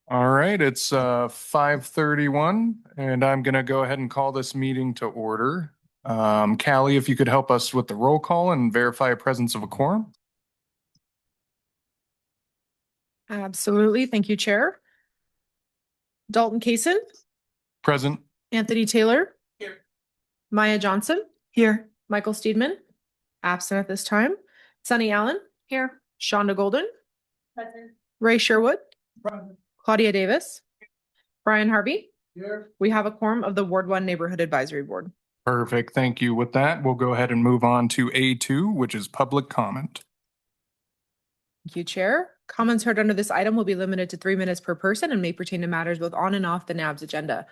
All right, it's 5:31, and I'm going to go ahead and call this meeting to order. Callie, if you could help us with the roll call and verify presence of a quorum. Absolutely. Thank you, Chair. Dalton Kaysen, Present. Anthony Taylor, Here. Maya Johnson, Here. Michael Steedman, absent at this time. Sunny Allen, Here. Shonda Golden, Present. Ray Sherwood, Present. Claudia Davis, Brian Harvey. Here. We have a quorum of the Ward 1 Neighborhood Advisory Board. Perfect, thank you. With that, we'll go ahead and move on to A2, which is public comment. Thank you, Chair. Comments heard under this item will be limited to 3 minutes per person and may pertain to matters both on and off the NAB's agenda.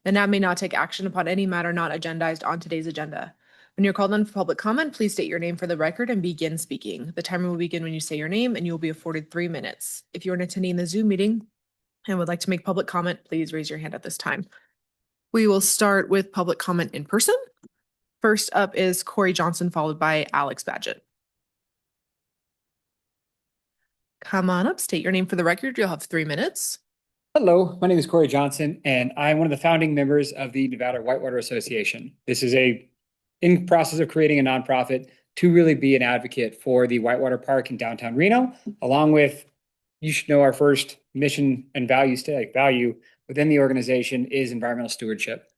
The NAB may not take action upon any matter not agendized on today's agenda. When you're called on for public comment, please state your name for the record and begin speaking. The timer will begin when you say your name, and you will be afforded 3 minutes. If you're attending the Zoom meeting and would like to make public comment, please raise your hand at this time. We will start with public comment in person. First up is Corey Johnson, followed by Alex Badgett. Come on up, state your name for the record. You'll have 3 minutes. Hello, my name is Corey Johnson, and I'm one of the founding members of the Nevada Whitewater Association. This is in process of creating a nonprofit to really be an advocate for the Whitewater Park in downtown Reno, along with, you should know, our first mission and value within the organization is environmental stewardship.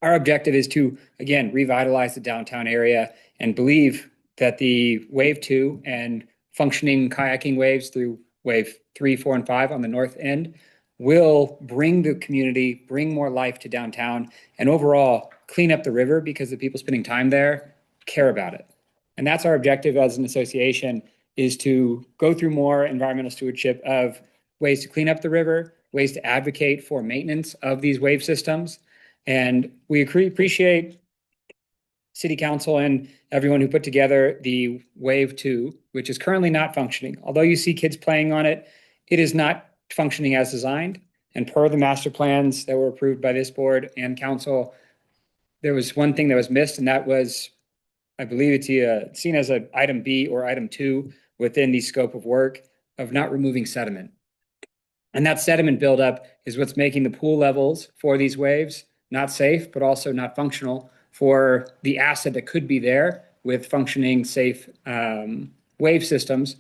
Our objective is to, again, revitalize the downtown area and believe that the Wave 2 and functioning kayaking waves through Wave 3, 4, and 5 on the north end will bring the community, bring more life to downtown, and overall clean up the river because the people spending time there care about it. And that's our objective as an association, is to go through more environmental stewardship of ways to clean up the river, ways to advocate for maintenance of these wave systems. And we appreciate City Council and everyone who put together the Wave 2, which is currently not functioning. Although you see kids playing on it, it is not functioning as designed. And per the master plans that were approved by this board and council, there was one thing that was missed, and that was, I believe it's seen as an item B or item 2 within the scope of work of not removing sediment. And that sediment buildup is what's making the pool levels for these waves not safe, but also not functional for the asset that could be there with functioning, safe wave systems.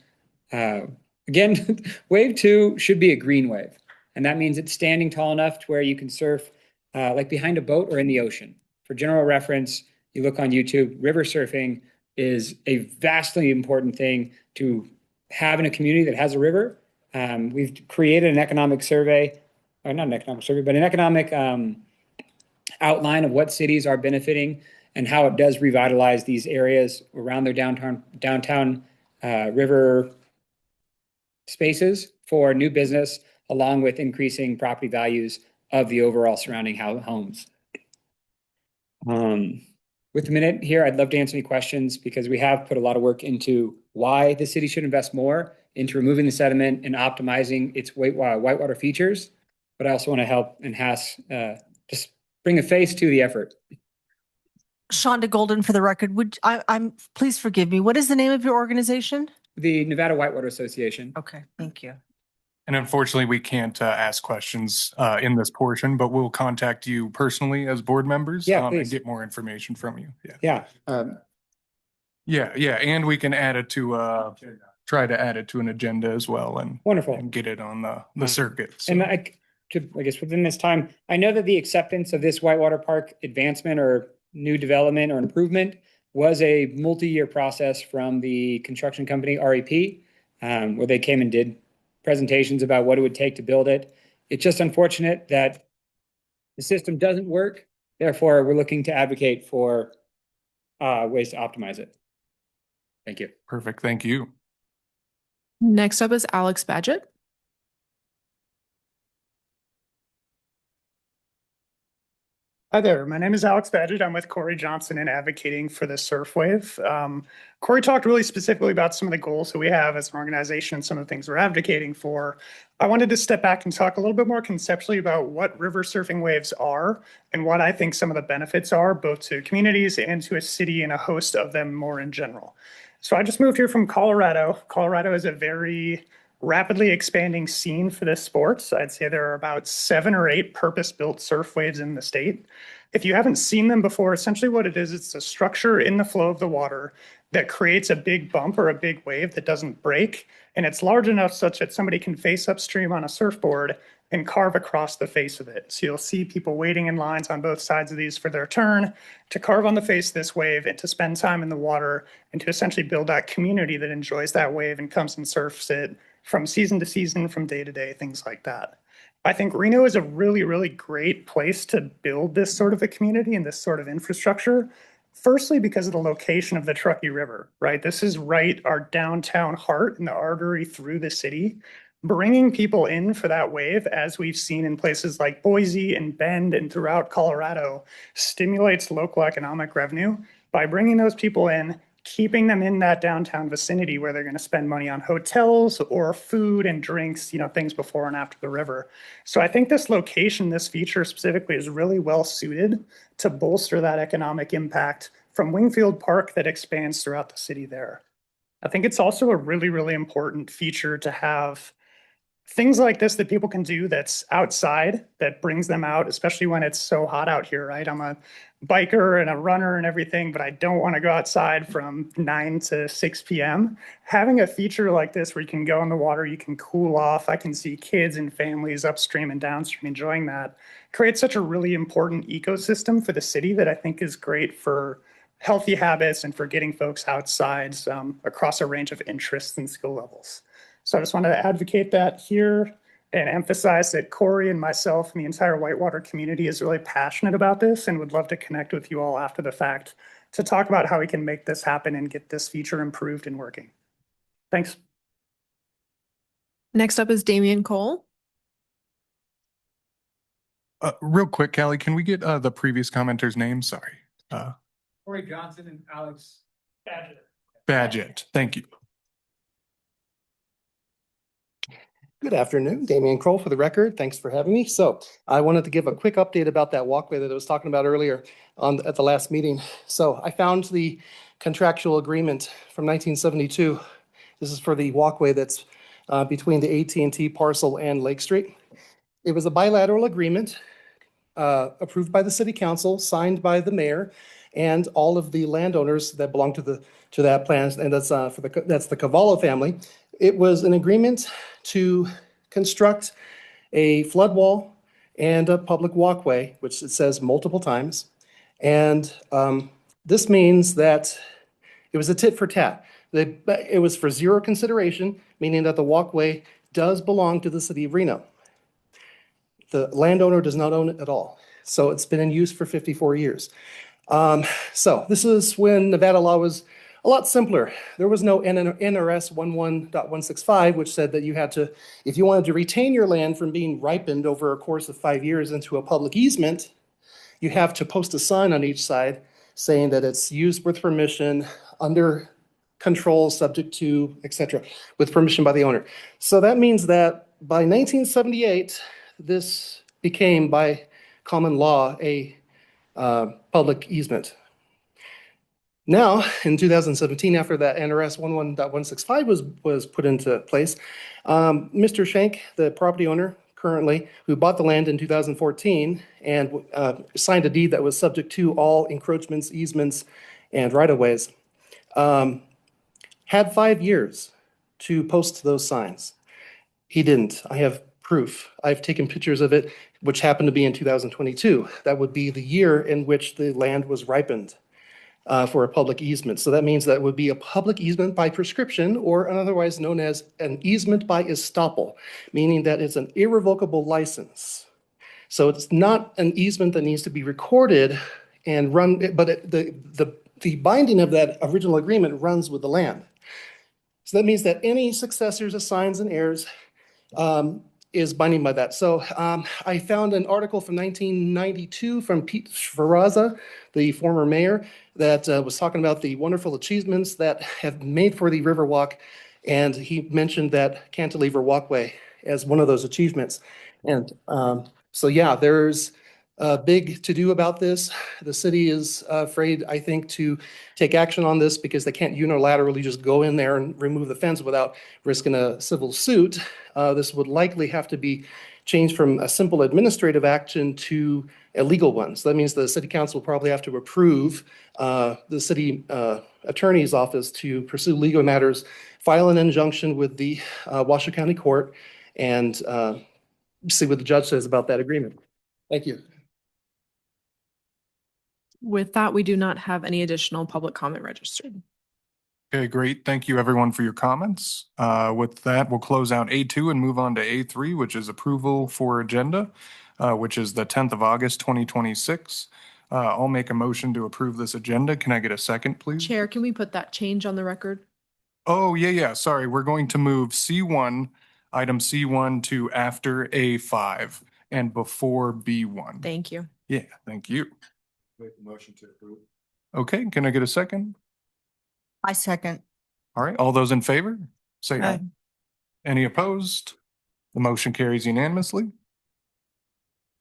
Again, Wave 2 should be a green wave. And that means it's standing tall enough to where you can surf like behind a boat or in the ocean. For general reference, you look on YouTube, river surfing is a vastly important thing to have in a community that has a river. We've created an economic survey, or not an economic survey, but an economic outline of what cities are benefiting and how it does revitalize these areas around their downtown river spaces for new business, along with increasing property values of the overall surrounding homes. With a minute here, I'd love to answer any questions because we have put a lot of work into why the city should invest more into removing the sediment and optimizing its whitewater features. But I also want to help and just bring a face to the effort. Shonda Golden, for the record, please forgive me. What is the name of your organization? The Nevada Whitewater Association. Okay, thank you. And unfortunately, we can't ask questions in this portion, but we'll contact you personally as board members and get more information from you. Yeah. Yeah. And we can add it to try to add it to an agenda as well, and wonderful, and get it on the circuit. So. And I guess within this time, I know that the acceptance of this Whitewater Park advancement or new development or improvement was a multi-year process from the construction company REP, where they came and did presentations about what it would take to build it. It's just unfortunate that the system doesn't work. Therefore, we're looking to advocate for ways to optimize it. Thank you. Perfect. Thank you. Next up is Alex Badgett. Hi there, my name is Alex Badgett. I'm with Corey Johnson and advocating for the surf wave. Corey talked really specifically about some of the goals that we have as an organization, some of the things we're advocating for. I wanted to step back and talk a little bit more conceptually about what river surfing waves are and what I think some of the benefits are, both to communities and to a city and a host of them more in general. So I just moved here from Colorado. Colorado is a very rapidly expanding scene for this sport. I'd say there are about 7 or 8 purpose-built surf waves in the state. If you haven't seen them before, essentially what it is, it's a structure in the flow of the water that creates a big bump or a big wave that doesn't break. And it's large enough such that somebody can face upstream on a surfboard and carve across the face of it. So you'll see people waiting in lines on both sides of these for their turn to carve on the face of this wave and to spend time in the water and to essentially build that community that enjoys that wave and comes and surfs it from season to season, from day to day, things like that. I think Reno is a really, really great place to build this sort of a community and this sort of infrastructure. Firstly, because of the location of the Truckee River, right? This is right our downtown heart and the artery through the city. Bringing people in for that wave, as we've seen in places like Boise and Bend and throughout Colorado, stimulates local economic revenue by bringing those people in, keeping them in that downtown vicinity where they're going to spend money on hotels or food and drinks, things before and after the river. So I think this location, this feature specifically, is really well suited to bolster that economic impact from Wingfield Park that expands throughout the city there. I think it's also a really, really important feature to have things like this that people can do that's outside, that brings them out, especially when it's so hot out here, right? I'm a biker and a runner and everything, but I don't want to go outside from 9 to 6 p.m. Having a feature like this where you can go in the water, you can cool off. I can see kids and families upstream and downstream enjoying that. Creates such a really important ecosystem for the city that I think is great for healthy habits and for getting folks outside across a range of interests and skill levels. So I just wanted to advocate that here and emphasize that Corey and myself and the entire Whitewater community is really passionate about this and would love to connect with you all after the fact to talk about how we can make this happen and get this feature improved and working. Thanks. Next up is Damian Cole. Real quick, Callie, can we get the previous commenter's name? Sorry. Corey Johnson and Alex Badgett. Thank you. Good afternoon, Damian Kroll for the record. Thanks for having me. So I wanted to give a quick update about that walkway that I was talking about earlier at the last meeting. So I found the contractual agreement from 1972. This is for the walkway that's between the AT&T parcel and Lake Street. It was a bilateral agreement approved by the city council, signed by the mayor, and all of the landowners that belong to that plan, and that's the Cavallo family. It was an agreement to construct a flood wall and a public walkway, which it says multiple times. And this means that it was a tit for tat. It was for zero consideration, meaning that the walkway does belong to the city of Reno. The landowner does not own it at all. So it's been in use for 54 years. So this is when Nevada law was a lot simpler. There was no NRS 11.165, which said that you had to, if you wanted to retain your land from being ripened over a course of 5 years into a public easement, you have to post a sign on each side saying that it's used with permission, under control, subject to, etc., with permission by the owner. So that means that by 1978, this became, by common law, a public easement. Now, in 2017, after that NRS 11.165 was put into place, Mr. Shank, the property owner currently, who bought the land in 2014 and signed a deed that was subject to all encroachments, easements, and right-of-ways, had 5 years to post those signs. He didn't. I have proof. I've taken pictures of it, which happened to be in 2022. That would be the year in which the land was ripened for a public easement. So that means that it would be a public easement by prescription, or otherwise known as an easement by estoppel, meaning that it's an irrevocable license. So it's not an easement that needs to be recorded and run, but the binding of that original agreement runs with the land. So that means that any successors, assigns, and heirs is binding by that. So I found an article from 1992 from Pete Schvaraza, the former mayor, that was talking about the wonderful achievements that have made for the Riverwalk, and he mentioned that cantilever walkway as one of those achievements. And so yeah, there's big to do about this. The city is afraid, I think, to take action on this because they can't unilaterally just go in there and remove the fence without risking a civil suit. This would likely have to be changed from a simple administrative action to a legal one. So that means the city council will probably have to approve the city attorney's office to pursue legal matters, file an injunction with the Washoe County Court, and see what the judge says about that agreement. Thank you. With that, we do not have any additional public comment registered. Okay, great. Thank you, everyone, for your comments. With that, we'll close out A2 and move on to A3, which is approval for agenda, which is the 10th of August, 2026. I'll make a motion to approve this agenda. Can I get a second, please? Chair, can we put that change on the record? Oh, yeah. Sorry. We're going to move C1, item C1 to after A5 and before B1. Thank you. Yeah, thank you. Make a motion to approve. Okay, can I get a second? I second. All right, all those in favor, say aye. Aye. Any opposed? The motion carries unanimously.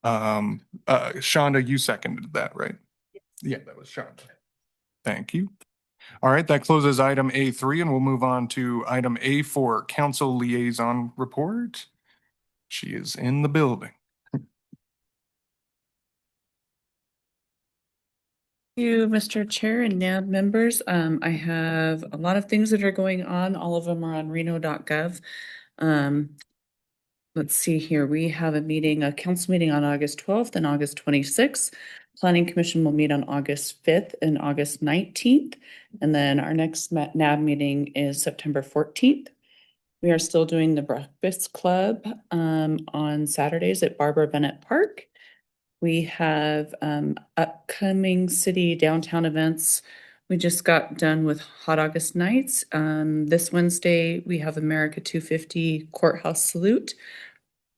Shonda, you seconded that, right? Yeah, that was Shonda. Thank you. All right, that closes item A3 and we'll move on to item A4, Council Liaison Report. She is in the building. You, Mr. Chair and NAB members. I have a lot of things that are going on. All of them are on Reno.gov. Let's see here. We have a council meeting on August 12th and August 26th. Planning Commission will meet on August 5th and August 19th. And then our next NAB meeting is September 14th. We are still doing the Breakfast Club on Saturdays at Barbara Bennett Park. We have upcoming city downtown events. We just got done with Hot August Nights. This Wednesday, we have America 250 Courthouse Salute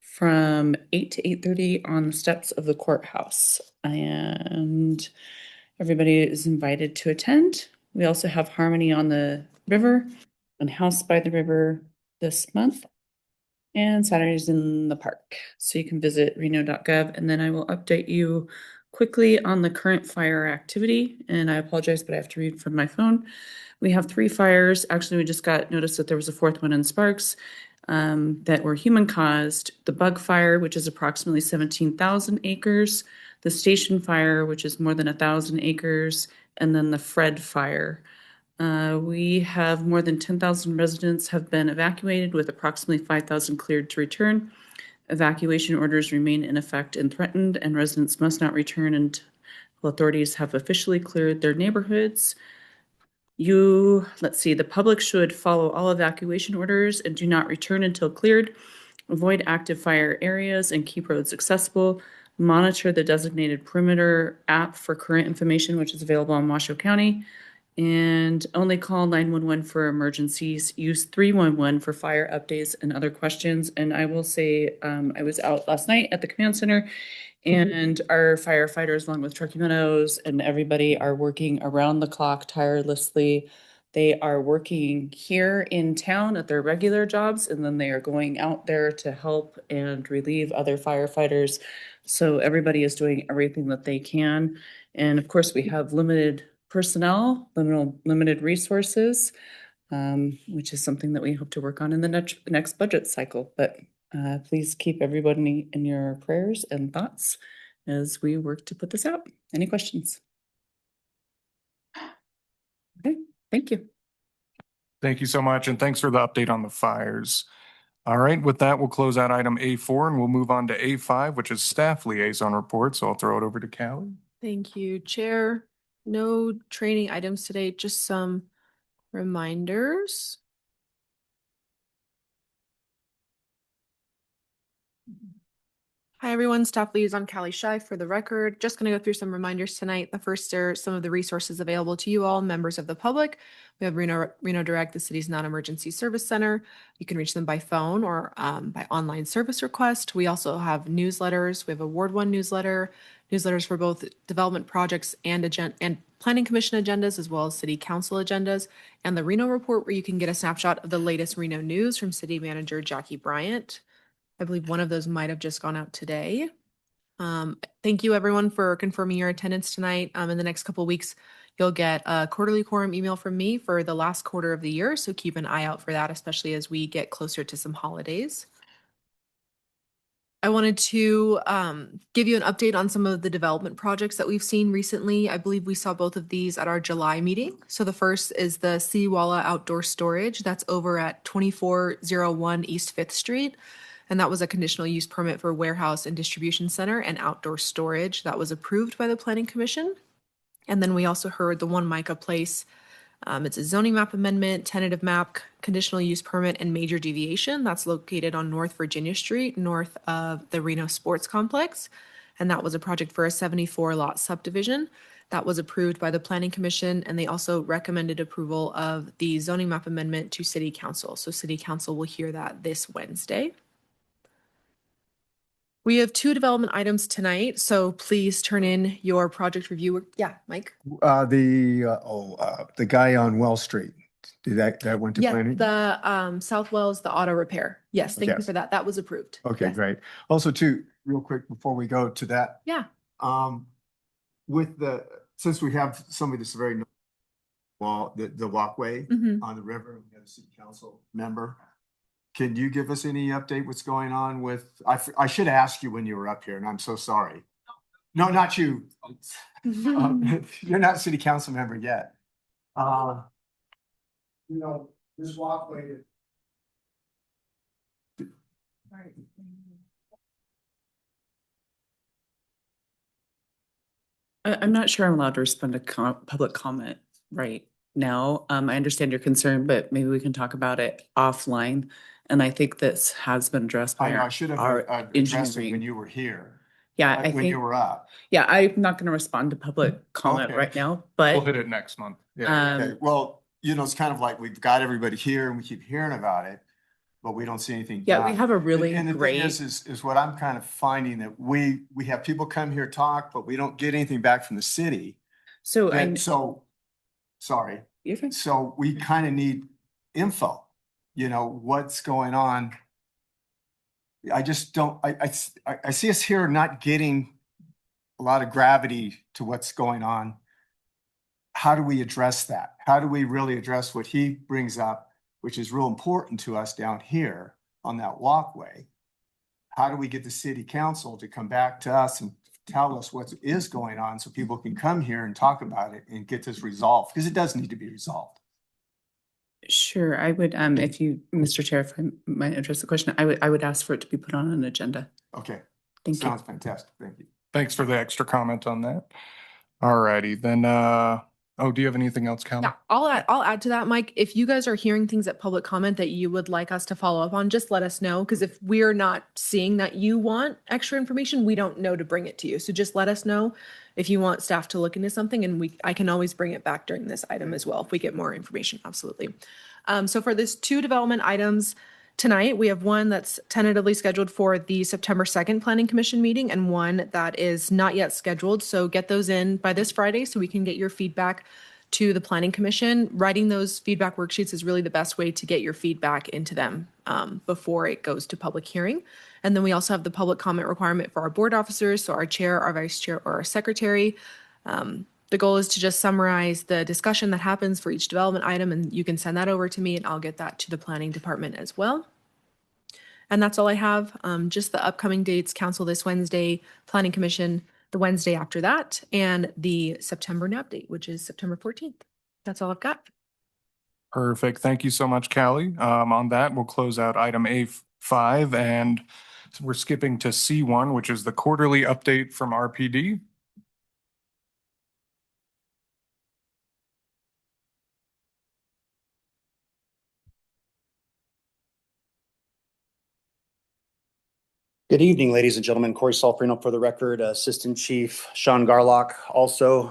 from 8 to 8:30 on the steps of the courthouse. And everybody is invited to attend. We also have Harmony on the River and House by the River this month. And Saturdays in the park. So you can visit Reno.gov, and then I will update you quickly on the current fire activity. And I apologize, but I have to read from my phone. We have 3 fires. Actually, we just got notice that there was a 4th one in Sparks that were human caused. The Bug Fire, which is approximately 17,000 acres. The Station Fire, which is more than 1,000 acres. And then the Fred Fire. We have more than 10,000 residents have been evacuated with approximately 5,000 cleared to return. Evacuation orders remain in effect and threatened, and residents must not return until authorities have officially cleared their neighborhoods. Let's see, the public should follow all evacuation orders and do not return until cleared. Avoid active fire areas and keep roads accessible. Monitor the designated perimeter app for current information, which is available on Washoe County. And only call 911 for emergencies. Use 311 for fire updates and other questions. And I will say, I was out last night at the command center, and our firefighters, along with Truckee Meadows and everybody, are working around the clock tirelessly. They are working here in town at their regular jobs, and then they are going out there to help and relieve other firefighters. So everybody is doing everything that they can. And of course, we have limited personnel, limited resources, which is something that we hope to work on in the next budget cycle. But please keep everybody in your prayers and thoughts as we work to put this out. Any questions? Okay, thank you. Thank you so much, and thanks for the update on the fires. All right, with that, we'll close out item A4 and we'll move on to A5, which is staff liaison report. So I'll throw it over to Callie. Thank you, Chair. No training items today, just some reminders. Hi, everyone. Staff Liaison Callie Shy for the record. Just going to go through some reminders tonight. The first are some of the resources available to you all, members of the public. We have Reno Direct, the city's non-emergency service center. You can reach them by phone or by online service request. We also have newsletters. We have a Ward 1 newsletters for both development projects and planning commission agendas, as well as city council agendas, and the Reno report, where you can get a snapshot of the latest Reno news from city manager Jackie Bryant. I believe one of those might have just gone out today. Thank you everyone for confirming your attendance tonight. In the next couple of weeks, you'll get a quarterly quorum email from me for the last quarter of the year. So keep an eye out for that, especially as we get closer to some holidays. I wanted to give you an update on some of the development projects that we've seen recently. I believe we saw both of these at our July meeting. So the first is the Seawalla Outdoor Storage. That's over at 2401 East 5th Street. And that was a conditional use permit for warehouse and distribution center and outdoor storage that was approved by the Planning Commission. And then we also heard the One Micah Place. It's a zoning map amendment, tentative map, conditional use permit, and major deviation. That's located on North Virginia Street, north of the Reno Sports Complex. And that was a project for a 74 lot subdivision that was approved by the Planning Commission. And they also recommended approval of the zoning map amendment to City Council. So City Council will hear that this Wednesday. We have 2 development items tonight, so please turn in your project review. Yeah, Mike? The guy on Well Street, did that went to Yeah, planning? the South Wells, the auto repair. Yes, thank you Yes. for that. That was approved. Okay, Yes. great. Also too, real quick, before we go to that, Yeah. since we have somebody that's very the walkway Mhm. on the river, we have a city council member. Can you give us any update what's going on with, I should ask you when you were up here, and I'm so sorry. No, not you. You're not a city council member yet. This walkway. I'm not sure I'm allowed to respond to public comment right now. I understand your concern, but maybe we can talk about it offline. And I think this has been addressed by I know, I should have our addressed it when engineering. you were here. Yeah, I When you think, were up. yeah, I'm not going to respond to public comment Okay. right now, We'll but hit it next month. Yeah. Okay, well, it's kind of like we've got everybody here and we keep hearing about it, but we don't see anything yeah, done. we have a really And the thing great, is what I'm kind of finding that we have people come here talk, but we don't get anything back from the city. so And so, sorry. you're fine. So we kind of need info, what's going on. I just don't, I see us here not getting a lot of gravity to what's going on. How do we address that? How do we really address what he brings up, which is real important to us down here on that walkway? How do we get the city council to come back to us and tell us what is going on so people can come here and talk about it and get this resolved? Because it does need to be resolved. Sure, I would, if you, Mr. Chair, if I might address the question, I would ask for it to be put on an agenda. Okay, Thank you. sounds fantastic. Thank you. Thanks for the extra comment on that. All righty, then, do you have anything else, Callie? Yeah, I'll add to that, Mike. If you guys are hearing things at public comment that you would like us to follow up on, just let us know. Because if we're not seeing that you want extra information, we don't know to bring it to you. So just let us know if you want staff to look into something, and I can always bring it back during this item as well if we get more information. Absolutely. So for this 2 development items tonight, we have one that's tentatively scheduled for the September 2nd Planning Commission meeting and one that is not yet scheduled. So get those in by this Friday so we can get your feedback to the Planning Commission. Writing those feedback worksheets is really the best way to get your feedback into them before it goes to public hearing. And then we also have the public comment requirement for our board officers, so our chair, our vice chair, or our secretary. The goal is to just summarize the discussion that happens for each development item, and you can send that over to me and I'll get that to the planning department as well. And that's all I have. Just the upcoming dates: council this Wednesday, planning commission the Wednesday after that, and the September NAP date, which is September 14th. That's all I've got. Perfect. Thank you so much, Callie. On that, we'll close out item A5 and we're skipping to C1, which is the quarterly update from RPD. Good evening, ladies and gentlemen. Corey Solferino for the record, Assistant Chief Sean Garlock. Also,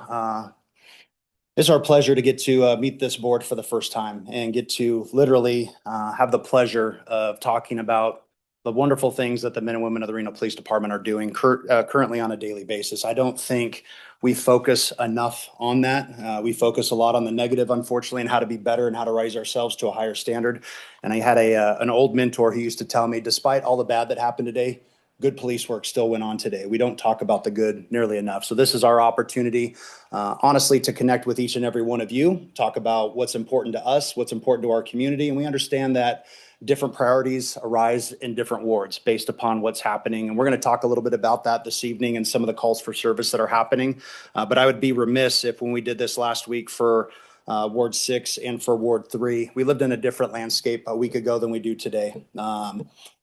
it's our pleasure to get to meet this board for the first time and get to literally have the pleasure of talking about the wonderful things that the men and women of the Reno Police Department are doing currently on a daily basis. I don't think we focus enough on that. We focus a lot on the negative, unfortunately, and how to be better and how to raise ourselves to a higher standard. And I had an old mentor who used to tell me, despite all the bad that happened today, good police work still went on today. We don't talk about the good nearly enough. So this is our opportunity, honestly, to connect with each and every one of you, talk about what's important to us, what's important to our community. And we understand that different priorities arise in different wards based upon what's happening. And we're going to talk a little bit about that this evening and some of the calls for service that are happening. But I would be remiss if when we did this last week for Ward 6 and for Ward 3, we lived in a different landscape a week ago than we do today.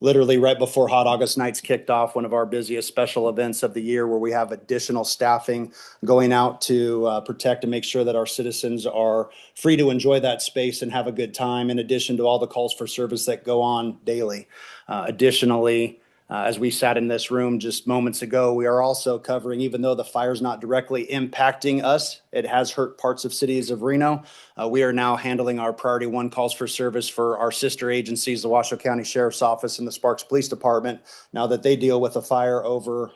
Literally right before Hot August Nights kicked off, one of our busiest special events of the year, where we have additional staffing going out to protect and make sure that our citizens are free to enjoy that space and have a good time, in addition to all the calls for service that go on daily. Additionally, as we sat in this room just moments ago, we are also covering, even though the fire's not directly impacting us, it has hurt parts of cities of Reno. We are now handling our priority 1 calls for service for our sister agencies, the Washoe County Sheriff's Office and the Sparks Police Department, now that they deal with a fire over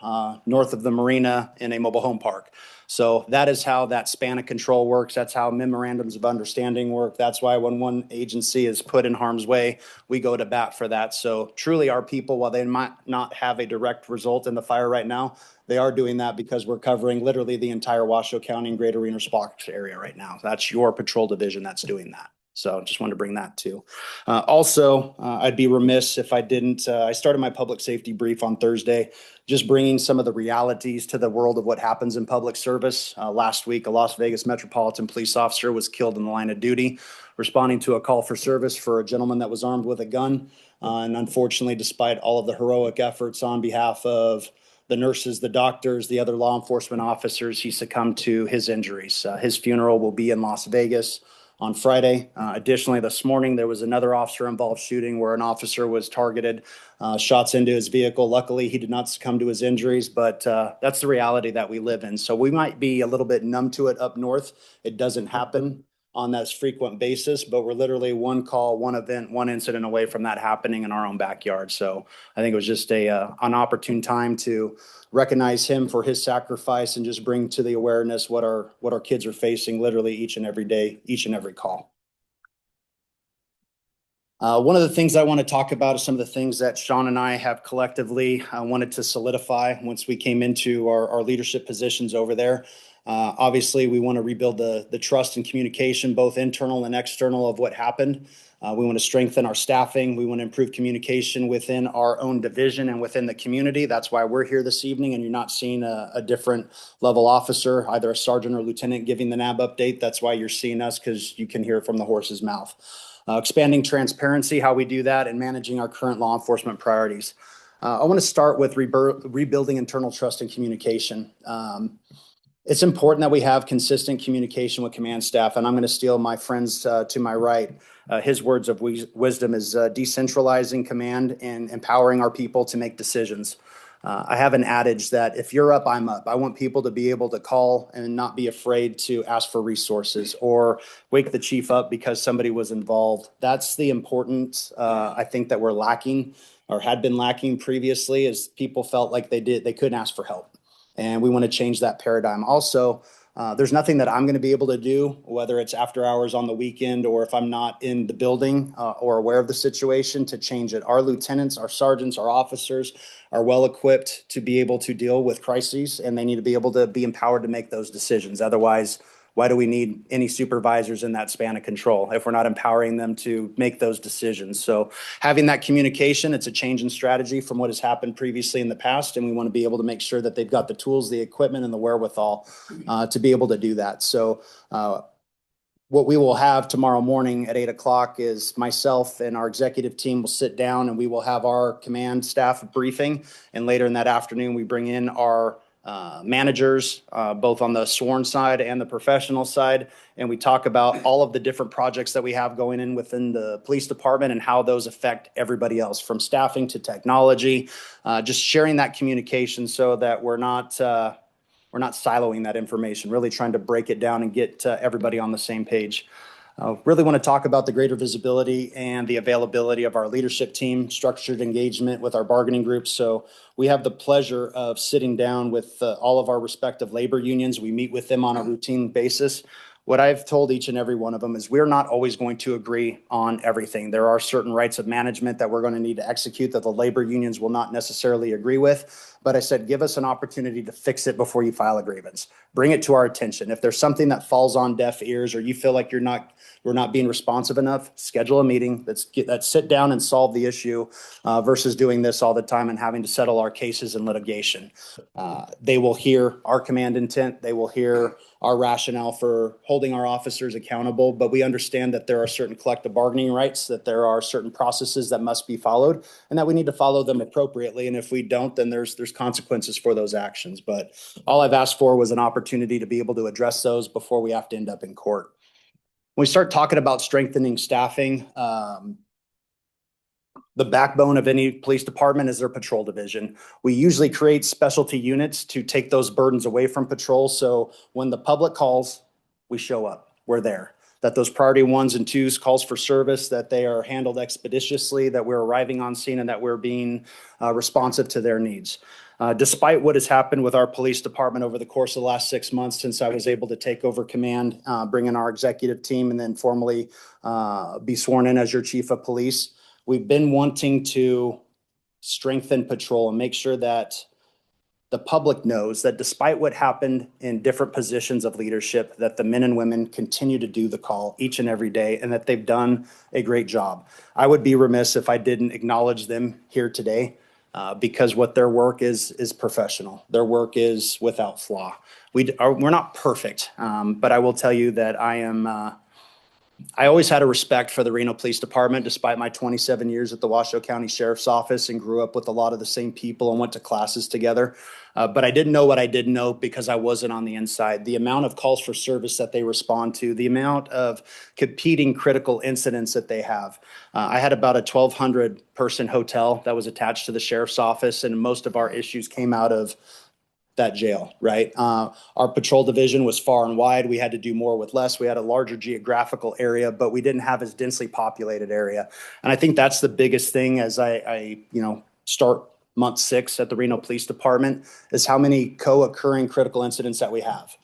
north of the marina in a mobile home park. So that is how that span of control works. That's how memorandums of understanding work. That's why when one agency is put in harm's way, we go to bat for that. So truly our people, while they might not have a direct result in the fire right now, they are doing that because we're covering literally the entire Washoe County and Greater Reno Sparks area right now. That's your patrol division that's doing that. So just wanted to bring that too. Also, I'd be remiss if I didn't. I started my public safety brief on Thursday, just bringing some of the realities to the world of what happens in public service. Last week, a Las Vegas Metropolitan Police officer was killed in the line of duty, responding to a call for service for a gentleman that was armed with a gun. And unfortunately, despite all of the heroic efforts on behalf of the nurses, the doctors, the other law enforcement officers, he succumbed to his injuries. His funeral will be in Las Vegas on Friday. Additionally, this morning, there was another officer-involved shooting where an officer was targeted, shots into his vehicle. Luckily, he did not succumb to his injuries, but that's the reality that we live in. So we might be a little bit numb to it up north. It doesn't happen on that frequent basis, but we're literally 1 call, 1 event, 1 incident away from that happening in our own backyard. So I think it was just an opportune time to recognize him for his sacrifice and just bring to the awareness what our kids are facing literally each and every day, each and every call. One of the things I want to talk about is some of the things that Sean and I have collectively wanted to solidify once we came into our leadership positions over there. Obviously, we want to rebuild the trust and communication, both internal and external, of what happened. We want to strengthen our staffing. We want to improve communication within our own division and within the community. That's why we're here this evening, and you're not seeing a different level officer, either a sergeant or lieutenant, giving the NAB update. That's why you're seeing us, because you can hear it from the horse's mouth. Expanding transparency, how we do that, and managing our current law enforcement priorities. I want to start with rebuilding internal trust and communication. It's important that we have consistent communication with command staff, and I'm going to steal my friend's to my right. His words of wisdom is decentralizing command and empowering our people to make decisions. I have an adage that if you're up, I'm up. I want people to be able to call and not be afraid to ask for resources or wake the chief up because somebody was involved. That's the importance I think that we're lacking or had been lacking previously, is people felt like they couldn't ask for help. And we want to change that paradigm. Also, there's nothing that I'm going to be able to do, whether it's after hours on the weekend or if I'm not in the building or aware of the situation, to change it. Our lieutenants, our sergeants, our officers are well equipped to be able to deal with crises, and they need to be able to be empowered to make those decisions. Otherwise, why do we need any supervisors in that span of control if we're not empowering them to make those decisions? So having that communication, it's a change in strategy from what has happened previously in the past, and we want to be able to make sure that they've got the tools, the equipment, and the wherewithal to be able to do that. So what we will have tomorrow morning at 8 o'clock is myself and our executive team will sit down and we will have our command staff briefing. And later in that afternoon, we bring in our managers, both on the sworn side and the professional side. And we talk about all of the different projects that we have going in within the police department and how those affect everybody else, from staffing to technology, just sharing that communication so that we're not siloing that information, really trying to break it down and get everybody on the same page. Really want to talk about the greater visibility and the availability of our leadership team, structured engagement with our bargaining groups. So we have the pleasure of sitting down with all of our respective labor unions. We meet with them on a routine basis. What I've told each and every one of them is we're not always going to agree on everything. There are certain rights of management that we're going to need to execute that the labor unions will not necessarily agree with. But I said, give us an opportunity to fix it before you file a grievance. Bring it to our attention. If there's something that falls on deaf ears or you feel like we're not being responsive enough, schedule a meeting. Let's sit down and solve the issue versus doing this all the time and having to settle our cases in litigation. They will hear our command intent. They will hear our rationale for holding our officers accountable, but we understand that there are certain collective bargaining rights, that there are certain processes that must be followed, and that we need to follow them appropriately. And if we don't, then there's consequences for those actions. But all I've asked for was an opportunity to be able to address those before we have to end up in court. When we start talking about strengthening staffing, the backbone of any police department is their patrol division. We usually create specialty units to take those burdens away from patrol. So when the public calls, we show up, we're there. That those priority 1s and 2s calls for service, that they are handled expeditiously, that we're arriving on scene and that we're being responsive to their needs. Despite what has happened with our police department over the course of the last 6 months since I was able to take over command, bring in our executive team and then formally be sworn in as your chief of police, we've been wanting to strengthen patrol and make sure that the public knows that despite what happened in different positions of leadership, that the men and women continue to do the call each and every day and that they've done a great job. I would be remiss if I didn't acknowledge them here today because what their work is professional. Their work is without flaw. We're not perfect, but I will tell you that I always had a respect for the Reno Police Department, despite my 27 years at the Washoe County Sheriff's Office and grew up with a lot of the same people and went to classes together. But I didn't know what I didn't know because I wasn't on the inside. The amount of calls for service that they respond to, the amount of competing critical incidents that they have. I had about a 1,200 person hotel that was attached to the Sheriff's Office, and most of our issues came out of that jail, right? Our patrol division was far and wide. We had to do more with less. We had a larger geographical area, but we didn't have as densely populated area. And I think that's the biggest thing as I start month 6 at the Reno Police Department is how many co-occurring critical incidents that we have.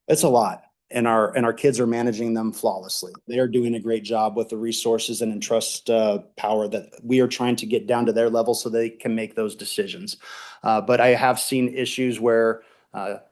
It's a lot. And our kids are managing them flawlessly. They are doing a great job with the resources and entrust power that we are trying to get down to their level so they can make those decisions. But I have seen issues where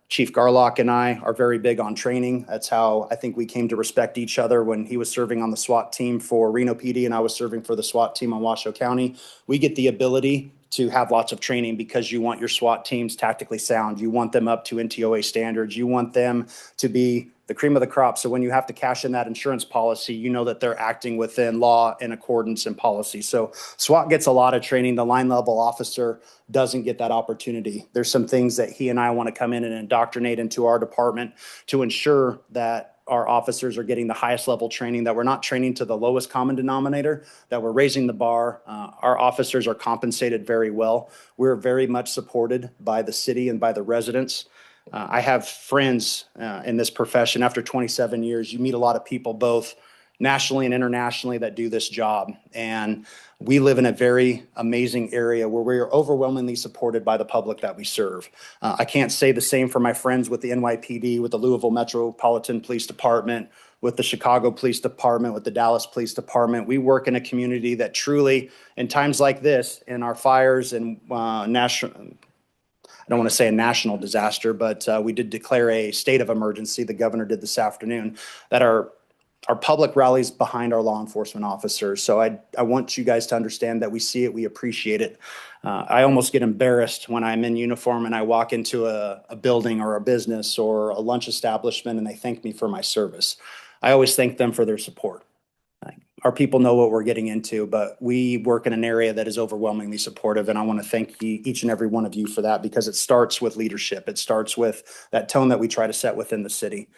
Chief Garlock and I are very big on training. That's how I think we came to respect each other when he was serving on the SWAT team for Reno PD and I was serving for the SWAT team on Washoe County. We get the ability to have lots of training because you want your SWAT teams tactically sound. You want them up to NTOA standards. You want them to be the cream of the crop. So when you have to cash in that insurance policy, you know that they're acting within law and accordance and policy. So SWAT gets a lot of training. The line level officer doesn't get that opportunity. There's some things that he and I want to come in and indoctrinate into our department to ensure that our officers are getting the highest level training, that we're not training to the lowest common denominator, that we're raising the bar. Our officers are compensated very well. We're very much supported by the city and by the residents. I have friends in this profession. After 27 years, you meet a lot of people, both nationally and internationally, that do this job. And we live in a very amazing area where we are overwhelmingly supported by the public that we serve. I can't say the same for my friends with the NYPD, with the Louisville Metropolitan Police Department, with the Chicago Police Department, with the Dallas Police Department. We work in a community that truly, in times like this, in our fires and I don't want to say a national disaster, but we did declare a state of emergency. The governor did this afternoon, that our public rallies behind our law enforcement officers. So I want you guys to understand that we see it, we appreciate it. I almost get embarrassed when I'm in uniform and I walk into a building or a business or a lunch establishment and they thank me for my service. I always thank them for their support. Our people know what we're getting into, but we work in an area that is overwhelmingly supportive. And I want to thank each and every one of you for that, because it starts with leadership. It starts with that tone that we try to set within the city.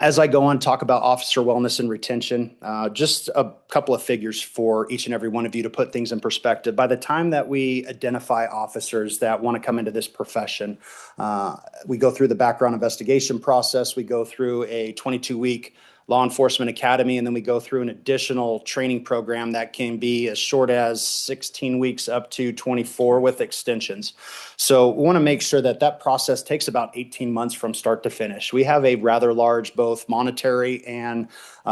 As I go on, talk about officer wellness and retention, just a couple of figures for each and every one of you to put things in perspective. By the time that we identify officers that want to come into this profession, we go through the background investigation process. We go through a 22-week law enforcement academy, and then we go through an additional training program that can be as short as 16 weeks up to 24 with extensions. So we want to make sure that that process takes about 18 months from start to finish. We have a rather large both monetary and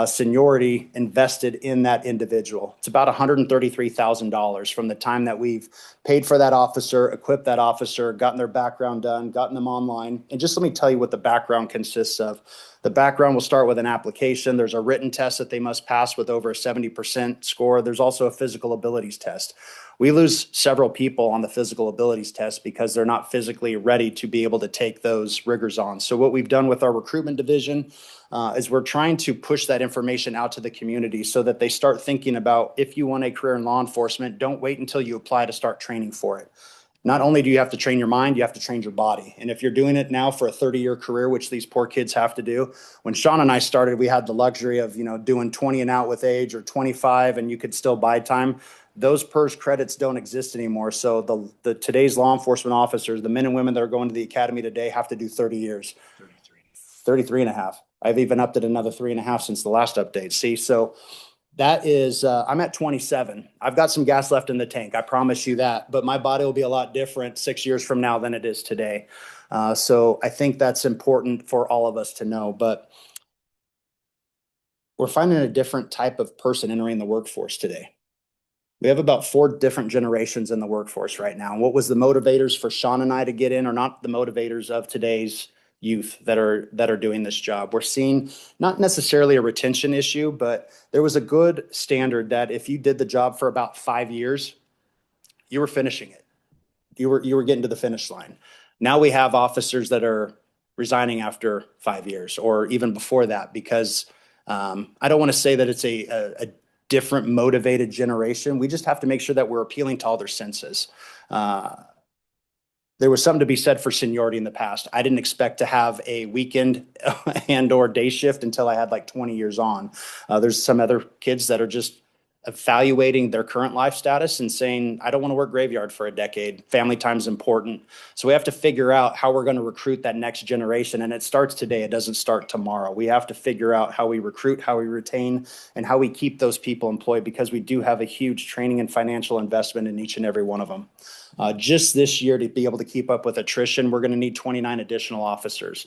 seniority invested in that individual. It's about $133,000 from the time that we've paid for that officer, equipped that officer, gotten their background done, gotten them online. And just let me tell you what the background consists of. The background will start with an application. There's a written test that they must pass with over a 70% score. There's also a physical abilities test. We lose several people on the physical abilities test because they're not physically ready to be able to take those rigors on. So what we've done with our recruitment division is we're trying to push that information out to the community so that they start thinking about, if you want a career in law enforcement, don't wait until you apply to start training for it. Not only do you have to train your mind, you have to train your body. And if you're doing it now for a 30-year career, which these poor kids have to do, when Sean and I started, we had the luxury of, doing 20 and out with age, or 25 and you could still buy time. Those PERS credits don't exist anymore. So the today's law enforcement officers, the men and women that are going to the academy today, have to do 30 years. 33 and a half. I've even upped it another 3.5 since the last update. See, so that is, I'm at 27. I've got some gas left in the tank. I promise you that, but my body will be a lot different 6 years from now than it is today. So I think that's important for all of us to know, but we're finding a different type of person entering the workforce today. We have about 4 different generations in the workforce right now. What was the motivators for Sean and I to get in are not the motivators of today's youth that are doing this job. We're seeing not necessarily a retention issue, but there was a good standard that if you did the job for about 5 years, you were finishing it. You were getting to the finish line. Now we have officers that are resigning after 5 years or even before that because I don't want to say that it's a different motivated generation. We just have to make sure that we're appealing to all their senses. There was something to be said for seniority in the past. I didn't expect to have a weekend and or day shift until I had like 20 years on. There's some other kids that are just evaluating their current life status and saying, I don't want to work graveyard for a decade. Family time is important. So we have to figure out how we're going to recruit that next generation. And it starts today. It doesn't start tomorrow. We have to figure out how we recruit, how we retain, and how we keep those people employed, because we do have a huge training and financial investment in each and every one of them. Just this year, to be able to keep up with attrition, we're going to need 29 additional officers.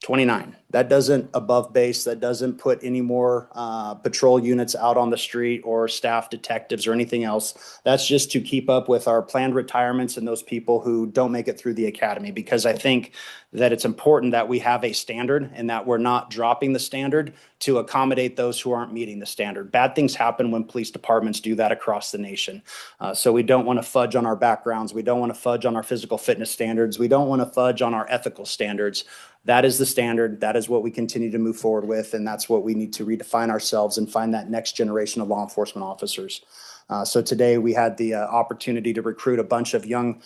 29. That doesn't above base. That doesn't put any more patrol units out on the street or staff detectives or anything else. That's just to keep up with our planned retirements and those people who don't make it through the academy, because I think that it's important that we have a standard and that we're not dropping the standard to accommodate those who aren't meeting the standard. Bad things happen when police departments do that across the nation. So we don't want to fudge on our backgrounds. We don't want to fudge on our physical fitness standards. We don't want to fudge on our ethical standards. That is the standard. That is what we continue to move forward with. And that's what we need to redefine ourselves and find that next generation of law enforcement officers. So today we had the opportunity to recruit a bunch of young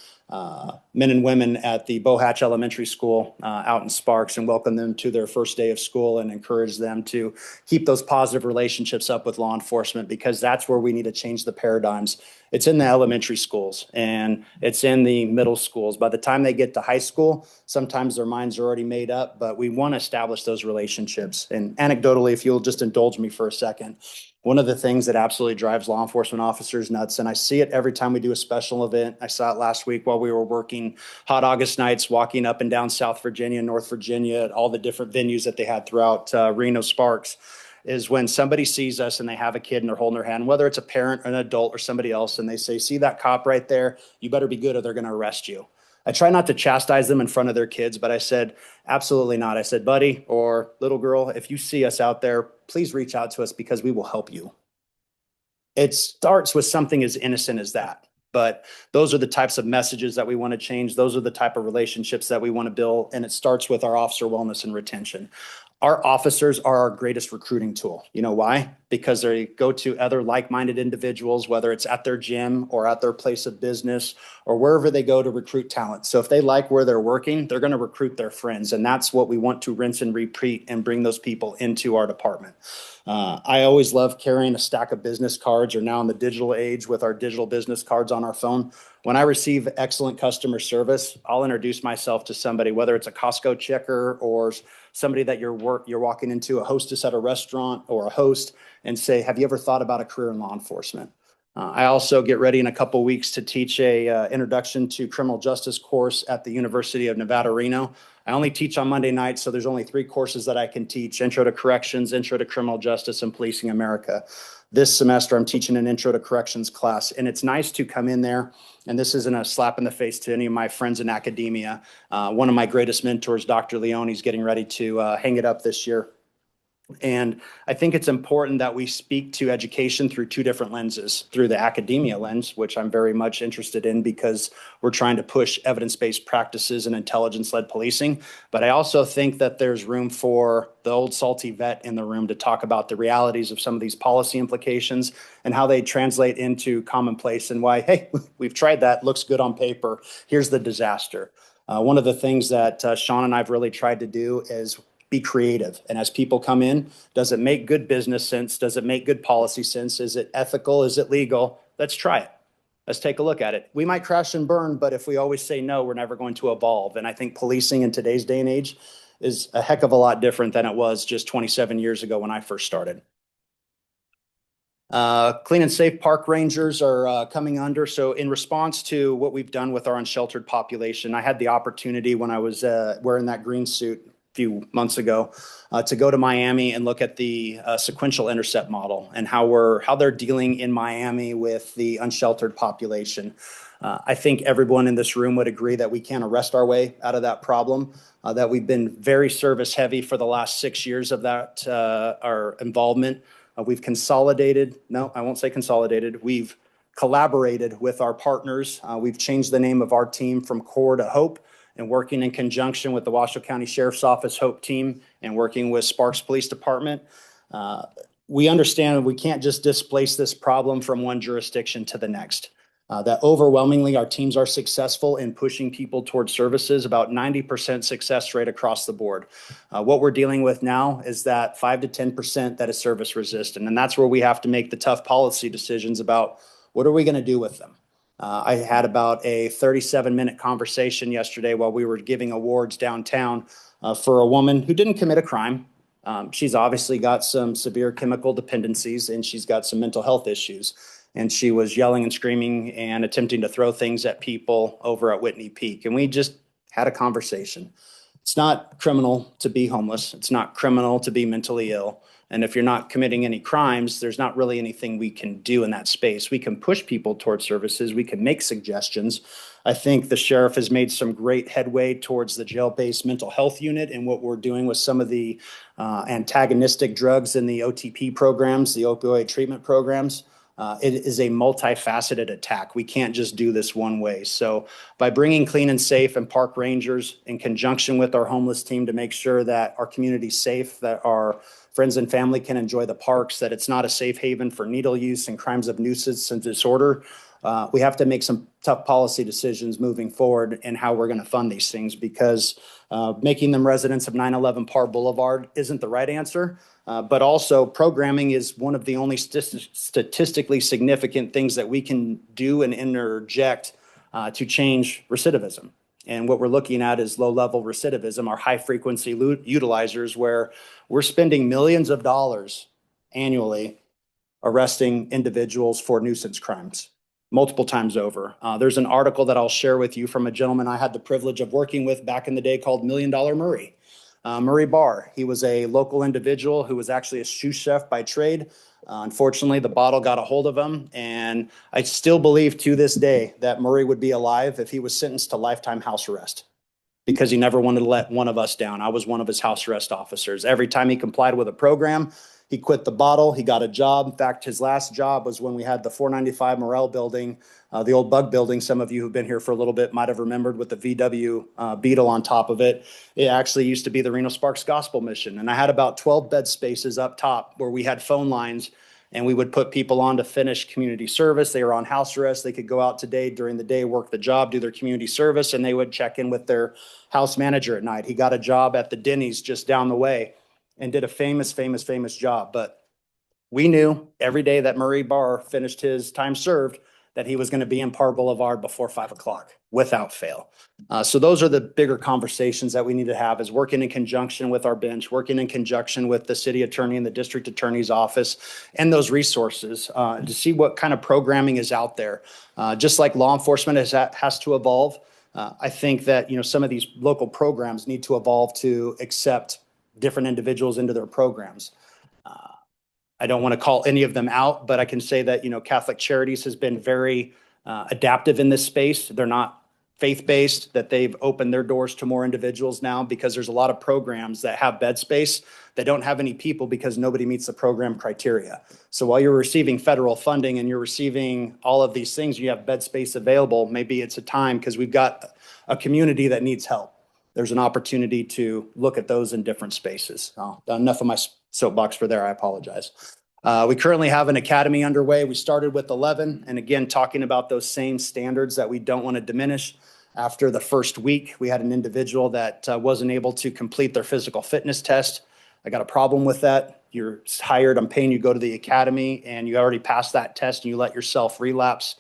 men and women at the Bohatch Elementary School out in Sparks and welcome them to their first day of school and encourage them to keep those positive relationships up with law enforcement, because that's where we need to change the paradigms. It's in the elementary schools and it's in the middle schools. By the time they get to high school, sometimes their minds are already made up, but we want to establish those relationships. And anecdotally, if you'll just indulge me for a second, one of the things that absolutely drives law enforcement officers nuts, and I see it every time we do a special event. I saw it last week while we were working hot August nights, walking up and down South Virginia, North Virginia, all the different venues that they had throughout Reno Sparks, is when somebody sees us and they have a kid and they're holding their hand, whether it's a parent, an adult, or somebody else, and they say, see that cop right there? You better be good or they're going to arrest you. I try not to chastise them in front of their kids, but I said, absolutely not. I said, buddy or little girl, if you see us out there, please reach out to us because we will help you. It starts with something as innocent as that. But those are the types of messages that we want to change. Those are the type of relationships that we want to build. And it starts with our officer wellness and retention. Our officers are our greatest recruiting tool. You know why? because they go to other like-minded individuals, whether it's at their gym or at their place of business or wherever they go to recruit talent. So if they like where they're working, they're going to recruit their friends. And that's what we want to rinse and repeat and bring those people into our department. I always love carrying a stack of business cards, or now in the digital age with our digital business cards on our phone. When I receive excellent customer service, I'll introduce myself to somebody, whether it's a Costco checker or somebody that you're walking into, a hostess at a restaurant or a host, and say, have you ever thought about a career in law enforcement? I also get ready in a couple weeks to teach a introduction to criminal justice course at the University of Nevada, Reno. I only teach on Monday nights, so there's only 3 courses that I can teach: Intro to Corrections, Intro to Criminal Justice, and Policing America. This semester, I'm teaching an Intro to Corrections class, and it's nice to come in there, and this isn't a slap in the face to any of my friends in academia. One of my greatest mentors, Dr. Leone, he's getting ready to hang it up this year. And I think it's important that we speak to education through 2 different lenses: through the academia lens, which I'm very much interested in because we're trying to push evidence-based practices and intelligence-led policing. But I also think that there's room for the old salty vet in the room to talk about the realities of some of these policy implications and how they translate into commonplace, and why, hey, we've tried that, looks good on paper, here's the disaster. One of the things that Sean and I've really tried to do is be creative. And as people come in, does it make good business sense? Does it make good policy sense? Is it ethical? Is it legal? Let's try it. Let's take a look at it. We might crash and burn, but if we always say no, we're never going to evolve. And I think policing in today's day and age is a heck of a lot different than it was just 27 years ago when I first started. Clean and safe park rangers are coming under. So in response to what we've done with our unsheltered population, I had the opportunity when I was wearing that green suit few months ago to go to Miami and look at the sequential intercept model and how they're dealing in Miami with the unsheltered population. I think everyone in this room would agree that we can't arrest our way out of that problem, that we've been very service heavy for the last 6 years of that, our involvement. We've consolidated. No, I won't say consolidated. We've collaborated with our partners. We've changed the name of our team from CORE to HOPE, and working in conjunction with the Washoe County Sheriff's Office HOPE team and working with Sparks Police Department. We understand we can't just displace this problem from one jurisdiction to the next. That overwhelmingly our teams are successful in pushing people towards services, about 90% success rate across the board. What we're dealing with now is that 5 to 10% that is service resistant. And that's where we have to make the tough policy decisions about what are we going to do with them. I had about a 37-minute conversation yesterday while we were giving awards downtown for a woman who didn't commit a crime. She's obviously got some severe chemical dependencies and she's got some mental health issues. And she was yelling and screaming and attempting to throw things at people over at Whitney Peak. And we just had a conversation. It's not criminal to be homeless. It's not criminal to be mentally ill. And if you're not committing any crimes, there's not really anything we can do in that space. We can push people towards services. We can make suggestions. I think the sheriff has made some great headway towards the jail-based mental health unit and what we're doing with some of the antagonistic drugs in the OTP programs, the opioid treatment programs. It is a multifaceted attack. We can't just do this one way. So by bringing Clean and Safe and park rangers in conjunction with our homeless team to make sure that our community's safe, that our friends and family can enjoy the parks, that it's not a safe haven for needle use and crimes of nuisance and disorder, we have to make some tough policy decisions moving forward in how we're going to fund these things, because making them residents of 911 Parr Boulevard isn't the right answer. But also programming is one of the only statistically significant things that we can do and interject to change recidivism. And what we're looking at is low-level recidivism, our high-frequency utilizers, where we're spending millions of dollars annually arresting individuals for nuisance crimes multiple times over. There's an article that I'll share with you from a gentleman I had the privilege of working with back in the day called $1 Million Murray. Murray Barr. He was a local individual who was actually a sous chef by trade. Unfortunately, the bottle got a hold of him, and I still believe to this day that Murray would be alive if he was sentenced to lifetime house arrest, because he never wanted to let one of us down. I was one of his house arrest officers. Every time he complied with a program, He quit the bottle. He got a job. In fact, his last job was when we had the 495 Morel building, the old Bug building. Some of you who've been here for a little bit might have remembered with the VW Beetle on top of it. It actually used to be the Reno Sparks Gospel Mission. And I had about 12 bed spaces up top where we had phone lines, and we would put people on to finish community service. They were on house arrest. They could go out during the day, work the job, do their community service, and they would check in with their house manager at night. He got a job at the Denny's just down the way and did a famous job. But we knew every day that Murray Barr finished his time served that he was going to be in Park Boulevard before 5 o'clock without fail. So those are the bigger conversations that we need to have, is working in conjunction with our bench, working in conjunction with the city attorney and the district attorney's office and those resources to see what kind of programming is out there. Just like law enforcement has to evolve, I think that, some of these local programs need to evolve to accept different individuals into their programs. I don't want to call any of them out, but I can say that, Catholic Charities has been very adaptive in this space. They're not faith-based, that they've opened their doors to more individuals now, because there's a lot of programs that have bed space that don't have any people because nobody meets the program criteria. So while you're receiving federal funding and you're receiving all of these things, you have bed space available, maybe it's a time, because we've got a community that needs help. There's an opportunity to look at those in different spaces. Enough of my soapbox for there. I apologize. We currently have an academy underway. We started with 11, and again, talking about those same standards that we don't want to diminish. After the first week, we had an individual that wasn't able to complete their physical fitness test. I got a problem with that. You're hired, I'm paying you, go to the academy, and you already passed that test and you let yourself relapse.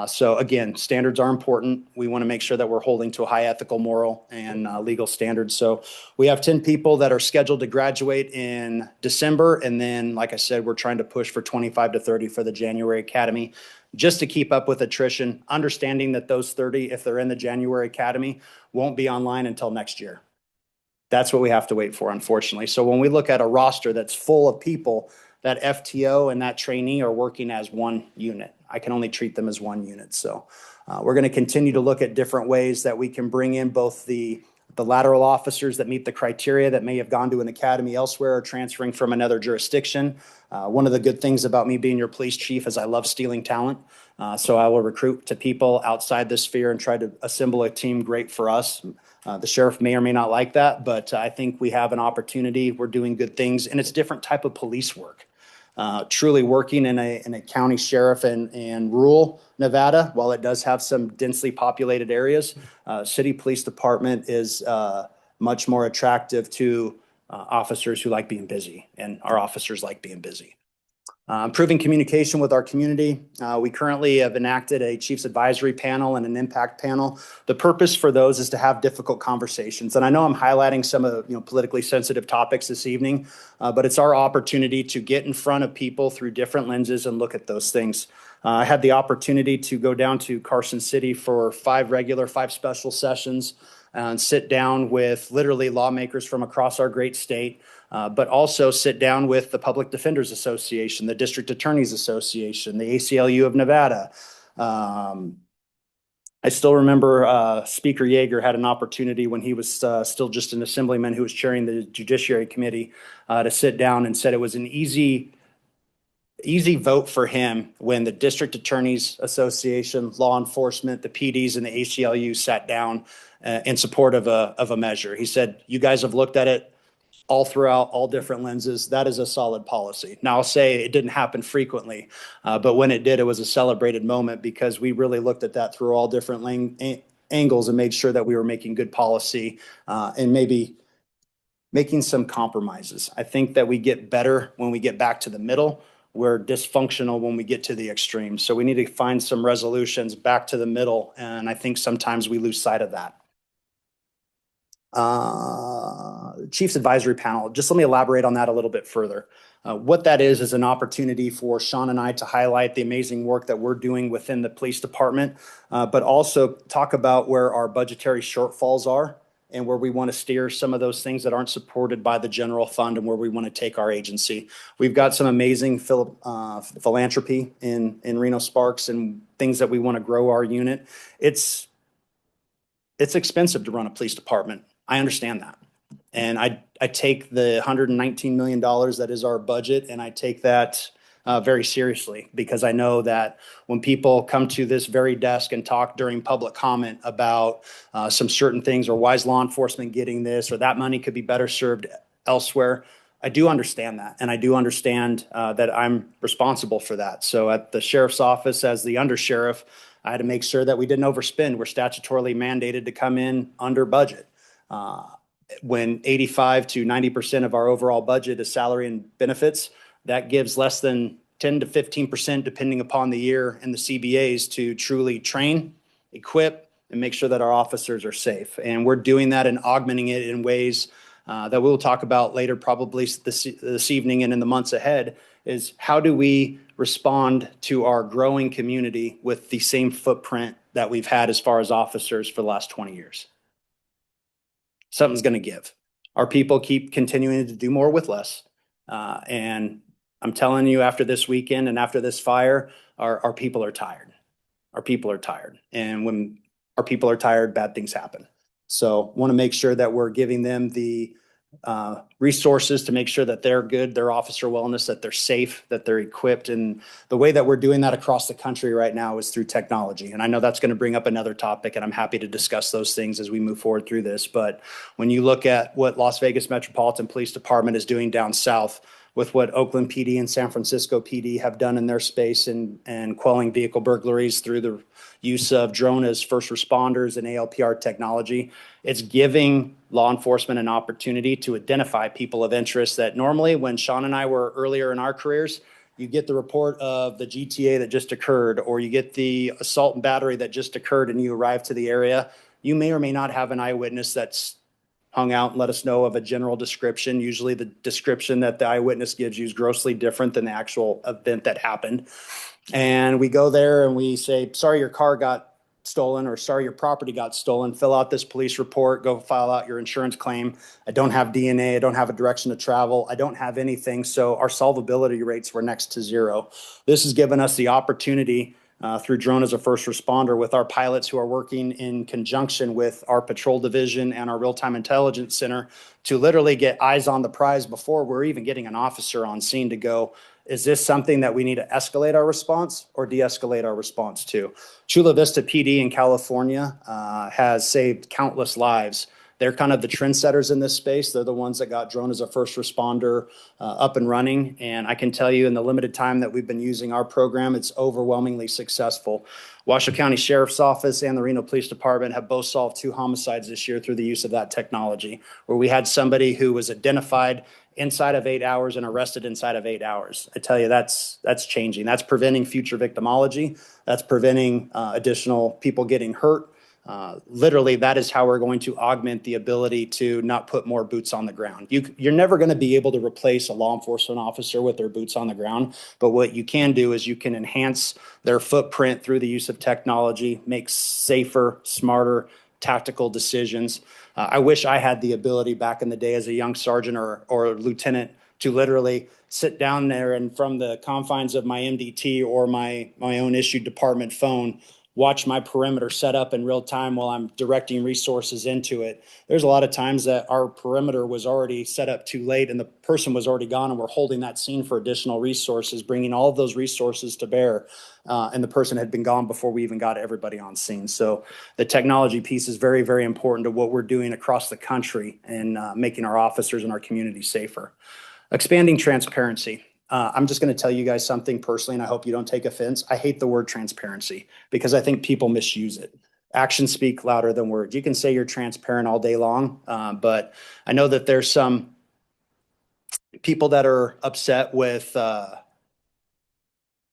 So again, standards are important. We want to make sure that we're holding to a high ethical, moral, and legal standards. So we have 10 people that are scheduled to graduate in December. And then, like I said, we're trying to push for 25 to 30 for the January Academy, just to keep up with attrition, understanding that those 30, if they're in the January Academy, won't be online until next year. That's what we have to wait for, unfortunately. So when we look at a roster that's full of people, that FTO and that trainee are working as one unit. I can only treat them as one unit. So we're going to continue to look at different ways that we can bring in both the lateral officers that meet the criteria that may have gone to an academy elsewhere or transferring from another jurisdiction. One of the good things about me being your police chief is I love stealing talent. So I will recruit to people outside this sphere and try to assemble a team great for us. The sheriff may or may not like that, but I think we have an opportunity. We're doing good things, and it's different type of police work. Truly working in a county sheriff in rural Nevada, while it does have some densely populated areas, city police department is much more attractive to officers who like being busy, and our officers like being busy. Improving communication with our community. We currently have enacted a Chiefs Advisory Panel and an Impact Panel. The purpose for those is to have difficult conversations. And I know I'm highlighting some of politically sensitive topics this evening, but it's our opportunity to get in front of people through different lenses and look at those things. I had the opportunity to go down to Carson City for 5 regular, 5 special sessions and sit down with literally lawmakers from across our great state, but also sit down with the Public Defenders Association, the District Attorneys Association, the ACLU of Nevada. I still remember Speaker Yeager had an opportunity when he was still just an assemblyman who was chairing the Judiciary Committee to sit down, and said it was an easy vote for him when the District Attorneys Association, law enforcement, the PDs, and the ACLU sat down in support of a measure. He said, "You guys have looked at it all throughout, all different lenses. That is a solid policy." Now, I'll say it didn't happen frequently, but when it did, it was a celebrated moment, because we really looked at that through all different angles and made sure that we were making good policy and maybe making some compromises. I think that we get better when we get back to the middle. We're dysfunctional when we get to the extremes. So we need to find some resolutions back to the middle, and I think sometimes we lose sight of that. Chiefs Advisory Panel, just let me elaborate on that a little bit further. What that is an opportunity for Sean and I to highlight the amazing work that we're doing within the police department, but also talk about where our budgetary shortfalls are and where we want to steer some of those things that aren't supported by the general fund and where we want to take our agency. We've got some amazing philanthropy in Reno Sparks and things that we want to grow our unit. It's expensive to run a police department. I understand that. And I take the $119 million that is our budget, and I take that very seriously, because I know that when people come to this very desk and talk during public comment about some certain things, or why is law enforcement getting this, or that money could be better served elsewhere, I do understand that. And I do understand that I'm responsible for that. So at the sheriff's office, as the undersheriff, I had to make sure that we didn't overspend. We're statutorily mandated to come in under budget. When 85 to 90% of our overall budget is salary and benefits, that gives less than 10 to 15%, depending upon the year, and the CBAs to truly train, equip, and make sure that our officers are safe. And we're doing that and augmenting it in ways that we'll talk about later, probably this evening and in the months ahead, is how do we respond to our growing community with the same footprint that we've had as far as officers for the last 20 years. Something's going to give. Our people keep continuing to do more with less. And I'm telling you, after this weekend and after this fire, our people are tired. Our people are tired. And when our people are tired, bad things happen. So want to make sure that we're giving them the resources to make sure that they're good, their officer wellness, that they're safe, that they're equipped. And the way that we're doing that across the country right now is through technology. And I know that's going to bring up another topic, and I'm happy to discuss those things as we move forward through this. But when you look at what Las Vegas Metropolitan Police Department is doing down south, with what Oakland PD and San Francisco PD have done in their space and quelling vehicle burglaries through the use of drone as first responders and ALPR technology, it's giving law enforcement an opportunity to identify people of interest that normally, when Sean and I were earlier in our careers, you get the report of the GTA that just occurred, or you get the assault and battery that just occurred and you arrive to the area. You may or may not have an eyewitness that's hung out and let us know of a general description. Usually the description that the eyewitness gives you is grossly different than the actual event that happened. And we go there and we say, sorry, your car got stolen, or sorry, your property got stolen. Fill out this police report, go file out your insurance claim. I don't have DNA. I don't have a direction to travel. I don't have anything. So our solvability rates were next to zero. This has given us the opportunity through drone as a first responder, with our pilots who are working in conjunction with our patrol division and our real-time intelligence center, to literally get eyes on the prize before we're even getting an officer on scene to go, is this something that we need to escalate our response or de-escalate our response to? Chula Vista PD in California has saved countless lives. They're kind of the trendsetters in this space. They're the ones that got drone as a first responder up and running. And I can tell you, in the limited time that we've been using our program, it's overwhelmingly successful. Washoe County Sheriff's Office and the Reno Police Department have both solved 2 homicides this year through the use of that technology, where we had somebody who was identified inside of 8 hours and arrested inside of 8 hours. I tell you, that's changing. That's preventing future victimology. That's preventing additional people getting hurt. Literally, that is how we're going to augment the ability to not put more boots on the ground. You're never going to be able to replace a law enforcement officer with their boots on the ground. But what you can do is you can enhance their footprint through the use of technology, make safer, smarter, tactical decisions. I wish I had the ability back in the day as a young sergeant or lieutenant to literally sit down there and, from the confines of my MDT or my own issued department phone, watch my perimeter set up in real time while I'm directing resources into it. There's a lot of times that our perimeter was already set up too late and the person was already gone, and we're holding that scene for additional resources, bringing all of those resources to bear. And the person had been gone before we even got everybody on scene. So the technology piece is very, very important to what we're doing across the country and making our officers and our community safer. Expanding transparency. I'm just going to tell you guys something personally, and I hope you don't take offense. I hate the word transparency because I think people misuse it. Actions speak louder than words. You can say you're transparent all day long, but I know that there's some people that are upset with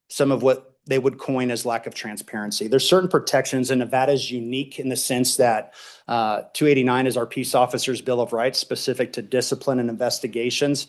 some of what they would coin as lack of transparency. There's certain protections, and Nevada is unique in the sense that 289 is our peace officers' Bill of Rights specific to discipline and investigations.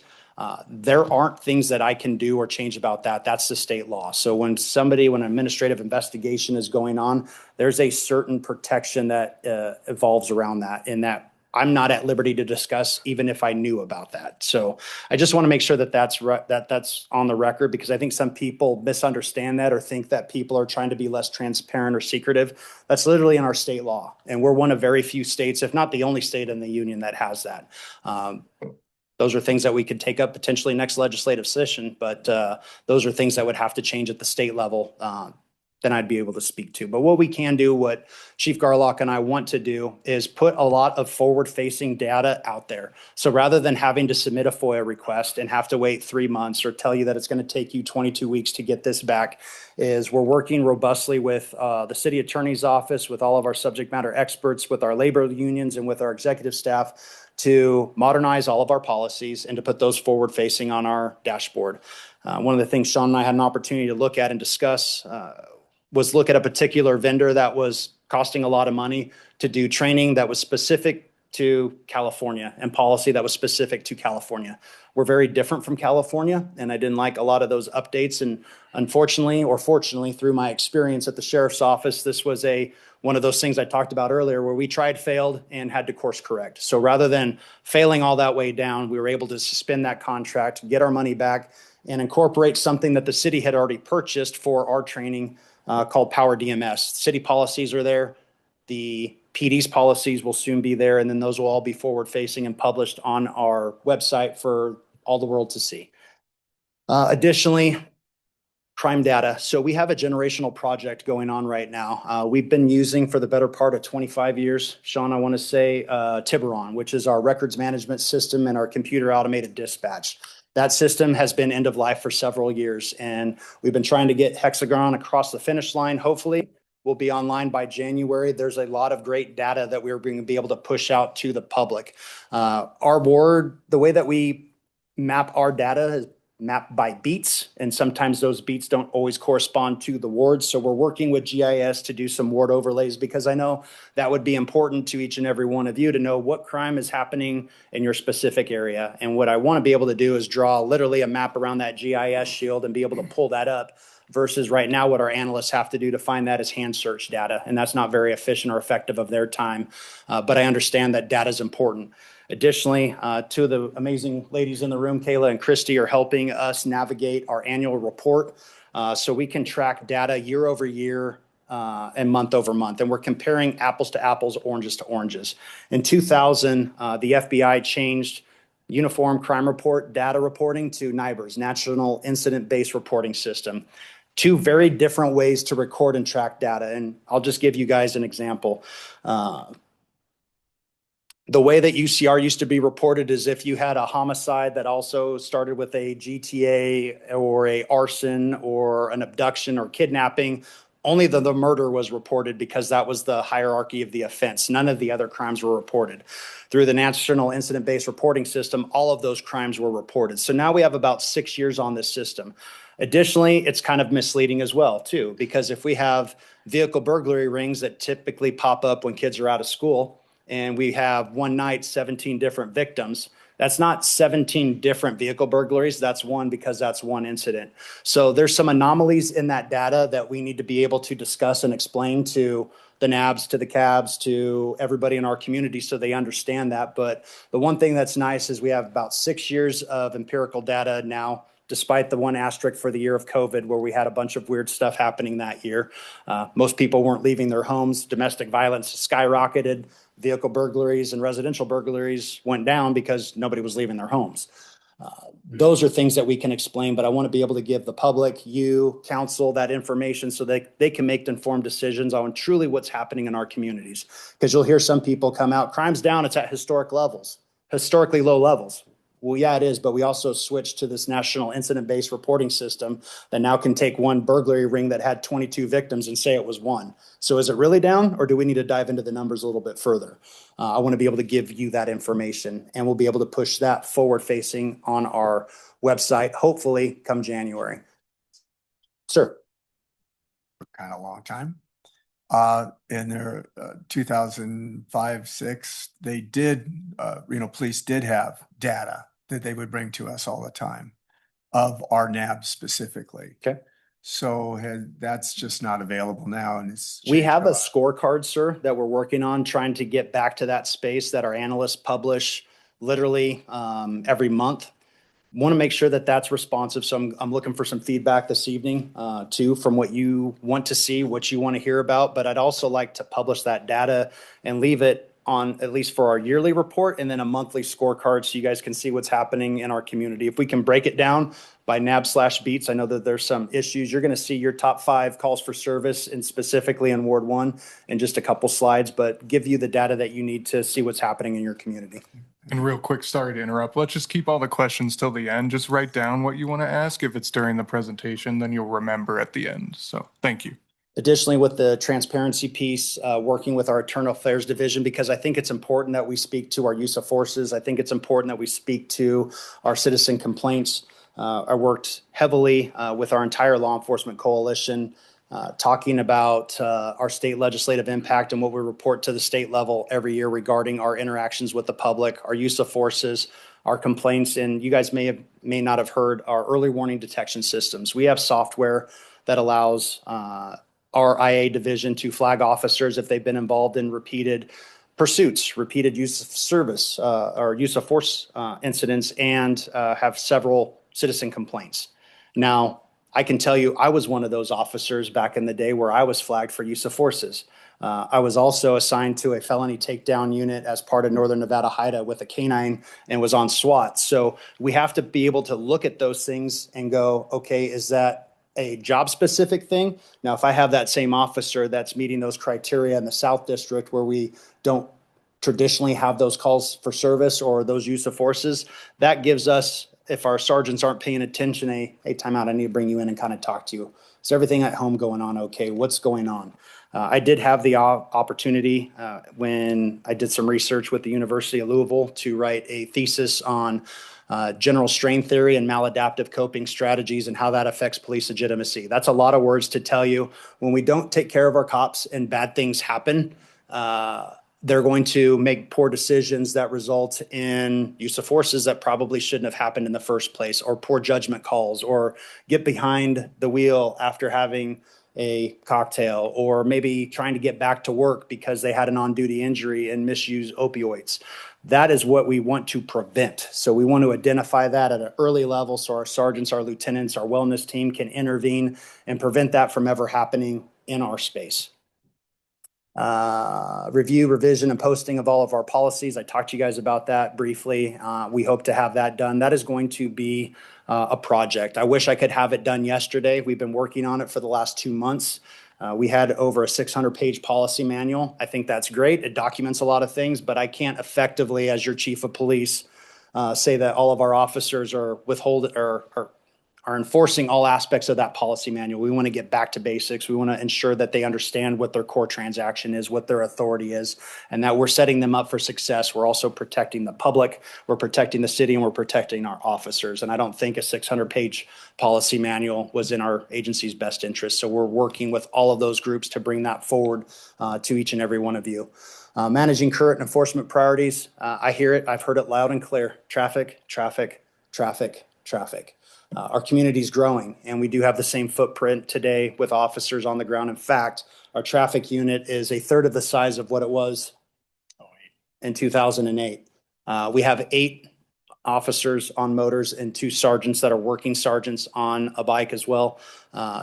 There aren't things that I can do or change about that. That's the state law. So when an administrative investigation is going on, there's a certain protection that evolves around that, in that I'm not at liberty to discuss, even if I knew about that. So I just want to make sure that that's on the record, because I think some people misunderstand that or think that people are trying to be less transparent or secretive. That's literally in our state law. And we're one of very few states, if not the only state in the union, that has that. Those are things that we could take up potentially next legislative session, but those are things that would have to change at the state level. Then I'd be able to speak to. But what we can do, what Chief Garlock and I want to do, is put a lot of forward-facing data out there. So rather than having to submit a FOIA request and have to wait 3 months or tell you that it's going to take you 22 weeks to get this back, is we're working robustly with the city attorney's office, with all of our subject matter experts, with our labor unions, and with our executive staff to modernize all of our policies and to put those forward-facing on our dashboard. One of the things Sean and I had an opportunity to look at and discuss was look at a particular vendor that was costing a lot of money to do training that was specific to California and policy that was specific to California. We're very different from California, and I didn't like a lot of those updates. And unfortunately, or fortunately, through my experience at the sheriff's office, this was one of those things I talked about earlier where we tried, failed, and had to course correct. So rather than failing all that way down, we were able to suspend that contract, get our money back, and incorporate something that the city had already purchased for our training called Power DMS. City policies are there. The PD's policies will soon be there, and then those will all be forward-facing and published on our website for all the world to see. Additionally, crime data. So we have a generational project going on right now. We've been using for the better part of 25 years, Sean, I want to say, Tiburon, which is our records management system and our computer automated dispatch. That system has been end of life for several years, and we've been trying to get Hexagon across the finish line. Hopefully, we'll be online by January. There's a lot of great data that we're going to be able to push out to the public. Our board, the way that we map our data is mapped by beats, and sometimes those beats don't always correspond to the wards. So we're working with GIS to do some ward overlays, because I know that would be important to each and every one of you to know what crime is happening in your specific area. And what I want to be able to do is draw literally a map around that GIS shield and be able to pull that up, versus right now what our analysts have to do to find that is hand search data. And that's not very efficient or effective of their time. But I understand that data is important. Additionally, two of the amazing ladies in the room, Kayla and Christy, are helping us navigate our annual report so we can track data year over year and month over month. And we're comparing apples to apples, oranges to oranges. In 2000, the FBI changed Uniform Crime Report data reporting to NIBRS, National Incident-Based Reporting System. Two very different ways to record and track data. And I'll just give you guys an example. The way that UCR used to be reported is if you had a homicide that also started with a GTA or a arson or an abduction or kidnapping, only the murder was reported, because that was the hierarchy of the offense. None of the other crimes were reported. Through the National Incident-Based Reporting System, all of those crimes were reported. So now we have about 6 years on this system. Additionally, it's kind of misleading as well, too, because if we have vehicle burglary rings that typically pop up when kids are out of school, and we have one night 17 different victims, that's not 17 different vehicle burglaries. That's one, because that's one incident. So there's some anomalies in that data that we need to be able to discuss and explain to the NABs, to the CABs, to everybody in our community, so they understand that. But the one thing that's nice is we have about 6 years of empirical data now, despite the one asterisk for the year of COVID, where we had a bunch of weird stuff happening that year. Most people weren't leaving their homes. Domestic violence skyrocketed. Vehicle burglaries and residential burglaries went down because nobody was leaving their homes. Those are things that we can explain, but I want to be able to give the public, you, council, that information so that they can make informed decisions on truly what's happening in our communities. Because you'll hear some people come out, crime's down, it's at historic levels, historically low levels. Well, yeah, it is, but we also switched to this national incident-based reporting system that now can take one burglary ring that had 22 victims and say it was one. So is it really down, or do we need to dive into the numbers a little bit further? I want to be able to give you that information, and we'll be able to push that forward-facing on our website, hopefully come January. Sir. Kind of long time. In their 2005-06, they did, police did have data that they would bring to us all the time of our NAB specifically. Okay. So that's just not available now and it's. We have a changed lot. scorecard, sir, that we're working on, trying to get back to that space that our analysts publish literally every month. Want to make sure that that's responsive. So I'm looking for some feedback this evening too, from what you want to see, what you want to hear about. But I'd also like to publish that data and leave it on at least for our yearly report and then a monthly scorecard so you guys can see what's happening in our community. If we can break it down by NAB/beats, I know that there's some issues. You're going to see your top 5 calls for service and specifically in Ward 1 in just a couple slides, but give you the data that you need to see what's happening in your community. And real quick, sorry to interrupt. Let's just keep all the questions till the end. Just write down what you want to ask. If it's during the presentation, then you'll remember at the end. So thank you. Additionally, with the transparency piece, working with our internal affairs division, because I think it's important that we speak to our use of forces. I think it's important that we speak to our citizen complaints. I worked heavily with our entire law enforcement coalition, talking about our state legislative impact and what we report to the state level every year regarding our interactions with the public, our use of forces, our complaints. And you guys may not have heard our early warning detection systems. We have software that allows our IA division to flag officers if they've been involved in repeated pursuits, repeated use of service or use of force incidents, and have several citizen complaints. Now, I can tell you I was one of those officers back in the day where I was flagged for use of forces. I was also assigned to a felony takedown unit as part of Northern Nevada HIDA with a canine and was on SWAT. So we have to be able to look at those things and go, okay, is that a job specific thing? Now, if I have that same officer that's meeting those criteria in the South District where we don't traditionally have those calls for service or those use of forces, that gives us, if our sergeants aren't paying attention, hey, time out, I need to bring you in and kind of talk to you. Is everything at home going on okay? What's going on? I did have the opportunity when I did some research with the University of Louisville to write a thesis on general strain theory and maladaptive coping strategies and how that affects police legitimacy. That's a lot of words to tell you. When we don't take care of our cops and bad things happen, they're going to make poor decisions that result in use of forces that probably shouldn't have happened in the first place, or poor judgment calls, or get behind the wheel after having a cocktail, or maybe trying to get back to work because they had an on-duty injury and misuse opioids. That is what we want to prevent. So we want to identify that at an early level so our sergeants, our lieutenants, our wellness team can intervene and prevent that from ever happening in our space. Review, revision, and posting of all of our policies. I talked to you guys about that briefly. We hope to have that done. That is going to be a project. I wish I could have it done yesterday. We've been working on it for the last 2 months. We had over a 600-page policy manual. I think that's great. It documents a lot of things, but I can't effectively, as your chief of police, say that all of our officers are are enforcing all aspects of that policy manual. We want to get back to basics. We want to ensure that they understand what their core transaction is, what their authority is, and that we're setting them up for success. We're also protecting the public, we're protecting the city, and we're protecting our officers. And I don't think a 600-page policy manual was in our agency's best interest. So we're working with all of those groups to bring that forward to each and every one of you. Managing current enforcement priorities. I hear it. I've heard it loud and clear. Traffic, traffic, traffic, traffic. Our community is growing, and we do have the same footprint today with officers on the ground. In fact, our traffic unit is a third of the size of what it was in 2008. We have 8 officers on motors and 2 sergeants that are working sergeants on a bike as well.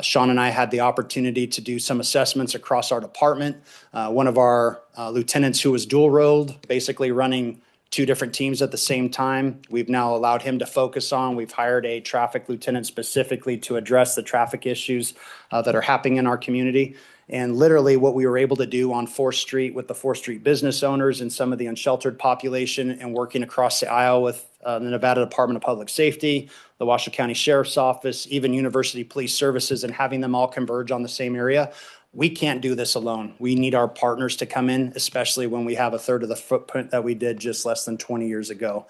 Sean and I had the opportunity to do some assessments across our department. One of our lieutenants who was dual-rolled, basically running 2 different teams at the same time, we've now allowed him to focus on. We've hired a traffic lieutenant specifically to address the traffic issues that are happening in our community. And literally what we were able to do on 4th Street with the 4th Street business owners and some of the unsheltered population, and working across the aisle with the Nevada Department of Public Safety, the Washoe County Sheriff's Office, even University Police Services, and having them all converge on the same area. We can't do this alone. We need our partners to come in, especially when we have a third of the footprint that we did just less than 20 years ago.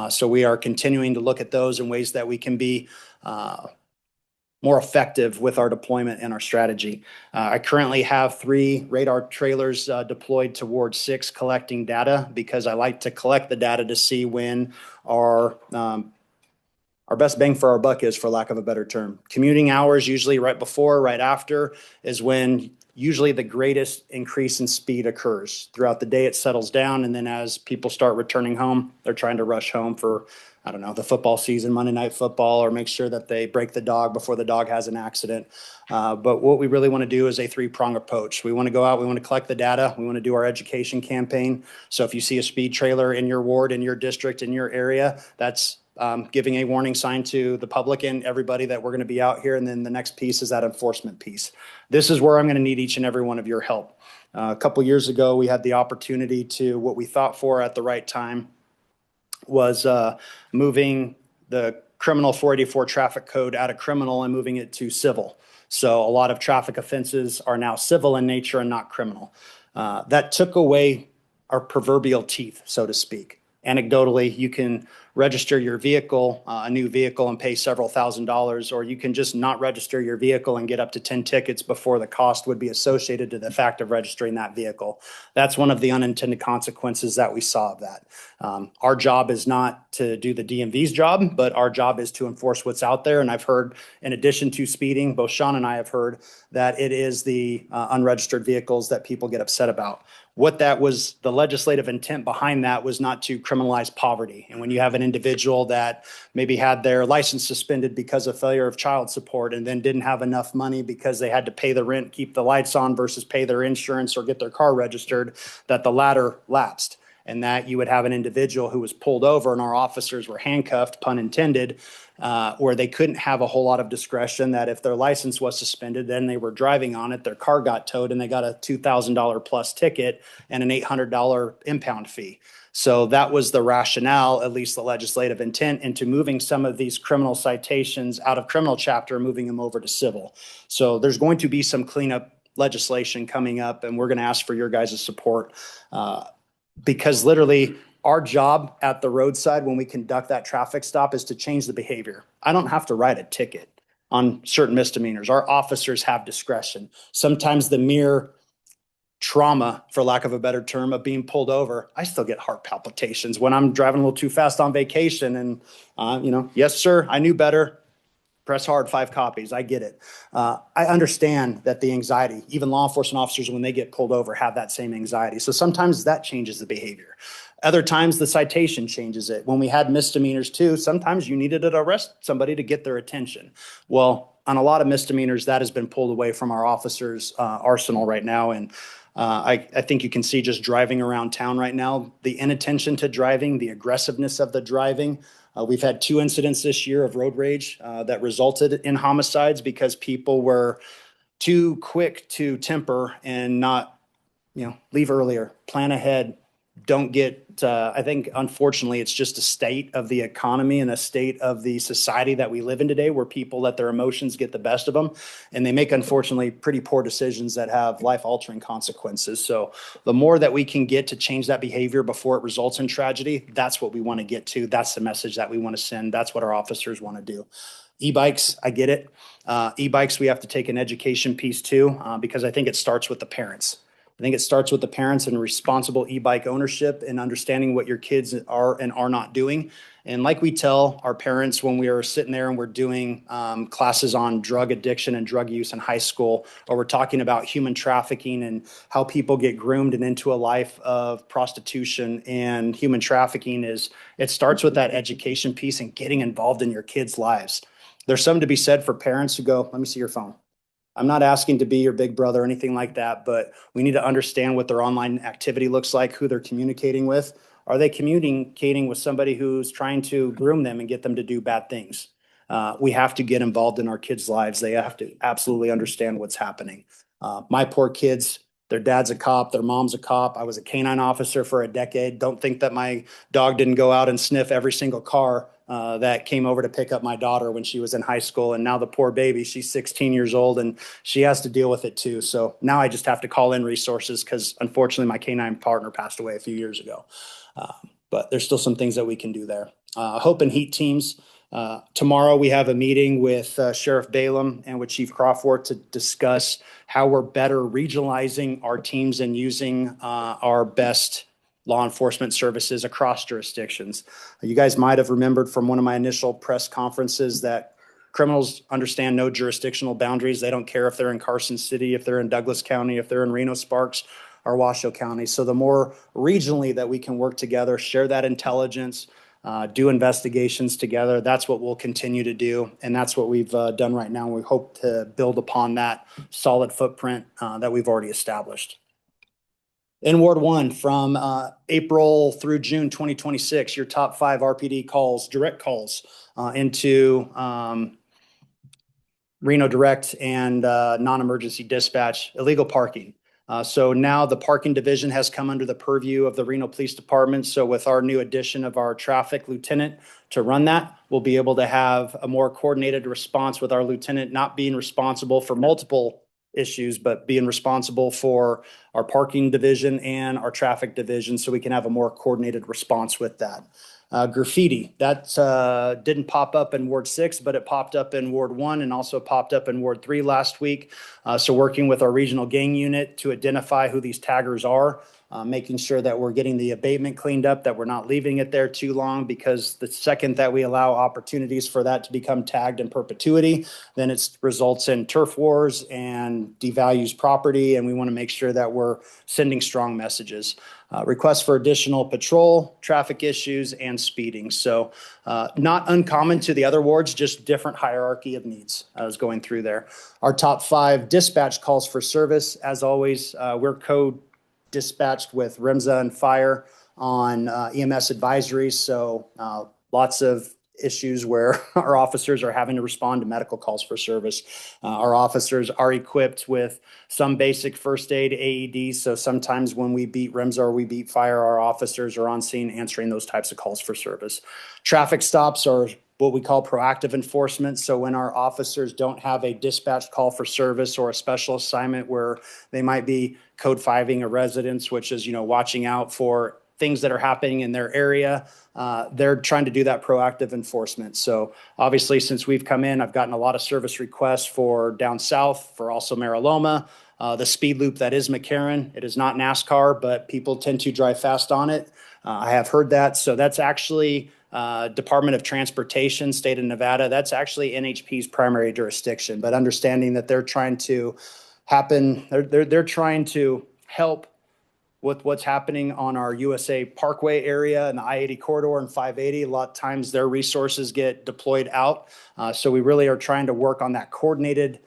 So we are continuing to look at those in ways that we can be more effective with our deployment and our strategy. I currently have 3 radar trailers deployed to Ward 6 collecting data, because I like to collect the data to see when our our best bang for our buck is, for lack of a better term. Commuting hours, usually right before, right after, is when usually the greatest increase in speed occurs. Throughout the day, it settles down, and then as people start returning home, they're trying to rush home for, I don't know, the football season, Monday Night Football, or make sure that they break the dog before the dog has an accident. But what we really want to do is a three-prong approach. We want to go out, we want to collect the data, we want to do our education campaign. So if you see a speed trailer in your ward, in your district, in your area, that's giving a warning sign to the public and everybody that we're going to be out here. And then the next piece is that enforcement piece. This is where I'm going to need each and every one of your help. A couple years ago, we had the opportunity to, what we thought for at the right time was moving the criminal 484 traffic code out of criminal and moving it to civil. So a lot of traffic offenses are now civil in nature and not criminal. That took away our proverbial teeth, so to speak. Anecdotally, you can register your vehicle, a new vehicle, and pay several $1,000s, or you can just not register your vehicle and get up to 10 tickets before the cost would be associated to the fact of registering that vehicle. That's one of the unintended consequences that we saw of that. Our job is not to do the DMV's job, but our job is to enforce what's out there. And I've heard, in addition to speeding, both Sean and I have heard that it is the unregistered vehicles that people get upset about. What that was, the legislative intent behind that was not to criminalize poverty. And when you have an individual that maybe had their license suspended because of failure of child support and then didn't have enough money because they had to pay the rent, keep the lights on versus pay their insurance or get their car registered, that the latter lapsed. And that you would have an individual who was pulled over and our officers were handcuffed, pun intended, where they couldn't have a whole lot of discretion, that if their license was suspended, then they were driving on it, their car got towed and they got a $2,000 plus ticket and an $800 impound fee. So that was the rationale, at least the legislative intent, into moving some of these criminal citations out of criminal chapter, moving them over to civil. So there's going to be some cleanup legislation coming up, and we're going to ask for your guys' support. Because literally our job at the roadside when we conduct that traffic stop is to change the behavior. I don't have to write a ticket on certain misdemeanors. Our officers have discretion. Sometimes the mere trauma, for lack of a better term, of being pulled over, I still get heart palpitations when I'm driving a little too fast on vacation. And, yes, sir, I knew better. Press hard, 5 copies. I get it. I understand that the anxiety, even law enforcement officers, when they get pulled over, have that same anxiety. So sometimes that changes the behavior. Other times the citation changes it. When we had misdemeanors too, sometimes you needed to arrest somebody to get their attention. Well, on a lot of misdemeanors, that has been pulled away from our officers' arsenal right now. And I think you can see just driving around town right now, the inattention to driving, the aggressiveness of the driving. We've had 2 incidents this year of road rage that resulted in homicides because people were too quick to temper and not, leave earlier, plan ahead, don't get, I think, unfortunately, it's just a state of the economy and a state of the society that we live in today where people let their emotions get the best of them. And they make, unfortunately, pretty poor decisions that have life-altering consequences. So the more that we can get to change that behavior before it results in tragedy, that's what we want to get to. That's the message that we want to send. That's what our officers want to do. E-bikes, I get it. E-bikes, we have to take an education piece too, because I think it starts with the parents. I think it starts with the parents and responsible e-bike ownership and understanding what your kids are and are not doing. And like we tell our parents when we are sitting there and we're doing classes on drug addiction and drug use in high school, or we're talking about human trafficking and how people get groomed and into a life of prostitution and human trafficking, is it starts with that education piece and getting involved in your kids' lives. There's something to be said for parents who go, let me see your phone. I'm not asking to be your big brother or anything like that, but we need to understand what their online activity looks like, who they're communicating with. Are they communicating with somebody who's trying to groom them and get them to do bad things? We have to get involved in our kids' lives. They have to absolutely understand what's happening. My poor kids, their dad's a cop, their mom's a cop. I was a canine officer for a decade. Don't think that my dog didn't go out and sniff every single car that came over to pick up my daughter when she was in high school. And now the poor baby, she's 16 years old and she has to deal with it too. So now I just have to call in resources because unfortunately my canine partner passed away a few years ago. But there's still some things that we can do there. Hope and Heat teams. Tomorrow we have a meeting with Sheriff Balaam and with Chief Crawford to discuss how we're better regionalizing our teams and using our best law enforcement services across jurisdictions. You guys might have remembered from one of my initial press conferences that criminals understand no jurisdictional boundaries. They don't care if they're in Carson City, if they're in Douglas County, if they're in Reno Sparks or Washoe County. So the more regionally that we can work together, share that intelligence, do investigations together, that's what we'll continue to do. And that's what we've done right now. We hope to build upon that solid footprint that we've already established. In Ward 1, from April through June 2026, your top 5 RPD calls, direct calls into Reno Direct and non-emergency dispatch, illegal parking. So now the parking division has come under the purview of the Reno Police Department. So with our new addition of our traffic lieutenant to run that, we'll be able to have a more coordinated response with our lieutenant not being responsible for multiple issues, but being responsible for our parking division and our traffic division, so we can have a more coordinated response with that. Graffiti, that didn't pop up in Ward 6, but it popped up in Ward 1 and also popped up in Ward 3 last week. So working with our regional gang unit to identify who these taggers are, making sure that we're getting the abatement cleaned up, that we're not leaving it there too long, because the second that we allow opportunities for that to become tagged in perpetuity, then it results in turf wars and devalues property, and we want to make sure that we're sending strong messages. Requests for additional patrol, traffic issues, and speeding. So not uncommon to the other wards, just different hierarchy of needs I was going through there. Our top 5 dispatch calls for service. As always, we're co-dispatched with RIMSA and fire on EMS advisories. So lots of issues where our officers are having to respond to medical calls for service. Our officers are equipped with some basic first aid AEDs. So sometimes when we beat RIMSA or we beat fire, our officers are on scene answering those types of calls for service. Traffic stops are what we call proactive enforcement. So when our officers don't have a dispatched call for service or a special assignment where they might be code 5ing a residence, which is, watching out for things that are happening in their area, they're trying to do that proactive enforcement. So obviously, since we've come in, I've gotten a lot of service requests for down south, for also Mariloma, the speed loop that is McCarran. It is not NASCAR, but people tend to drive fast on it. I have heard that. So that's actually Department of Transportation, state of Nevada. That's actually NHP's primary jurisdiction, but understanding that they're trying to they're trying to help with what's happening on our USA Parkway area and the I-80 corridor and 580. A lot of times their resources get deployed out. So we really are trying to work on that coordinated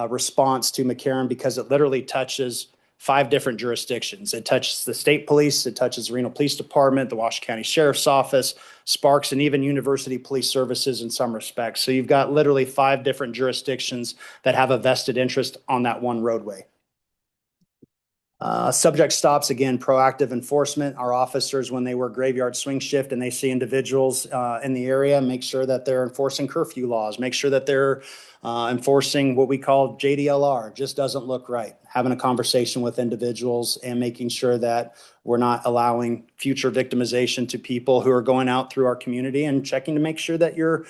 response to McCarran, because it literally touches 5 different jurisdictions. It touches the state police, it touches the Reno Police Department, the Washoe County Sheriff's Office, Sparks, and even University Police Services in some respects. So you've got literally 5 different jurisdictions that have a vested interest on that one roadway. Subject stops, again, proactive enforcement. Our officers, when they work graveyard swing shift and they see individuals in the area, make sure that they're enforcing curfew laws, make sure that they're enforcing what we call JDLR, just doesn't look right. Having a conversation with individuals and making sure that we're not allowing future victimization to people who are going out through our community, and checking to make sure that your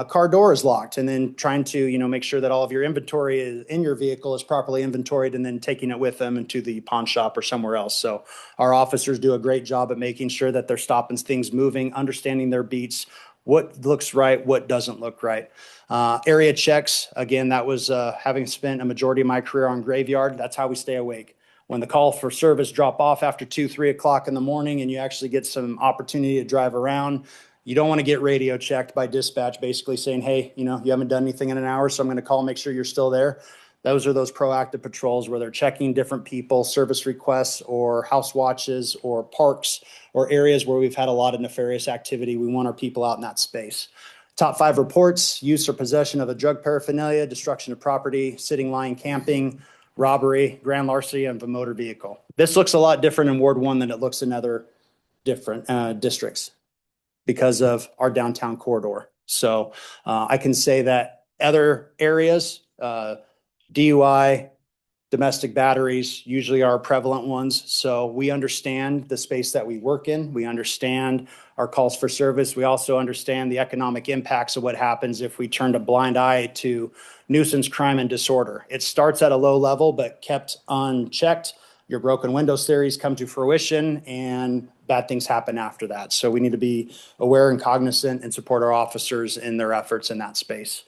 car door is locked, and then trying to, make sure that all of your inventory in your vehicle is properly inventoried, and then taking it with them into the pawn shop or somewhere else. So our officers do a great job at making sure that they're stopping things moving, understanding their beats, what looks right, what doesn't look right. Area checks, again, that was having spent a majority of my career on graveyard. That's how we stay awake. When the call for service drop off after 2-3 o'clock in the morning and you actually get some opportunity to drive around, you don't want to get radio checked by dispatch basically saying, hey, you haven't done anything in an hour, so I'm going to call, make sure you're still there. Those are those proactive patrols where they're checking different people, service requests or house watches or parks or areas where we've had a lot of nefarious activity. We want our people out in that space. Top 5 reports: use or possession of a drug paraphernalia, destruction of property, sitting, lying, camping, robbery, grand larceny of a motor vehicle. This looks a lot different in Ward 1 than it looks in other different districts because of our downtown corridor. So I can say that other areas, DUI, domestic batteries usually are prevalent ones. So we understand the space that we work in. We understand our calls for service. We also understand the economic impacts of what happens if we turn a blind eye to nuisance, crime, and disorder. It starts at a low level, but kept unchecked, your broken window series come to fruition and bad things happen after that. So we need to be aware and cognizant and support our officers in their efforts in that space.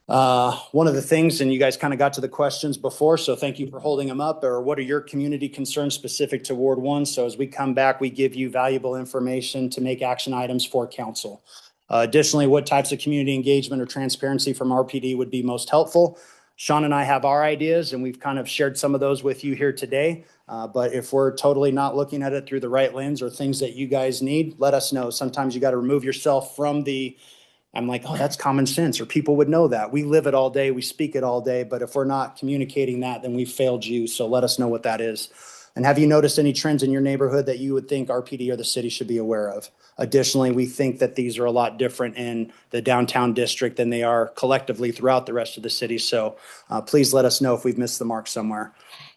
One of the things, and you guys kind of got to the questions before, so thank you for holding them up, or what are your community concerns specific to Ward 1? So as we come back, we give you valuable information to make action items for council. Additionally, what types of community engagement or transparency from RPD would be most helpful? Sean and I have our ideas, and we've kind of shared some of those with you here today. But if we're totally not looking at it through the right lens or things that you guys need, let us know. Sometimes you got to remove yourself from the, I'm like, oh, that's common sense, or people would know that. We live it all day, we speak it all day, but if we're not communicating that, then we failed you. So let us know what that is. And have you noticed any trends in your neighborhood that you would think RPD or the city should be aware of? Additionally, we think that these are a lot different in the downtown district than they are collectively throughout the rest of the city. So please let us know if we've missed the mark somewhere.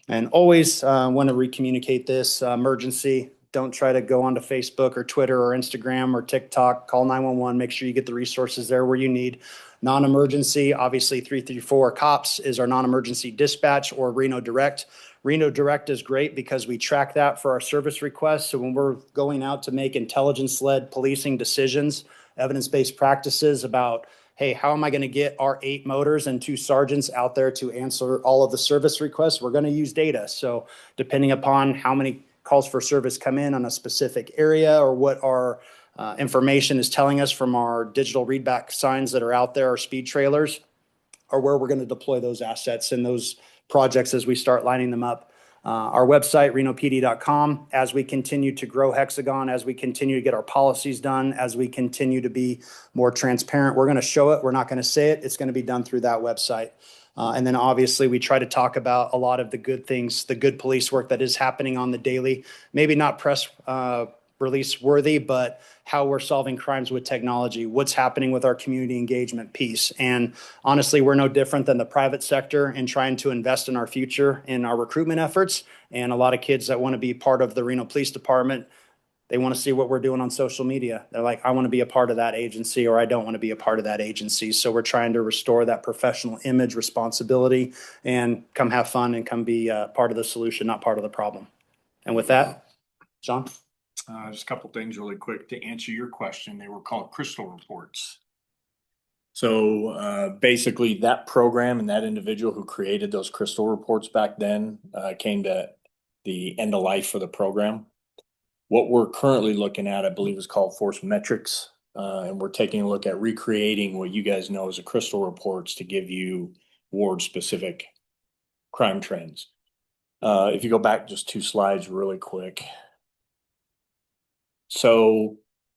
And always want to recommunicate this emergency. Don't try to go onto Facebook or Twitter or Instagram or TikTok. Call 911. Make sure you get the resources there where you need. Non-emergency, obviously 334 COPS is our non-emergency dispatch, or Reno Direct. Reno Direct is great because we track that for our service requests. So when we're going out to make intelligence-led policing decisions, evidence-based practices about, hey, how am I going to get our 8 motors and 2 sergeants out there to answer all of the service requests? We're going to use data. So depending upon how many calls for service come in on a specific area, or what our information is telling us from our digital readback signs that are out there, or speed trailers, or where we're going to deploy those assets and those projects as we start lining them up. Our website, Reno.pd.com, as we continue to grow Hexagon, as we continue to get our policies done, as we continue to be more transparent, we're going to show it. We're not going to say it. It's going to be done through that website. And then obviously we try to talk about a lot of the good things, the good police work that is happening on the daily, maybe not press release worthy, but how we're solving crimes with technology, what's happening with our community engagement piece. And honestly, we're no different than the private sector in trying to invest in our future in our recruitment efforts. And a lot of kids that want to be part of the Reno Police Department, they want to see what we're doing on social media. They're like, I want to be a part of that agency, or I don't want to be a part of that agency. So we're trying to restore that professional image, responsibility, and come have fun and come be part of the solution, not part of the problem. And with that, John? Just a couple things really quick to answer your question. They were called crystal reports. So basically that program and that individual who created those crystal reports back then came to the end of life for the program. What we're currently looking at, I believe, is called force metrics. And we're taking a look at recreating what you guys know as a crystal reports to give you ward specific crime trends. If you go back just 2 slides really quick. So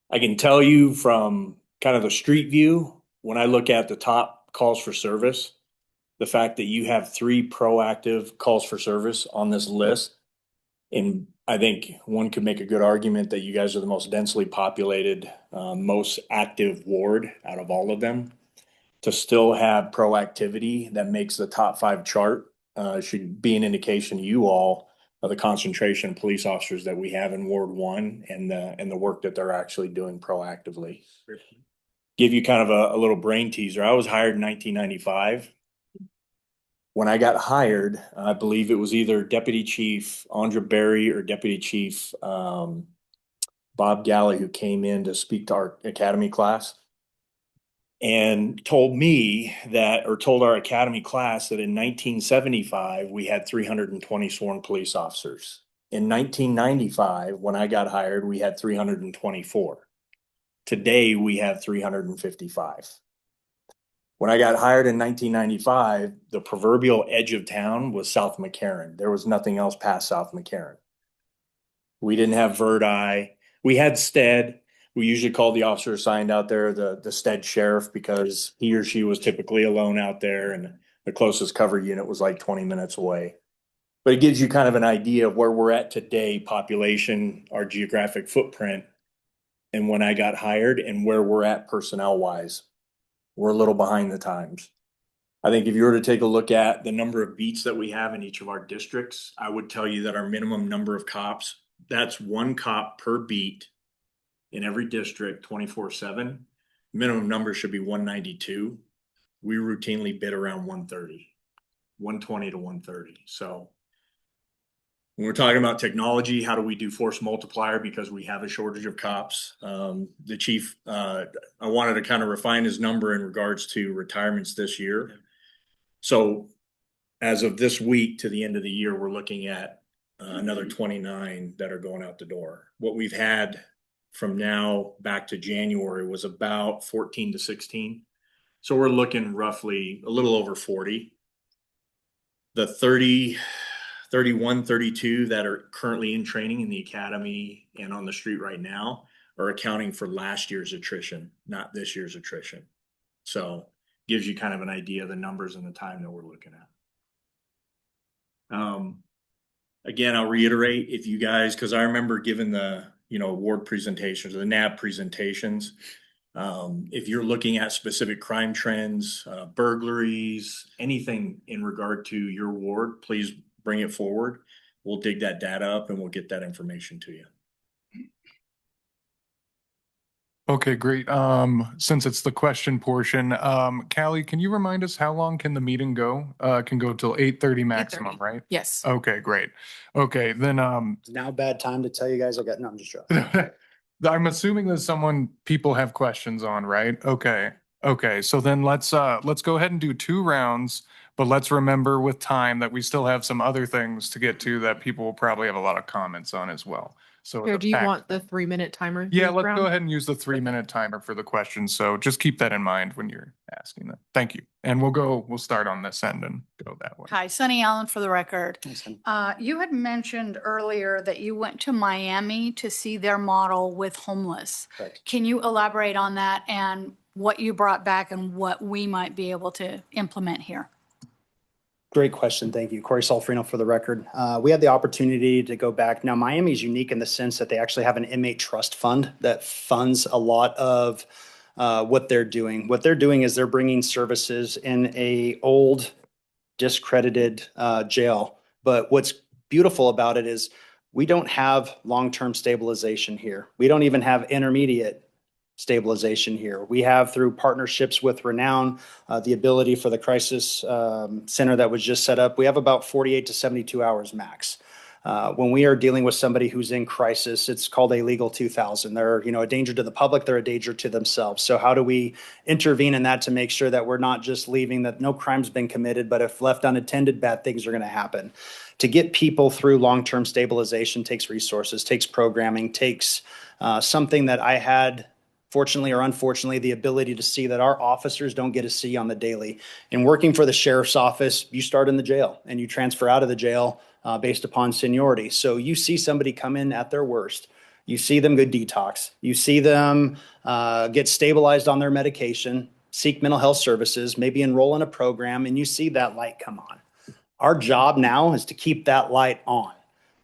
I can tell you from kind of the street view, when I look at the top calls for service, the fact that you have 3 proactive calls for service on this list, and I think one could make a good argument that you guys are the most densely populated, most active ward out of all of them. To still have proactivity that makes the top 5 chart should be an indication to you all of the concentration of police officers that we have in Ward 1 and the work that they're actually doing proactively. Give you kind of a little brain teaser. I was hired in 1995. When I got hired, I believe it was either Deputy Chief Andra Berry or Deputy Chief Bob Galley who came in to speak to our academy class and told me that, or told our academy class, that in 1975, we had 320 sworn police officers. In 1995, when I got hired, we had 324. Today, we have 355. When I got hired in 1995, the proverbial edge of town was South McCarran. There was nothing else past South McCarran. We didn't have Verdi. We had Stead. We usually called the officer assigned out there the Stead sheriff because he or she was typically alone out there, and the closest cover unit was like 20 minutes away. But it gives you kind of an idea of where we're at today, population, our geographic footprint, and when I got hired and where we're at personnel-wise. We're a little behind the times. I think if you were to take a look at the number of beats that we have in each of our districts, I would tell you that our minimum number of cops, that's 1 cop per beat in every district 24/7. Minimum number should be 192. We routinely bid around 130, 120 to 130. So When we're talking about technology, how do we do force multiplier because we have a shortage of cops? The chief, I wanted to kind of refine his number in regards to retirements this year. So as of this week to the end of the year, we're looking at another 29 that are going out the door. What we've had from now back to January was about 14 to 16. So we're looking roughly a little over 40. The 30, 31, 32 that are currently in training in the academy and on the street right now are accounting for last year's attrition, not this year's attrition. So gives you kind of an idea of the numbers and the time that we're looking at. Again, I'll reiterate if you guys, because I remember giving the, award presentations or the NAB presentations. If you're looking at specific crime trends, burglaries, anything in regard to your ward, please bring it forward. We'll dig that data up and we'll get that information to you. Okay, great. Since it's the question portion, Callie, can you remind us how long can the meeting go? Can go till 8:30 maximum, 8:30. right? Yes. Okay, great. Okay, then, It's now a bad time to tell you guys no, I'm just joking. I'm assuming that people have questions on, right? Okay. Okay, so then let's go ahead and do 2 rounds, but let's remember with time that we still have some other things to get to that people will probably have a lot of comments on as well. So Here, the do you pack- want the 3-minute timer? Yeah, this let's round? go ahead and use the 3-minute timer for the questions. So just keep that in mind when you're asking that. Thank you. And we'll start on this end and go that way. Hi, Sunny Allen for the record. Thanks, honey. You had mentioned earlier that you went to Miami to see their model with homeless. Correct. Can you elaborate on that and what you brought back and what we might be able to implement here? Great question. Thank you. Corey Solferino for the record. We had the opportunity to go back. Now, Miami is unique in the sense that they actually have an inmate trust fund that funds a lot of what they're doing. What they're doing is they're bringing services in a old, discredited jail. But what's beautiful about it is we don't have long-term stabilization here. We don't even have intermediate stabilization here. We have, through partnerships with Renown, the ability for the crisis center that was just set up. We have about 48 to 72 hours max. When we are dealing with somebody who's in crisis, it's called a legal 2000. They're, a danger to the public, they're a danger to themselves. So how do we intervene in that to make sure that we're not just leaving, that no crime's been committed, but if left unattended, bad things are going to happen. To get people through long-term stabilization takes resources, takes programming, takes something that I had, fortunately or unfortunately, the ability to see that our officers don't get to see on the daily. In working for the sheriff's office, you start in the jail and you transfer out of the jail based upon seniority. So you see somebody come in at their worst. You see them go detox. You see them get stabilized on their medication, seek mental health services, maybe enroll in a program, and you see that light come on. Our job now is to keep that light on.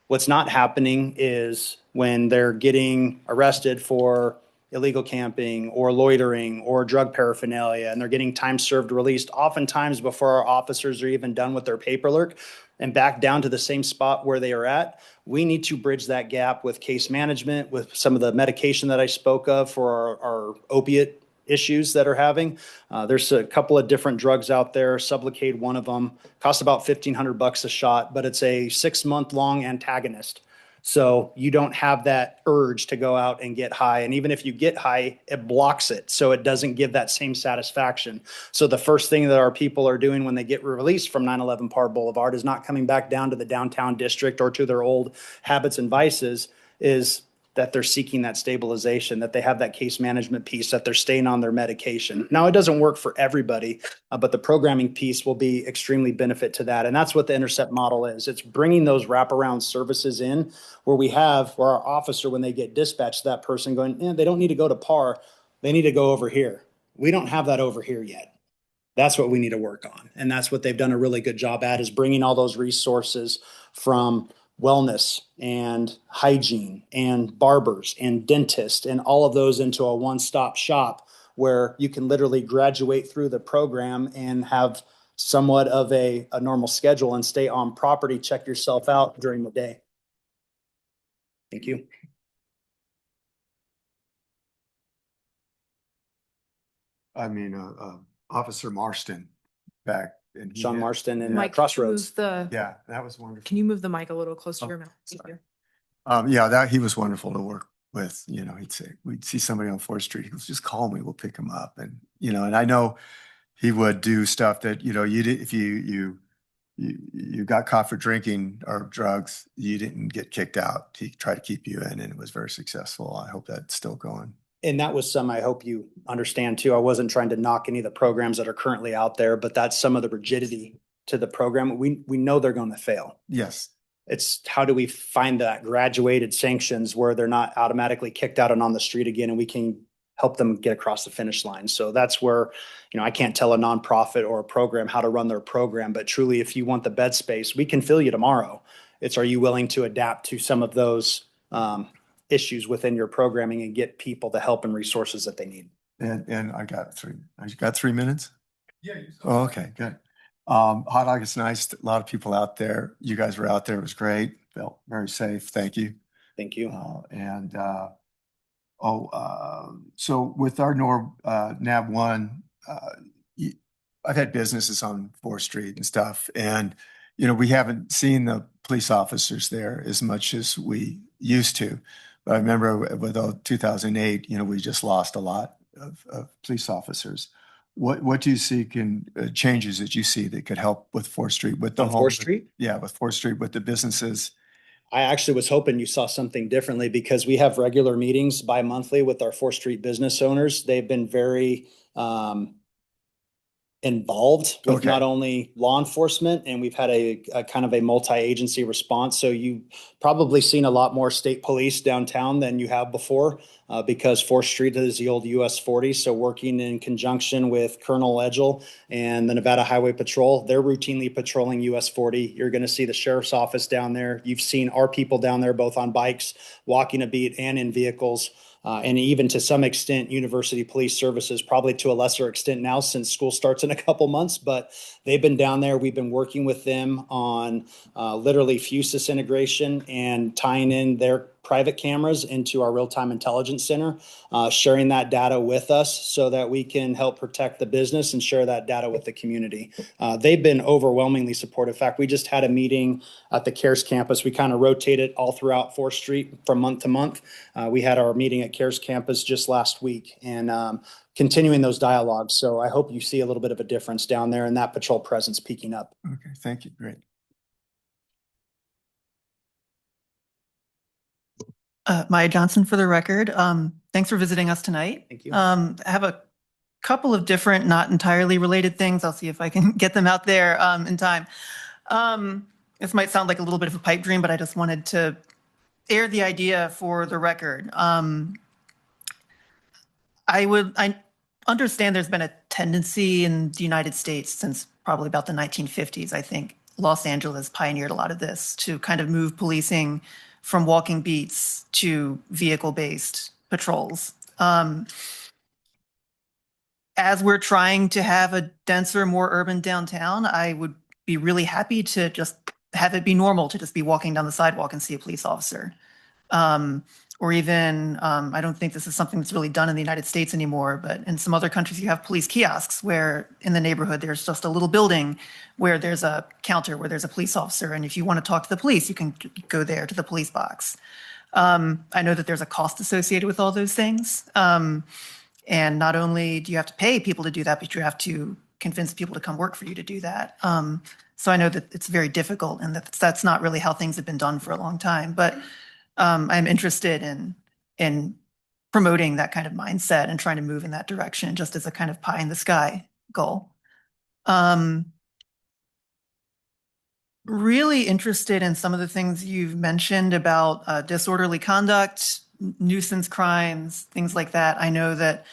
What's not happening is when they're getting arrested for illegal camping or loitering or drug paraphernalia, and they're getting time served released, oftentimes before our officers are even done with their paperwork and back down to the same spot where they are at. We need to bridge that gap with case management, with some of the medication that I spoke of for our opiate issues that are having. There's a couple of different drugs out there. Sublocade, one of them, costs about $1,500 a shot, but it's a 6-month-long antagonist. So you don't have that urge to go out and get high. And even if you get high, it blocks it. So it doesn't give that same satisfaction. So the first thing that our people are doing when they get released from 911 Par Boulevard is not coming back down to the downtown district or to their old habits and vices, is that they're seeking that stabilization, that they have that case management piece, that they're staying on their medication. Now, it doesn't work for everybody, but the programming piece will be extremely benefit to that. And that's what the Intercept model is. It's bringing those wraparound services in where our officer, when they get dispatched, that person going, they don't need to go to PAR. They need to go over here. We don't have that over here yet. That's what we need to work on. And that's what they've done a really good job at, is bringing all those resources from wellness and hygiene and barbers and dentists and all of those into a one-stop shop where you can literally graduate through the program and have somewhat of a normal schedule and stay on property, check yourself out during the day. Thank you. I mean, Officer Marston back and he Sean had- Marston and Mike, Crossroads. Yeah, that was wonderful. Can you move the mic a little closer to Oh, your mouth? Thank sorry. you. Yeah, that he was wonderful to work with. You know, we'd see somebody on 4th Street. He goes, just call me, we'll pick him up. And, you know, and I know he would do stuff that, you know, you did, if you got caught for drinking or drugs, you didn't get kicked out. He tried to keep you in and it was very successful. I hope that's still going. And that was some, I hope you understand too. I wasn't trying to knock any of the programs that are currently out there, but that's some of the rigidity to the program. We know they're going to fail. Yes. It's how do we find that graduated sanctions where they're not automatically kicked out and on the street again, and we can help them get across the finish line. So that's where, you know, I can't tell a nonprofit or a program how to run their program, but truly, if you want the bed space, we can fill you tomorrow. It's, are you willing to adapt to some of those issues within your programming and get people the help and resources that they need? And I got 3 minutes? Yeah. Oh, okay, good. Hot dog is nice. A lot of people out there. You guys were out there. It was great. Felt very safe. Thank you. Thank you. So with our NAB 1, I've had businesses on 4th Street and stuff, and you know, we haven't seen the police officers there as much as we used to. But I remember with 2008, you know, we just lost a lot of police officers. What do you see changes that you see that could help with 4th Street with the On 4th Street? Yeah, with 4th Street with the businesses. I actually was hoping you saw something differently because we have regular meetings bi-monthly with our 4th Street business owners. They've been very involved with Okay. not only law enforcement, and we've had a kind of a multi-agency response. So you've probably seen a lot more state police downtown than you have before because 4th Street is the old US 40. So working in conjunction with Colonel Edgell and the Nevada Highway Patrol, they're routinely patrolling US 40. You're going to see the sheriff's office down there. You've seen our people down there, both on bikes, walking a beat, and in vehicles. And even to some extent, University Police Services, probably to a lesser extent now since school starts in a couple months, but they've been down there. We've been working with them on literally Fusus integration and tying in their private cameras into our real-time intelligence center, sharing that data with us so that we can help protect the business and share that data with the community. They've been overwhelmingly supportive. In fact, we just had a meeting at the CARES campus. We kind of rotated all throughout 4th Street from month to month. We had our meeting at CARES campus just last week and continuing those dialogues. So I hope you see a little bit of a difference down there and that patrol presence peaking up. Okay, thank you. Great. Maya Johnson for the record. Thanks for visiting us tonight. Thank you. I have a couple of different, not entirely related things. I'll see if I can get them out there in time. This might sound like a little bit of a pipe dream, but I just wanted to air the idea for the record. I understand there's been a tendency in the United States since probably about the 1950s. I think Los Angeles pioneered a lot of this to kind of move policing from walking beats to vehicle-based patrols. As we're trying to have a denser, more urban downtown, I would be really happy to just have it be normal to just be walking down the sidewalk and see a police officer. Or even, I don't think this is something that's really done in the United States anymore, but in some other countries, you have police kiosks where in the neighborhood, there's just a little building where there's a counter where there's a police officer. And if you want to talk to the police, you can go there to the police box. I know that there's a cost associated with all those things. And not only do you have to pay people to do that, but you have to convince people to come work for you to do that. So I know that it's very difficult and that's not really how things have been done for a long time. But I'm interested in promoting that kind of mindset and trying to move in that direction just as a kind of pie in the sky goal. Really interested in some of the things you've mentioned about disorderly conduct, nuisance crimes, things like that. I know that,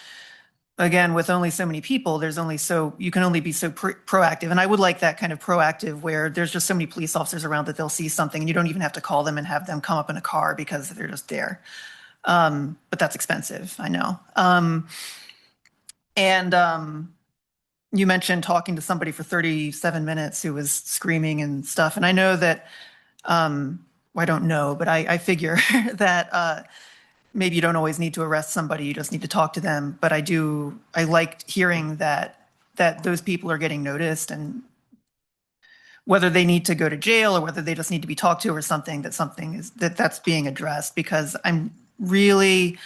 again, with only so many people, you can only be so proactive. And I would like that kind of proactive where there's just so many police officers around that they'll see something and you don't even have to call them and have them come up in a car because they're just there. But that's expensive, I know. You mentioned talking to somebody for 37 minutes who was screaming and stuff. And I know that, I don't know, but I figure that maybe you don't always need to arrest somebody, you just need to talk to them. But I liked hearing that those people are getting noticed and whether they need to go to jail or whether they just need to be talked to or something, that's being addressed, because I'm really,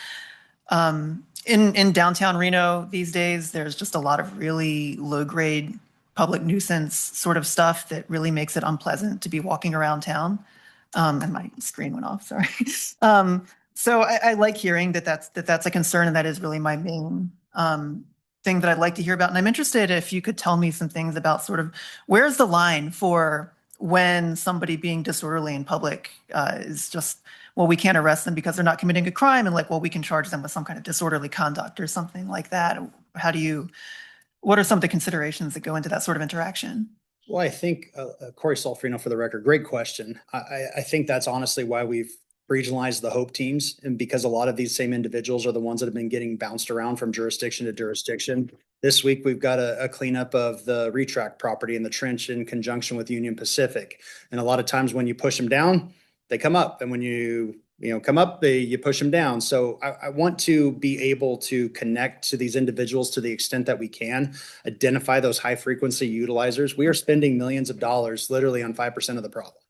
in downtown Reno these days, there's just a lot of really low grade public nuisance sort of stuff that really makes it unpleasant to be walking around town. And my screen went off, sorry. So I like hearing that's a concern, and that is really my main thing that I'd like to hear about. And I'm interested if you could tell me some things about sort of where's the line for when somebody being disorderly in public is just, well, we can't arrest them because they're not committing a crime, and like, well, we can charge them with some kind of disorderly conduct or something like that. What are some of the considerations that go into that sort of interaction? Well, I think, Corey Solferino for the record, great question. I think that's honestly why we've regionalized the HOPE teams, and because a lot of these same individuals are the ones that have been getting bounced around from jurisdiction to jurisdiction. This week, we've got a cleanup of the retract property in the trench in conjunction with Union Pacific. And a lot of times when you push them down, they come up, and when you come up, you push them down. So I want to be able to connect to these individuals to the extent that we can, identify those high frequency utilizers. We are spending millions of dollars literally on 5% of the problem.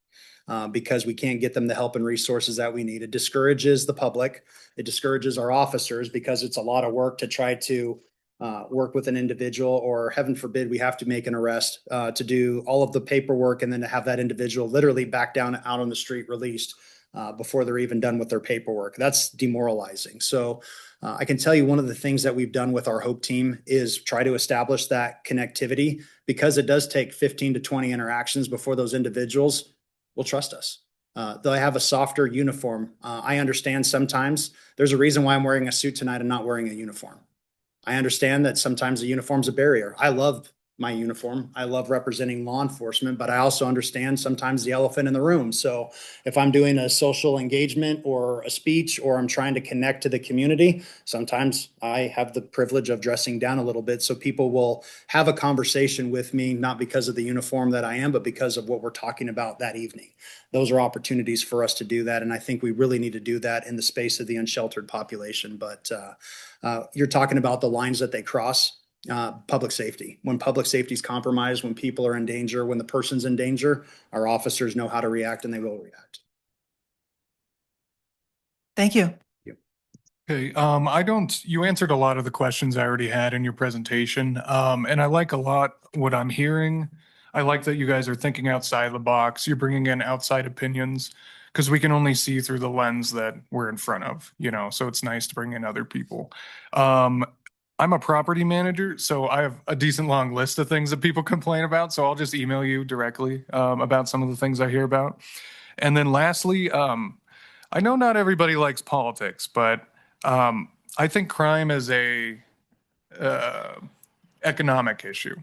Because we can't get them the help and resources that we need. It discourages the public. It discourages our officers because it's a lot of work to try to work with an individual, or heaven forbid, we have to make an arrest to do all of the paperwork and then to have that individual literally back down out on the street released before they're even done with their paperwork. That's demoralizing. So I can tell you one of the things that we've done with our HOPE team is try to establish that connectivity, because it does take 15 to 20 interactions before those individuals will trust us. They'll have a softer uniform. I understand sometimes there's a reason why I'm wearing a suit tonight and not wearing a uniform. I understand that sometimes the uniform's a barrier. I love my uniform. I love representing law enforcement, but I also understand sometimes the elephant in the room. So if I'm doing a social engagement or a speech, or I'm trying to connect to the community, sometimes I have the privilege of dressing down a little bit so people will have a conversation with me, not because of the uniform that I am, but because of what we're talking about that evening. Those are opportunities for us to do that. And I think we really need to do that in the space of the unsheltered population. But you're talking about the lines that they cross. Public safety. When public safety is compromised, when people are in danger, when the person's in danger, our officers know how to react, and they will react. Thank you. Okay, you answered a lot of the questions I already had in your presentation. And I like a lot what I'm hearing. I like that you guys are thinking outside the box. You're bringing in outside opinions, because we can only see through the lens that we're in front of, so it's nice to bring in other people. I'm a property manager, so I have a decent long list of things that people complain about. So I'll just email you directly about some of the things I hear about. And then lastly, I know not everybody likes politics, but I think crime is a economic issue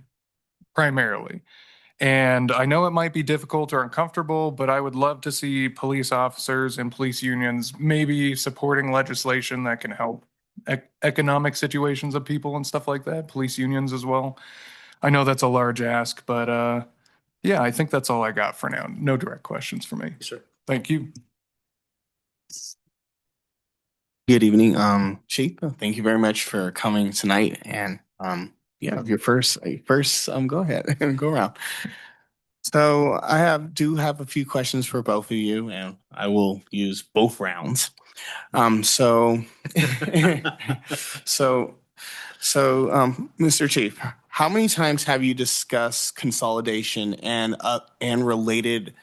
primarily. And I know it might be difficult or uncomfortable, but I would love to see police officers and police unions maybe supporting legislation that can help economic situations of people and stuff like that, police unions as well. I know that's a large ask, but yeah, I think that's all I got for now. No direct questions for me. Sure. Thank you. Good evening, Chief. Thank you very much for coming tonight. And yeah, your first, go ahead and go around. So do have a few questions for both of you, and I will use both rounds. So Mr. Chief, how many times have you discussed consolidation and related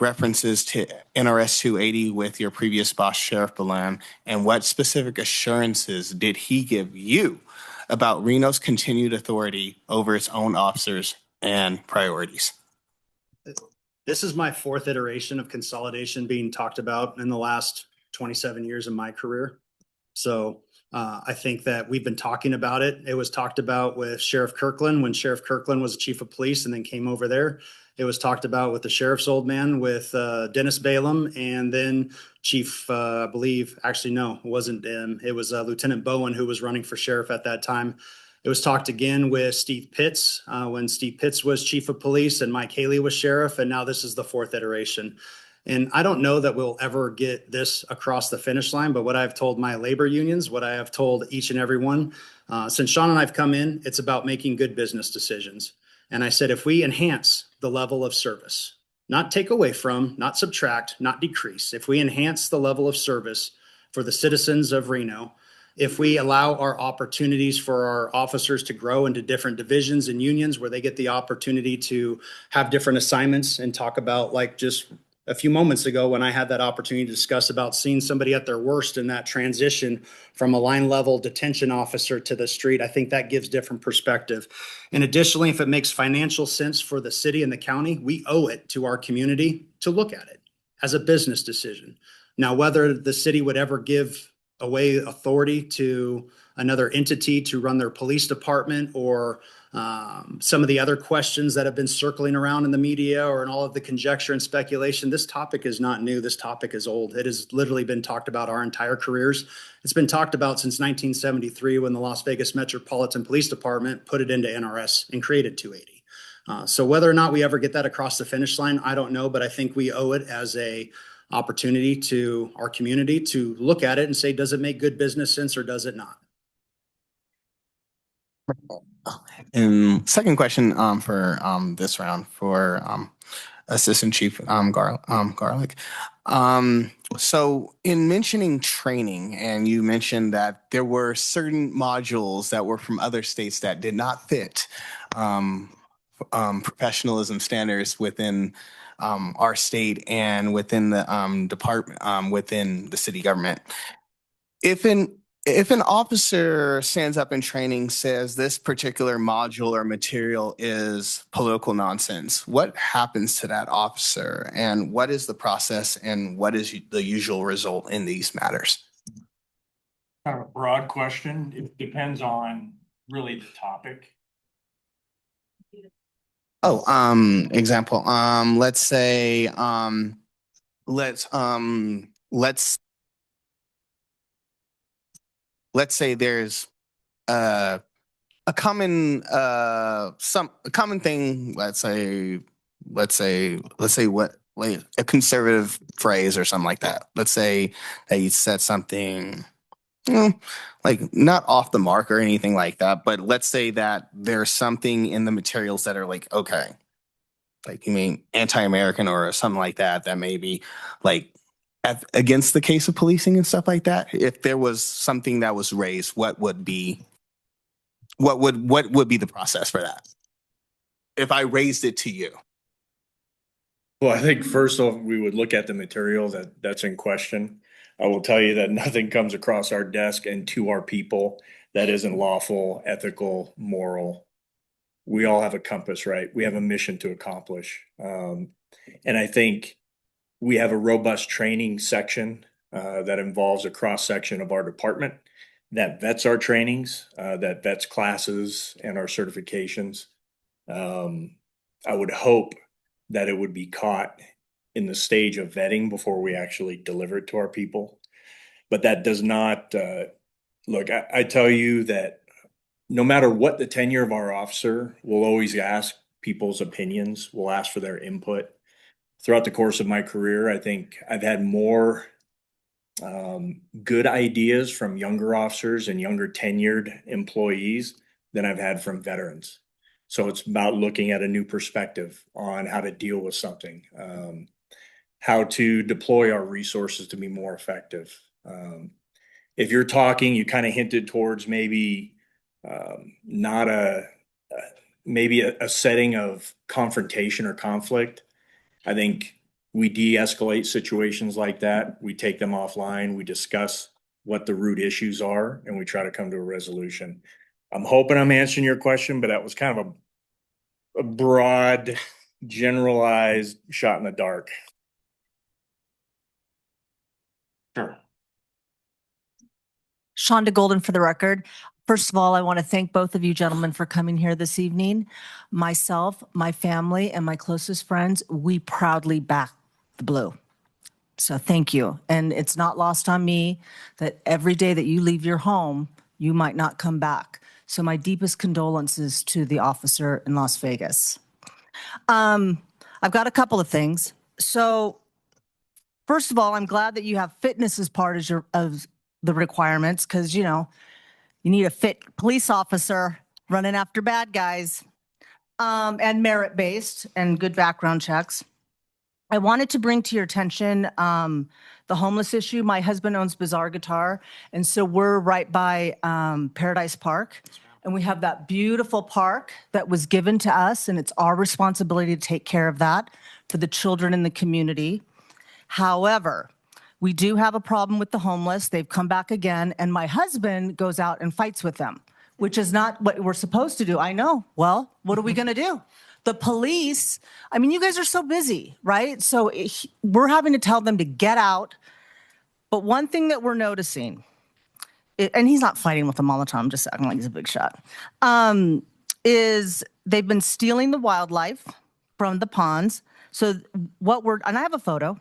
references to NRS 280 with your previous boss, Sheriff Balan, and what specific assurances did he give you about Reno's continued authority over its own officers and priorities? This is my fourth iteration of consolidation being talked about in the last 27 years of my career. So I think that we've been talking about it. It was talked about with Sheriff Kirkland when Sheriff Kirkland was chief of police and then came over there. It was talked about with the sheriff's old man, with Dennis Balaam, and then Chief, I believe, actually, no, it wasn't him. It was Lieutenant Bowen who was running for sheriff at that time. It was talked again with Steve Pitts when Steve Pitts was chief of police and Mike Haley was sheriff. And now this is the fourth iteration. And I don't know that we'll ever get this across the finish line, but what I've told my labor unions, what I have told each and every one, since Sean and I've come in, it's about making good business decisions. And I said, if we enhance the level of service, not take away from, not subtract, not decrease, if we enhance the level of service for the citizens of Reno, if we allow our opportunities for our officers to grow into different divisions and unions where they get the opportunity to have different assignments and talk about, like just a few moments ago when I had that opportunity to discuss about seeing somebody at their worst in that transition from a line level detention officer to the street, I think that gives different perspective. And additionally, if it makes financial sense for the city and the county, we owe it to our community to look at it as a business decision. Now, whether the city would ever give away authority to another entity to run their police department, or some of the other questions that have been circling around in the media or in all of the conjecture and speculation, this topic is not new. This topic is old. It has literally been talked about our entire careers. It's been talked about since 1973 when the Las Vegas Metropolitan Police Department put it into NRS and created 280. So whether or not we ever get that across the finish line, I don't know, but I think we owe it as a opportunity to our community to look at it and say, does it make good business sense or does it not? And second question for this round for Assistant Chief Garlic. So in mentioning training, and you mentioned that there were certain modules that were from other states that did not fit professionalism standards within our state and within the department, within the city government. If an officer stands up in training, says this particular module or material is political nonsense, what happens to that officer, and what is the process, and what is the usual result in these matters? Kind of a broad question. It depends on really the topic. Oh, example. Let's say, let's say there's a common thing. Let's say what, like a conservative phrase or something like that. Let's say that you said something, like not off the mark or anything like that, but let's say that there's something in the materials that are like, okay, like you mean anti-American or something like that, that may be like against the case of policing and stuff like that. If there was something that was raised, what would be the process for that? If I raised it to you. Well, I think first off, we would look at the material that's in question. I will tell you that nothing comes across our desk and to our people that isn't lawful, ethical, moral. We all have a compass, right? We have a mission to accomplish. And I think we have a robust training section that involves a cross section of our department that vets our trainings, that vets classes and our certifications. I would hope that it would be caught in the stage of vetting before we actually deliver it to our people. But that does not, look, I tell you that no matter what the tenure of our officer, we'll always ask people's opinions. We'll ask for their input. Throughout the course of my career, I think I've had more good ideas from younger officers and younger tenured employees than I've had from veterans. So it's about looking at a new perspective on how to deal with something, how to deploy our resources to be more effective. If you're talking, you kind of hinted towards maybe not maybe a setting of confrontation or conflict. I think we de-escalate situations like that. We take them offline. We discuss what the root issues are, and we try to come to a resolution. I'm hoping I'm answering your question, but that was kind of a broad, generalized shot in the dark. Sure. Shonda Golden for the record. First of all, I want to thank both of you gentlemen for coming here this evening. Myself, my family, and my closest friends, we proudly back the blue. So thank you. And it's not lost on me that every day that you leave your home, you might not come back. So my deepest condolences to the officer in Las Vegas. I've got a couple of things. So first of all, I'm glad that you have fitness as part of the requirements, because, you know, you need a fit police officer running after bad guys. and merit-based and good background checks. I wanted to bring to your attention the homeless issue. My husband owns Bazaar Guitar, and so we're right by Paradise Park. And we have that beautiful park that was given to us, and it's our responsibility to take care of that for the children in the community. However, we do have a problem with the homeless. They've come back again, and my husband goes out and fights with them, which is not what we're supposed to do. I know. Well, what are we going to do? The police, I mean, you guys are so busy, right? So we're having to tell them to get out. But one thing that we're noticing, and he's not fighting with them all the time, I'm just acting like he's a big shot, is they've been stealing the wildlife from the ponds. So and I have a photo.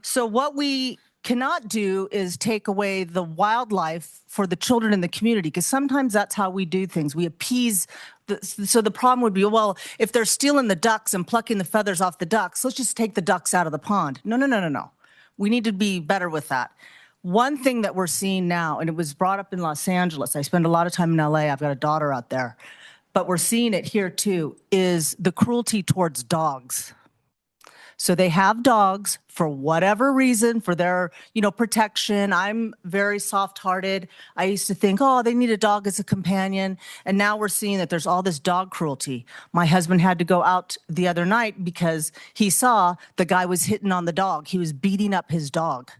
So what we cannot do is take away the wildlife for the children in the community, because sometimes that's how we do things. We appease. So the problem would be, well, if they're stealing the ducks and plucking the feathers off the ducks, let's just take the ducks out of the pond. No, no, no, no, no. We need to be better with that. One thing that we're seeing now, and it was brought up in Los Angeles, I spend a lot of time in LA, I've got a daughter out there, but we're seeing it here too, is the cruelty towards dogs. So they have dogs for whatever reason, for their, protection. I'm very soft-hearted. I used to think, oh, they need a dog as a companion. And now we're seeing that there's all this dog cruelty. My husband had to go out the other night because he saw the guy was hitting on the dog. He was beating up his dog.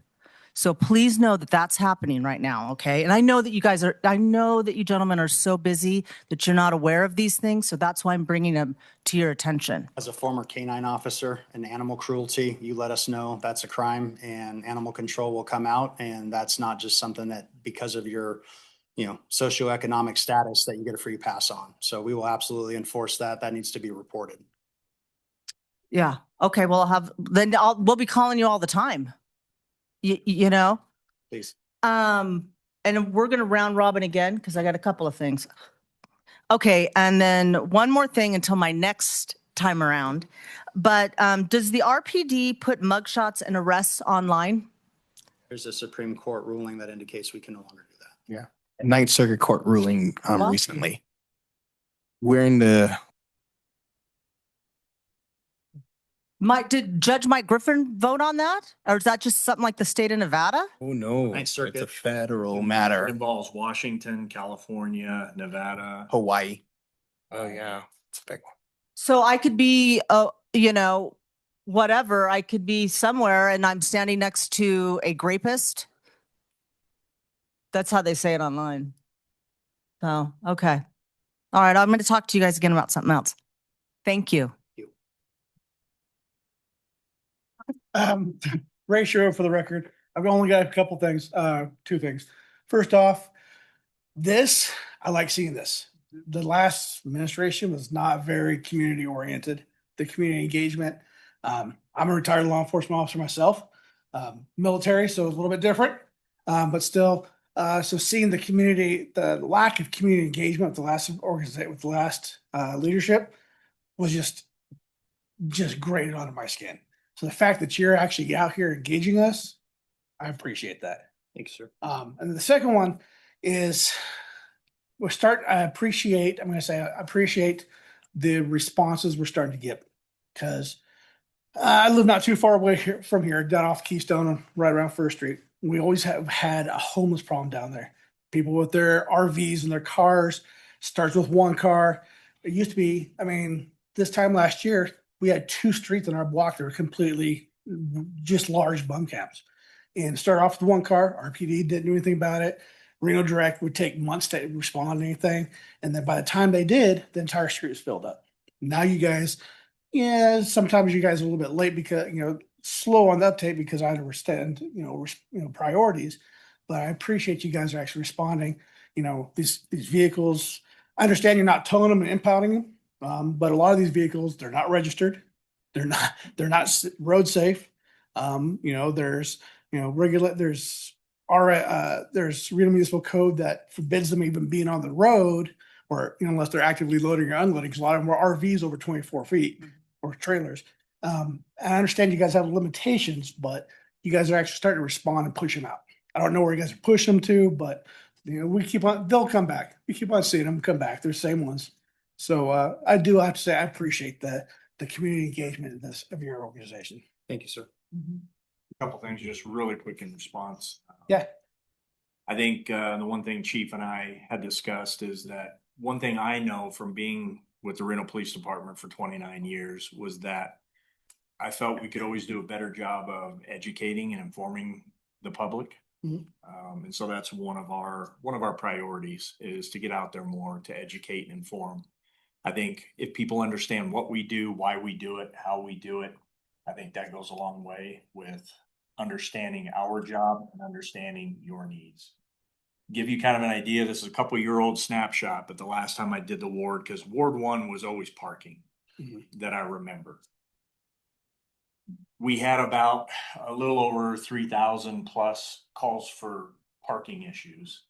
So please know that that's happening right now, okay? And I know that you gentlemen are so busy that you're not aware of these things, so that's why I'm bringing them to your attention. As a former canine officer in animal cruelty, you let us know that's a crime and animal control will come out. And that's not just something that because of your, socioeconomic status that you get a free pass on. So we will absolutely enforce that. That needs to be reported. Yeah, okay, well, we'll be calling you all the time. Please. And we're going to round robin again because I got a couple of things. Okay, and then one more thing until my next time around. But does the RPD put mugshots and arrests online? There's a Supreme Court ruling that indicates we can no longer do that. Yeah. Ninth Circuit Court ruling Well- recently. We're in the Did Judge Mike Griffin vote on that? Or is that just something like the state of Nevada? oh no, Ninth it's Circuit. a federal It matter. involves Washington, California, Nevada. Hawaii. Oh yeah, it's a big one. So I could be, whatever, I could be somewhere and I'm standing next to a rapist. That's how they say it online. So, okay. All right, I'm going to talk to you guys again about something else. Thank you. Ratio for the record. I've only got a couple things, two things. First off, I like seeing this. The last administration was not very community oriented. The community engagement. I'm a retired law enforcement officer myself, military, so it's a little bit different, but still. So seeing the lack of community engagement with the last organization, with the last leadership, was just grated onto my skin. So the fact that you're actually out here engaging us, I appreciate that. Thanks, sir. And the second one is I appreciate the responses we're starting to get, because I live not too far away from here, down off Keystone, right around First Street. We always have had a homeless problem down there. People with their RVs and their cars, starts with one car. It used to be, this time last year, we had 2 streets in our block that were completely just large bum camps. And start off with one car. RPD didn't do anything about it. Reno Direct would take months to respond to anything. And then by the time they did, the entire street was filled up. Now you guys, sometimes you guys are a little bit late because, slow on the uptake because I understand, priorities. But I appreciate you guys are actually responding. These vehicles, I understand you're not towing them and impounding them. But a lot of these vehicles, they're not registered. They're not road safe. There's Reno Municipal Code that forbids them even being on the road, or unless they're actively loading or unloading. 'Cause a lot of them are RVs over 24 feet or trailers. And I understand you guys have limitations, but you guys are actually starting to respond and push them out. I don't know where you guys are pushing them to, but they'll come back. We keep on seeing them come back. They're the same ones. So I do have to say, I appreciate the community engagement of of your organization. Thank you, sir. Couple things, just really quick in response. Yeah. I think the one thing Chief and I had discussed is that one thing I know from being with the Reno Police Department for 29 years was that I felt we could always do a better job of educating and informing the public. Mhm. And so that's one of our priorities is to get out there more, to educate and inform. I think if people understand what we do, why we do it, how we do it, I think that goes a long way with understanding our job and understanding your needs. Give you kind of an idea, this is a couple-year-old snapshot, but the last time I did the ward, because Ward 1 was always parking that I remember. We had about a little over 3,000 plus calls for parking issues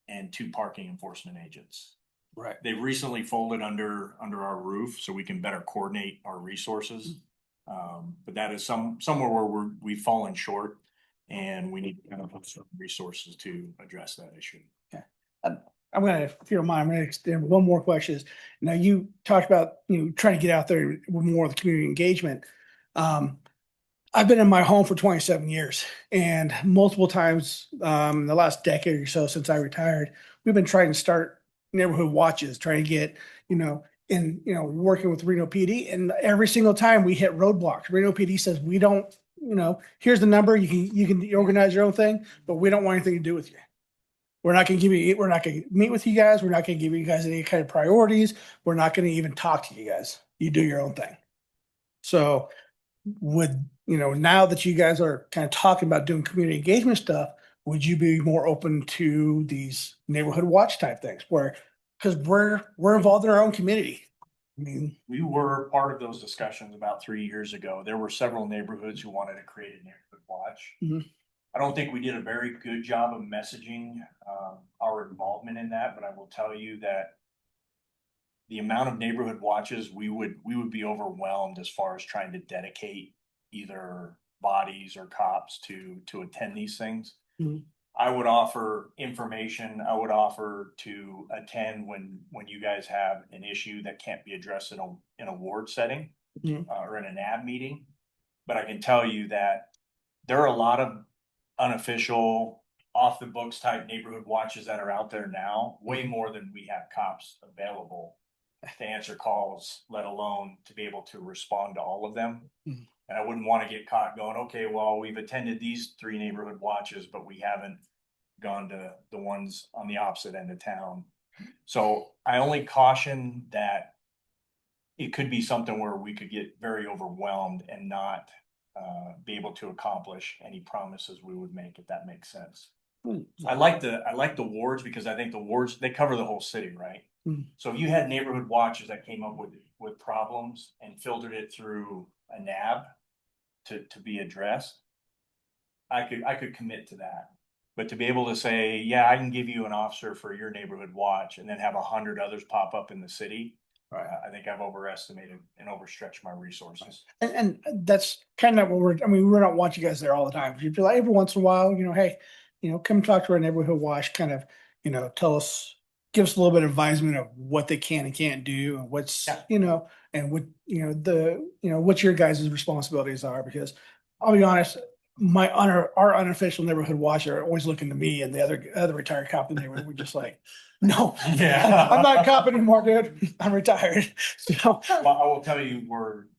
and 2 parking enforcement agents. Right. They've recently folded under our roof so we can better coordinate our resources. But that is somewhere where we've fallen short and we need to kind of put some resources to address that issue. Okay. I'm gonna, if you don't mind, I'm gonna extend one more question. Now you talked about, trying to get out there with more of the community engagement. I've been in my home for 27 years and multiple times, the last decade or so since I retired, we've been trying to start neighborhood watches, trying to get, working with Reno PD, and every single time we hit roadblocks. Reno PD says, we don't, here's the number, you can organize your own thing, but we don't want anything to do with you. We're not going to meet with you guys. We're not going to give you guys any kind of priorities. We're not going to even talk to you guys. You do your own thing. So now that you guys are kind of talking about doing community engagement stuff, would you be more open to these neighborhood watch type things because we're involved in our own community? I mean, we were part of those discussions about 3 years ago. There were several neighborhoods who wanted to create a neighborhood watch. Mhm. I don't think we did a very good job of messaging our involvement in that, but I will tell you that the amount of neighborhood watches, we would be overwhelmed as far as trying to dedicate either bodies or cops to attend these things. Mhm. I would offer information. I would offer to attend when you guys have an issue that can't be addressed in a ward setting or in an AB meeting. But I can tell you that there are a lot of unofficial, off the books type neighborhood watches that are out there now, way more than we have cops available to answer calls, let alone to be able to respond to all of them. Mhm. And I wouldn't want to get caught going, okay, well, we've attended these 3 neighborhood watches, but we haven't gone to the ones on the opposite end of town. So I only caution that it could be something where we could get very overwhelmed and not be able to accomplish any promises we would make, if that makes sense. I like the wards because I think the wards, they cover the whole city, right? Mhm. So if you had neighborhood watches that came up with problems and filtered it through a NAB to be addressed, I could commit to that. But to be able to say, yeah, I can give you an officer for your neighborhood watch and then have 100 others pop up in the city, Right. I think I've overestimated and overstretched my resources. And that's kind of what we're not watching you guys there all the time. You'd be like, every once in a while, hey, come talk to our neighborhood watch, kind of, give us a little bit of advisement of what they can and can't do and what's, and what, what your guys' responsibilities are. Because I'll be honest, our unofficial neighborhood watch are always looking to me and the other retired cop in there. We're just like, no, Yeah. I'm not a cop anymore, dude. I'm retired. So Well, I will tell you,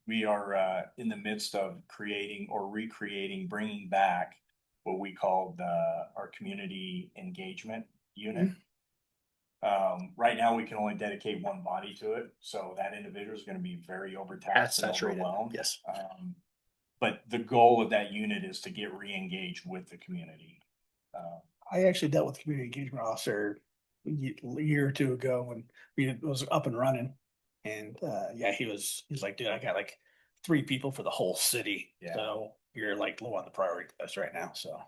we are in the midst of creating or recreating, bringing back what we called our community engagement unit. Right now, we can only dedicate one body to it, so that individual is going to be very overtaxed and Saturated. overwhelmed. Yes. But the goal of that unit is to get re-engaged with the community. I actually dealt with a community engagement officer a year or two ago when it was up and running. And he's like, dude, I got like 3 people for the whole city. Yeah. So you're like low on the priority list right now. So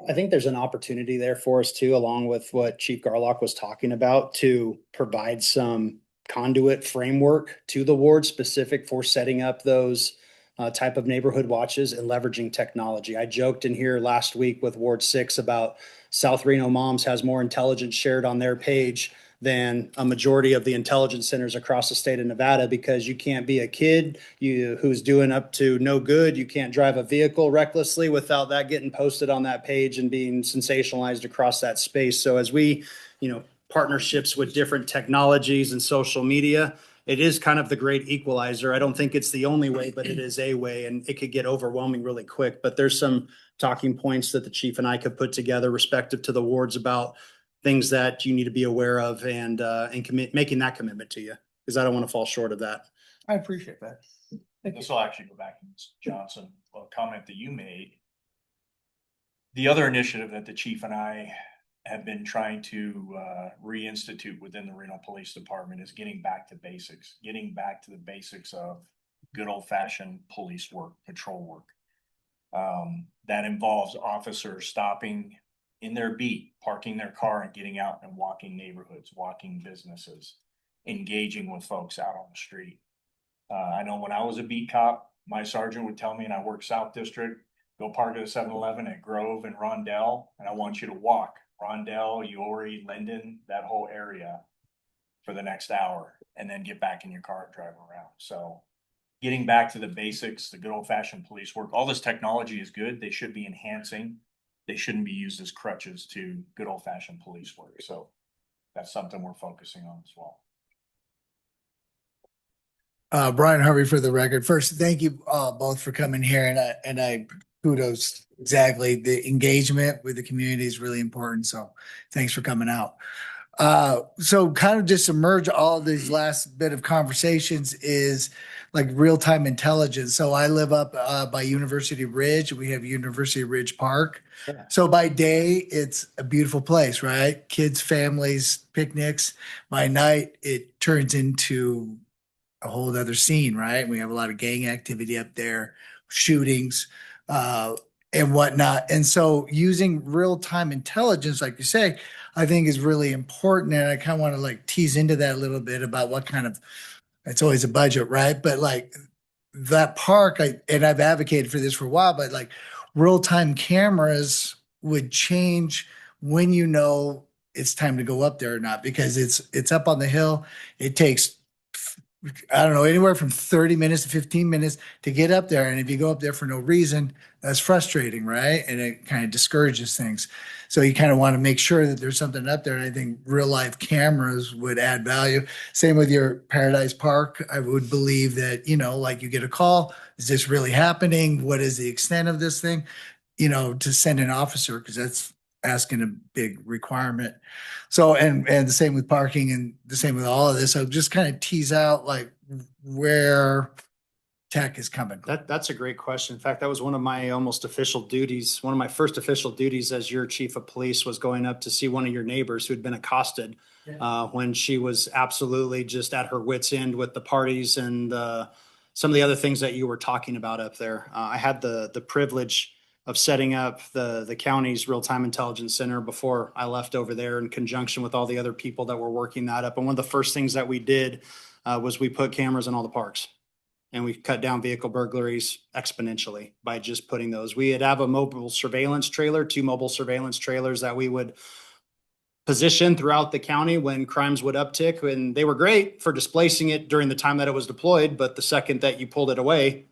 I think there's an opportunity there for us too, along with what Chief Garlock was talking about, to provide some conduit framework to the ward specific for setting up those type of neighborhood watches and leveraging technology. I joked in here last week with Ward 6 about South Reno Moms has more intelligence shared on their page than a majority of the intelligence centers across the state of Nevada, because you can't be a kid who's doing up to no good. You can't drive a vehicle recklessly without that getting posted on that page and being sensationalized across that space. So as we, partnerships with different technologies and social media, it is kind of the great equalizer. I don't think it's the only way, but it is a way, and it could get overwhelming really quick. But there's some talking points that the chief and I could put together respective to the wards about things that you need to be aware of, and making that commitment to you, because I don't want to fall short of that. I appreciate that. This will actually go back to Ms. Johnson, a comment that you made. The other initiative that the chief and I have been trying to reinstitute within the Reno Police Department is getting back to basics, of good old fashioned police work, patrol work. That involves officers stopping in their beat, parking their car and getting out and walking neighborhoods, walking businesses, engaging with folks out on the street. I know when I was a beat cop, my sergeant would tell me, and I worked South District, go park at a 7-Eleven at Grove and Rondell, and I want you to walk Rondell, Uori, Linden, that whole area for the next hour, and then get back in your car and drive around. So getting back to the basics, the good old fashioned police work, all this technology is good. They should be enhancing. They shouldn't be used as crutches to good old fashioned police work. So that's something we're focusing on as well. Brian Harvey for the record. First, thank you both for coming here, and I kudos exactly. The engagement with the community is really important. So thanks for coming out. So kind of just submerge all these last bit of conversations is like real-time intelligence. So I live up by University Ridge. We have University Ridge Park. Yeah. So by day, it's a beautiful place, right? Kids, families, picnics. By night, it turns into a whole other scene, right? We have a lot of gang activity up there, shootings, and whatnot. And so using real-time intelligence, like you say, I think is really important. And I kind of want to like tease into that a little bit about what kind of, it's always a budget, right? But like that park, and I've advocated for this for a while, but like real-time cameras would change when it's time to go up there or not, because it's up on the hill. It takes, I don't know, anywhere from 30 minutes to 15 minutes to get up there. And if you go up there for no reason, that's frustrating, right? And it kind of discourages things. So you kind of want to make sure that there's something up there. And I think real life cameras would add value. Same with your Paradise Park. I would believe that, like you get a call, is this really happening? What is the extent of this thing? To send an officer, because that's asking a big requirement. So, and the same with parking and the same with all of this. So just kind of tease out like where tech is coming. That's a great question. In fact, that was one of my almost official duties. One of my first official duties as your chief of police was going up to see one of your neighbors who had been accosted when she was absolutely just at her wit's end with the parties and some of the other things that you were talking about up there. I had the privilege of setting up the county's real-time intelligence center before I left over there in conjunction with all the other people that were working that up. And one of the first things that we did was we put cameras in all the parks, and we cut down vehicle burglaries exponentially by just putting those. We'd have a mobile surveillance trailer, 2 mobile surveillance trailers that we would position throughout the county when crimes would uptick. And they were great for displacing it during the time that it was deployed. But the second that you pulled it away,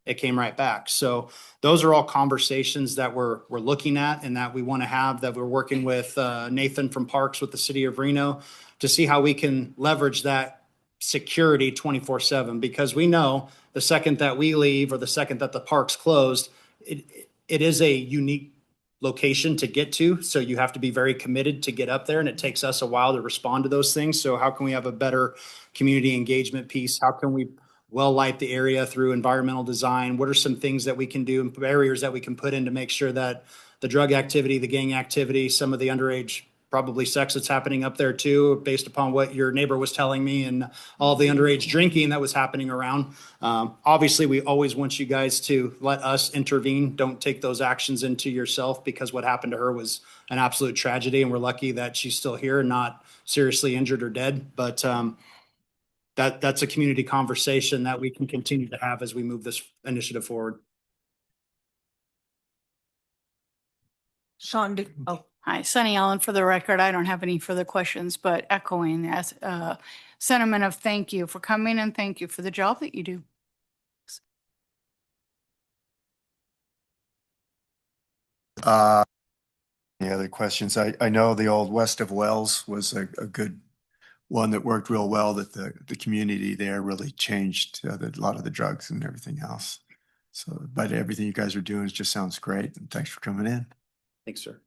it came right back. So those are all conversations that we're looking at and that we want to have, that we're working with Nathan from Parks with the city of Reno to see how we can leverage that security 24/7, because we know the second that we leave or the second that the park's closed, it is a unique location to get to. So you have to be very committed to get up there, and it takes us a while to respond to those things. So how can we have a better community engagement piece? How can we well light the area through environmental design? What are some things that we can do and barriers that we can put in to make sure that the drug activity, the gang activity, some of the underage probably sex that's happening up there too, based upon what your neighbor was telling me, and all the underage drinking that was happening around. Obviously, we always want you guys to let us intervene. Don't take those actions into yourself, because what happened to her was an absolute tragedy, and we're lucky that she's still here and not seriously injured or dead. But that's a community conversation that we can continue to have as we move this initiative forward. Sean, Hi, Sunny Allen for the record. I don't have any further questions, but echoing that sentiment of thank you for coming and thank you for the job that you do. Any other questions? I know the old West of Wells was a good one that worked real well, that the community there really changed a lot of the drugs and everything else. So, but everything you guys are doing just sounds great, and thanks for coming in. Thanks, sir.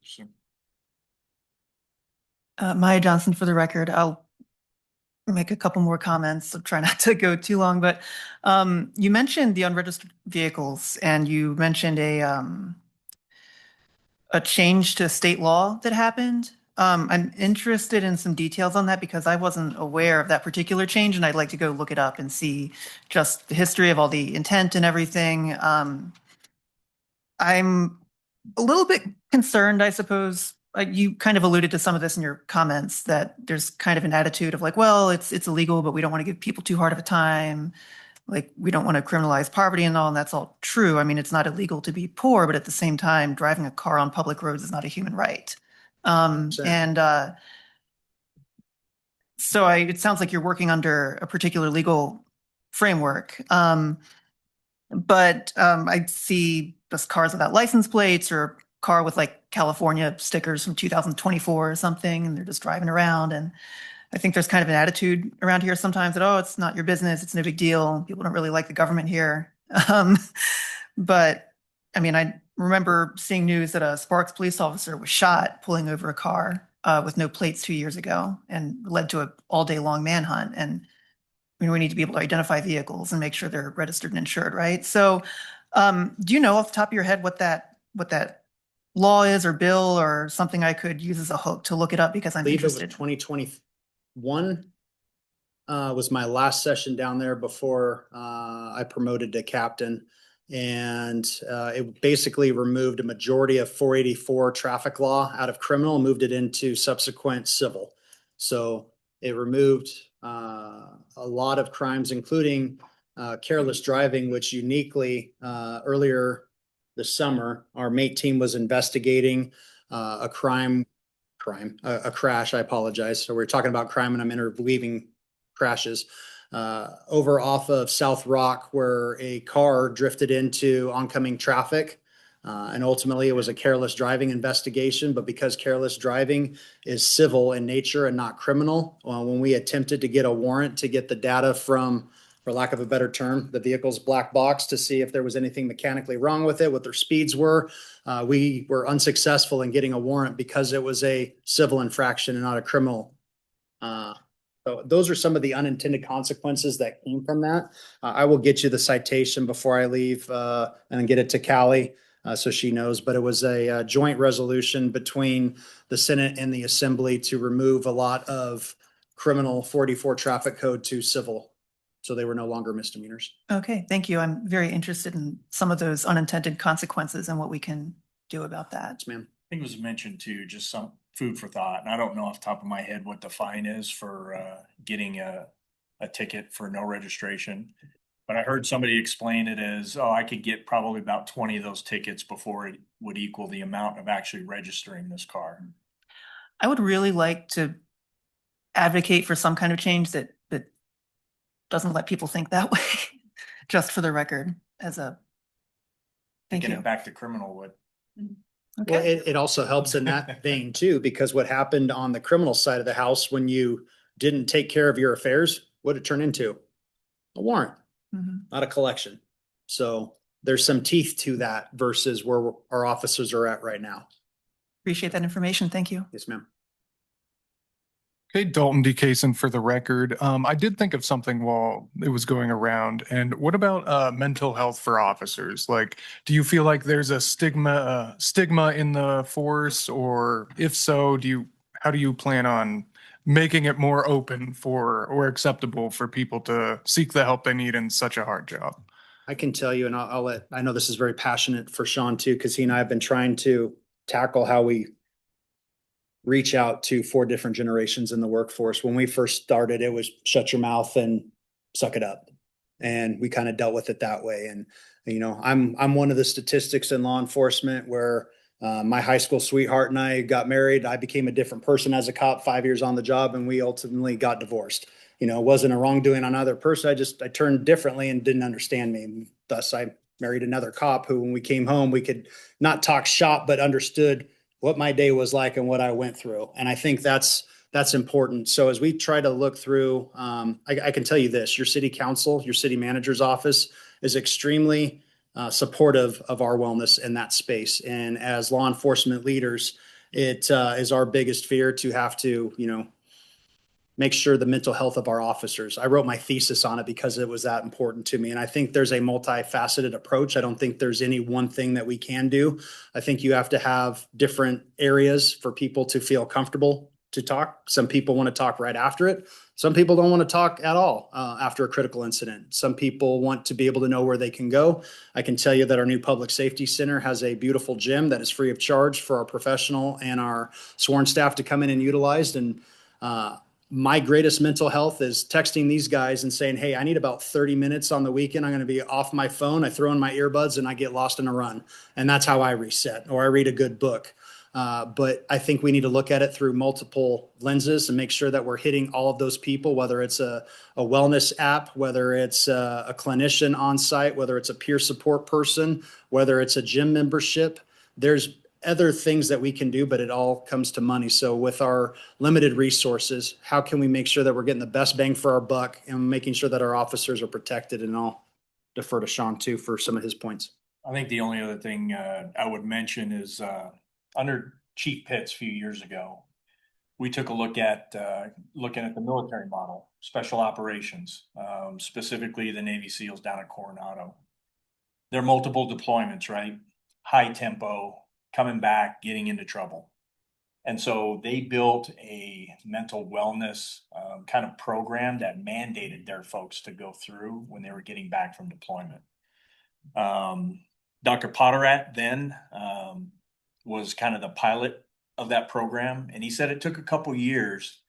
Maya Johnson for the record. I'll make a couple more comments. I'll try not to go too long, but you mentioned the unregistered vehicles and you mentioned a change to state law that happened. I'm interested in some details on that because I wasn't aware of that particular change and I'd like to go look it up and see just the history of all the intent and everything. I'm a little bit concerned, I suppose. You kind of alluded to some of this in your comments that there's kind of an attitude of like, well, it's illegal, but we don't want to give people too hard of a time. Like we don't want to criminalize poverty and all, and that's all true. I mean, it's not illegal to be poor, but at the same time, driving a car on public roads is not a human right. So it sounds like you're working under a particular legal framework. But I see just cars without license plates or a car with like California stickers from 2024 or something, and they're just driving around. And I think there's kind of an attitude around here sometimes that, oh, it's not your business. It's no big deal. People don't really like the government here. But I mean, I remember seeing news that a Sparks police officer was shot pulling over a car with no plates 2 years ago and led to an all day long manhunt. And I mean, we need to be able to identify vehicles and make sure they're registered and insured, right? So do you know off the top of your head what that law is or bill or something I could use as a hook to look it up because I'm Believe it was interested? 2021 was my last session down there before I promoted to captain. And it basically removed a majority of 484 traffic law out of criminal and moved it into subsequent civil. So it removed a lot of crimes, including careless driving, which uniquely earlier this summer, our mate team was investigating a crash. I apologize. So we're talking about crime and I'm interweaving crashes over off of South Rock where a car drifted into oncoming traffic. And ultimately it was a careless driving investigation, but because careless driving is civil in nature and not criminal, when we attempted to get a warrant to get the data from, for lack of a better term, the vehicle's black box to see if there was anything mechanically wrong with it, what their speeds were, we were unsuccessful in getting a warrant because it was a civil infraction and not a criminal. So those are some of the unintended consequences that came from that. I will get you the citation before I leave and get it to Callie so she knows. But it was a joint resolution between the Senate and the Assembly to remove a lot of criminal 44 traffic code to civil. So they were no longer misdemeanors. Okay, thank you. I'm very interested in some of those unintended consequences and what we can do about that. Yes, ma'am. I think it was mentioned too, just some food for thought. And I don't know off the top of my head what the fine is for getting a ticket for no registration. But I heard somebody explain it as, oh, I could get probably about 20 of those tickets before it would equal the amount of actually registering this car. I would really like to advocate for some kind of change that doesn't let people think that way, just for the record, as a thank Taking you. it back to criminal would. Okay. Well, it also helps in that vein too, because what happened on the criminal side of the house when you didn't take care of your affairs, what did it turn into? A warrant, not a collection. So there's some teeth to that versus where our officers are at right now. Appreciate that information. Thank you. Yes, ma'am. Okay, Dalton D. Kaysen for the record. I did think of something while it was going around. And what about mental health for officers? Like, do you feel like there's a stigma in the force, or if so, how do you plan on making it more open for or acceptable for people to seek the help they need in such a hard job? I can tell you, and I know this is very passionate for Sean too, because he and I have been trying to tackle how we reach out to 4 different generations in the workforce. When we first started, it was shut your mouth and suck it up. And we kind of dealt with it that way. And, you know, I'm one of the statistics in law enforcement where My high school sweetheart and I got married. I became a different person as a cop, 5 years on the job, and we ultimately got divorced. You know, it wasn't a wrongdoing on either person. I turned differently and didn't understand me. And thus, I married another cop who, when we came home, we could not talk shop, but understood what my day was like and what I went through. And I think that's important. So as we try to look through, I can tell you this: your city council, your city manager's office is extremely supportive of our wellness in that space. And as law enforcement leaders, it is our biggest fear to have to, make sure the mental health of our officers. I wrote my thesis on it because it was that important to me. And I think there's a multifaceted approach. I don't think there's any one thing that we can do. I think you have to have different areas for people to feel comfortable to talk. Some people want to talk right after it. Some people don't want to talk at all after a critical incident. Some people want to be able to know where they can go. I can tell you that our new public safety center has a beautiful gym that is free of charge for our professional and our sworn staff to come in and utilize. And my greatest mental health is texting these guys and saying, hey, I need about 30 minutes on the weekend. I'm going to be off my phone. I throw in my earbuds and I get lost in a run. And that's how I reset, or I read a good book. But I think we need to look at it through multiple lenses and make sure that we're hitting all of those people, whether it's a wellness app, whether it's a clinician on site, whether it's a peer support person, whether it's a gym membership. There's other things that we can do, but it all comes to money. So with our limited resources, how can we make sure that we're getting the best bang for our buck and making sure that our officers are protected? And I'll defer to Sean too for some of his points. I think the only other thing I would mention is under Chief Pitts a few years ago, we took a look at looking at the military model, special operations, specifically the Navy SEALs down at Coronado. There are multiple deployments, right? High tempo, coming back, getting into trouble. And so they built a mental wellness kind of program that mandated their folks to go through when they were getting back from deployment. Dr. Potterat then was kind of the pilot of that program. And he said it took a couple years,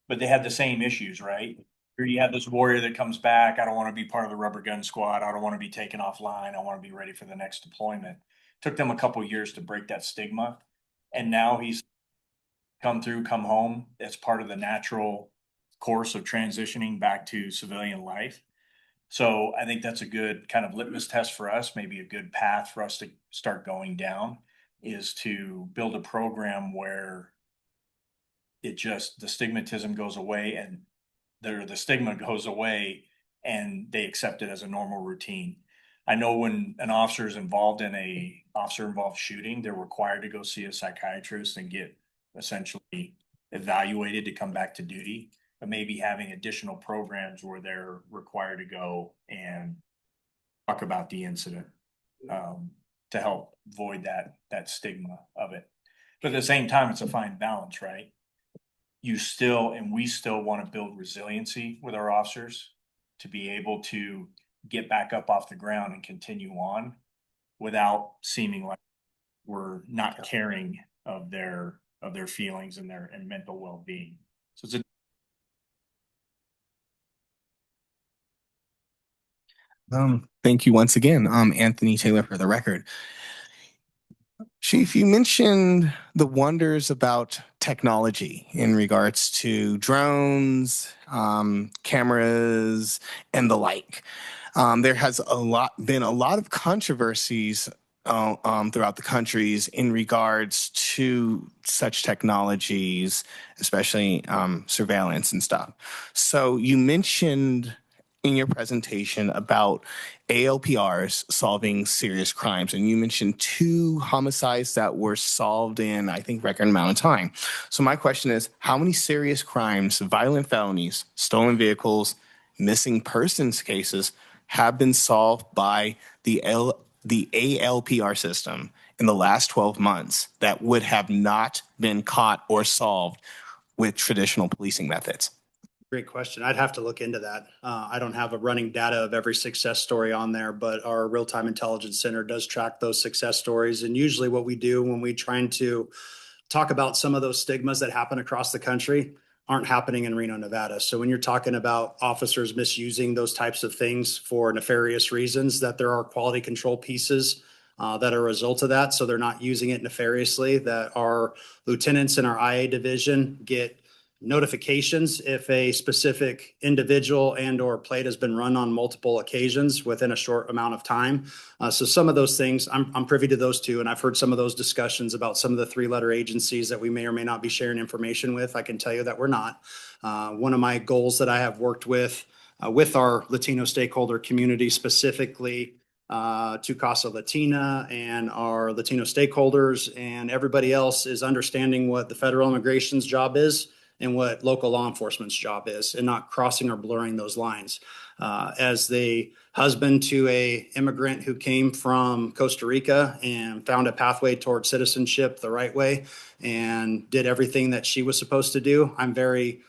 but they had the same issues, right? Here you have this warrior that comes back. I don't want to be part of the rubber gun squad. I don't want to be taken offline. I want to be ready for the next deployment. Took them a couple years to break that stigma. And now he's come home as part of the natural course of transitioning back to civilian life. So I think that's a good kind of litmus test for us, maybe a good path for us to start going down, is to build a program where the stigmatism goes away and the stigma goes away and they accept it as a normal routine. I know when an officer is involved in a officer-involved shooting, they're required to go see a psychiatrist and get essentially evaluated to come back to duty. But maybe having additional programs where they're required to go and talk about the incident to help void that stigma of it. But at the same time, it's a fine balance, right? We still want to build resiliency with our officers to be able to get back up off the ground and continue on without seeming like we're not caring of their feelings and their mental well-being. So it's Thank you once again. Anthony Taylor for the record. Chief, you mentioned the wonders about technology in regards to drones, cameras, and the like. There has been a lot of controversies throughout the countries in regards to such technologies, especially surveillance and stuff. So you mentioned in your presentation about ALPRs solving serious crimes, and you mentioned 2 homicides that were solved in, I think, record amount of time. So my question is, how many serious crimes, violent felonies, stolen vehicles, missing persons cases have been solved by the ALPR system in the last 12 months that would have not been caught or solved with traditional policing methods? Great question. I'd have to look into that. I don't have a running data of every success story on there, but our real-time intelligence center does track those success stories. And usually what we do when we trying to talk about some of those stigmas that happen across the country aren't happening in Reno, Nevada. So when you're talking about officers misusing those types of things for nefarious reasons, that there are quality control pieces that are a result of that. So they're not using it nefariously, that our lieutenants in our IA division get notifications if a specific individual and or plate has been run on multiple occasions within a short amount of time. So some of those things, I'm privy to those too. And I've heard some of those discussions about some of the 3-letter agencies that we may or may not be sharing information with. I can tell you that we're not. One of my goals that I have worked with our Latino stakeholder community, specifically to Casa Latina and our Latino stakeholders and everybody else, is understanding what the federal immigration's job is and what local law enforcement's job is, and not crossing or blurring those lines. As the husband to a immigrant who came from Costa Rica and found a pathway toward citizenship the right way and did everything that she was supposed to do, I'm very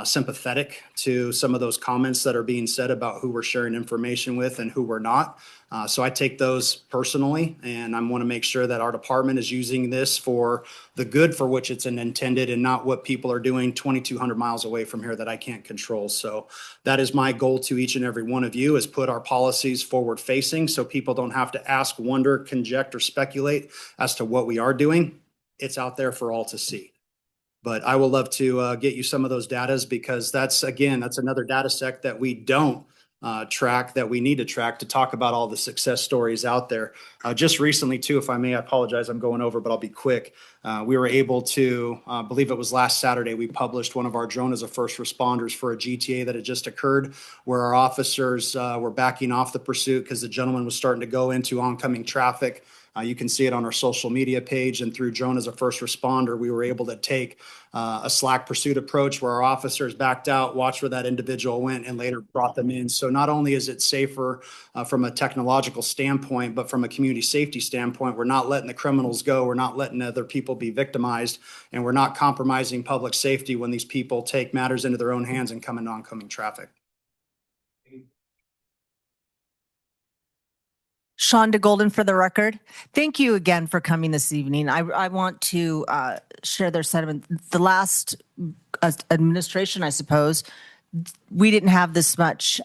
sympathetic to some of those comments that are being said about who we're sharing information with and who we're not. So I take those personally, and I want to make sure that our department is using this for the good for which it's intended, and not what people are doing 2,200 miles away from here that I can't control. So that is my goal to each and every one of you, is put our policies forward facing so people don't have to ask, wonder, conject, or speculate as to what we are doing. It's out there for all to see. But I will love to get you some of those datas, because that's another data set that we don't track, that we need to track to talk about all the success stories out there. Just recently too, if I may, I apologize, I'm going over, but I'll be quick. We were able to, believe it was last Saturday, we published one of our drone as a first responders for a GTA that had just occurred, where our officers were backing off the pursuit because the gentleman was starting to go into oncoming traffic. You can see it on our social media page, and through drone as a first responder, we were able to take a slack pursuit approach where our officers backed out, watched where that individual went, and later brought them in. So not only is it safer from a technological standpoint, but from a community safety standpoint, we're not letting the criminals go. We're not letting other people be victimized, and we're not compromising public safety when these people take matters into their own hands and come into oncoming traffic. Shonda Golden for the record. Thank you again for coming this evening. I want to share their sentiment. The last administration, I suppose, we didn't have this much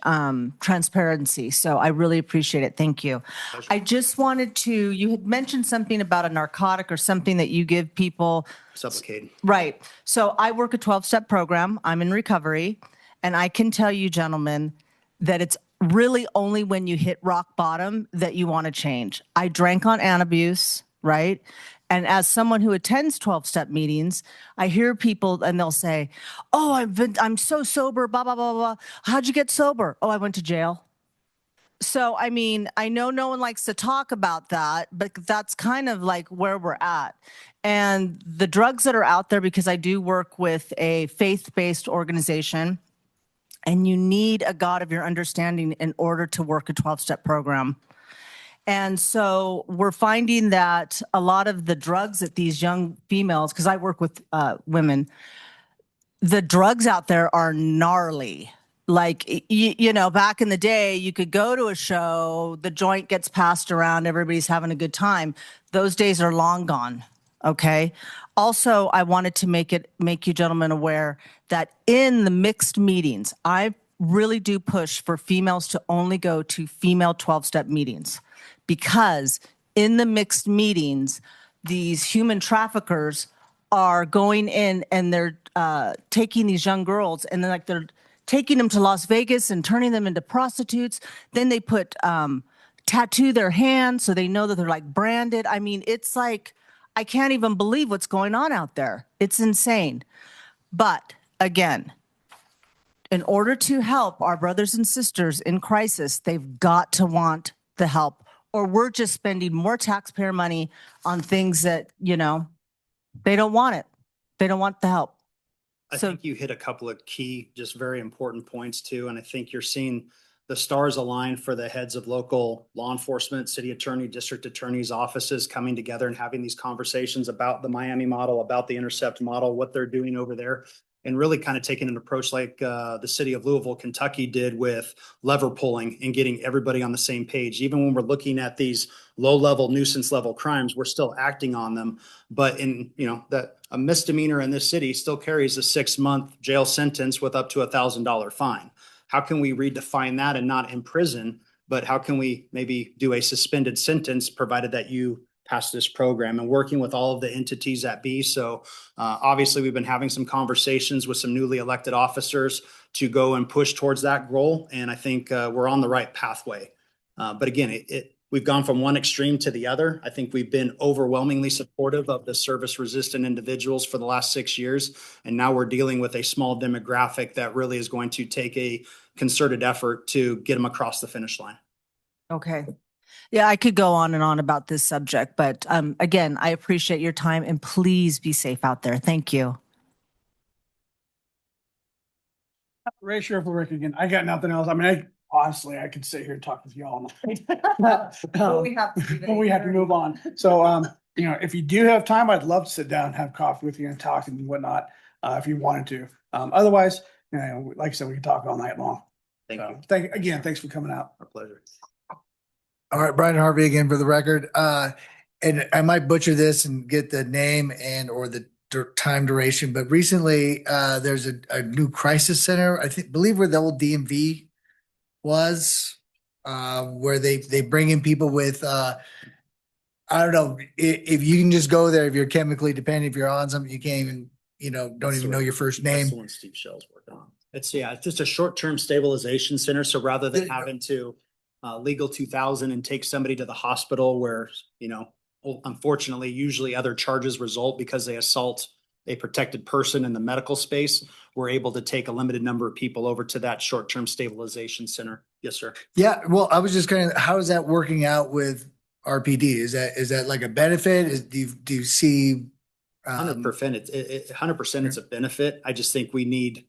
transparency, so I really appreciate it. Thank you. Pleasure. I just wanted to, you had mentioned something about a narcotic or something that you give people. Sublocade. Right. So I work a 12-step program. I'm in recovery, and I can tell you, gentlemen, that it's really only when you hit rock bottom that you want to change. I drank on Antabuse, right? And as someone who attends 12-step meetings, I hear people and they'll say, "Oh, I'm so sober, blah, blah, blah, blah. How'd you get sober?" "Oh, I went to jail." So, I mean, I know no one likes to talk about that, but that's kind of like where we're at. And the drugs that are out there, because I do work with a faith-based organization, and you need a God of your understanding in order to work a 12-step program. And so we're finding that a lot of the drugs that these young females, because I work with women, the drugs out there are gnarly. Like, you know, back in the day, you could go to a show, the joint gets passed around, everybody's having a good time. Those days are long gone. Okay. Also, I wanted to make you gentlemen aware that in the mixed meetings, I really do push for females to only go to female 12-step meetings, because in the mixed meetings, these human traffickers are going in and they're taking these young girls, and then they're taking them to Las Vegas and turning them into prostitutes. Then they put tattoo their hands so they know that they're like branded. I mean, it's like, I can't even believe what's going on out there. It's insane. But again, in order to help our brothers and sisters in crisis, they've got to want the help, or we're just spending more taxpayer money on things that, you know, they don't want it. They don't want the help. I think you hit a couple of key, just very important points too. And I think you're seeing the stars align for the heads of local law enforcement, city attorney, district attorneys' offices coming together and having these conversations about the Miami model, about the Intercept model, what they're doing over there, and really kind of taking an approach like the city of Louisville, Kentucky did with lever pulling and getting everybody on the same page. Even when we're looking at these low-level nuisance level crimes, we're still acting on them. But in, you know, that a misdemeanor in this city still carries a 6-month jail sentence with up to $1,000 fine. How can we redefine that and not imprison but how can we maybe do a suspended sentence provided that you pass this program, and working with all of the entities at B. So obviously we've been having some conversations with some newly elected officers to go and push towards that goal. And I think we're on the right pathway. But again, we've gone from one extreme to the other. I think we've been overwhelmingly supportive of the service resistant individuals for the last 6 years. And now we're dealing with a small demographic that really is going to take a concerted effort to get them across the finish line. Okay. Yeah, I could go on and on about this subject, but again, I appreciate your time and please be safe out there. Thank you. Ray Sheriff Rick again. I got nothing else. I mean, honestly, I could sit here and talk with you all night. But we have to But we have to move on. So, if you do have time, I'd love to sit down and have coffee with you and talk and whatnot, if you wanted to. Otherwise, like I said, we can talk all night long. Thank you. Thanks for coming out. Our pleasure. All right, Brian Harvey again for the record. And I might butcher this and get the name and or the time duration, but recently there's a new crisis center, believe where the old DMV was, where they bring in people with I don't know if you can just go there if you're chemically dependent, if you're on something, you can't even, don't even know your first name. That's the one Steve Shell's working on. It's just a short-term stabilization center. So rather than having to legal 2000 and take somebody to the hospital where, unfortunately, usually other charges result because they assault a protected person in the medical space, we're able to take a limited number of people over to that short-term stabilization center. Yes, sir. Yeah. Well, I was just how is that working out with RPD? Is that like a benefit? Do you see 100%. 100% it's a benefit. I just think we need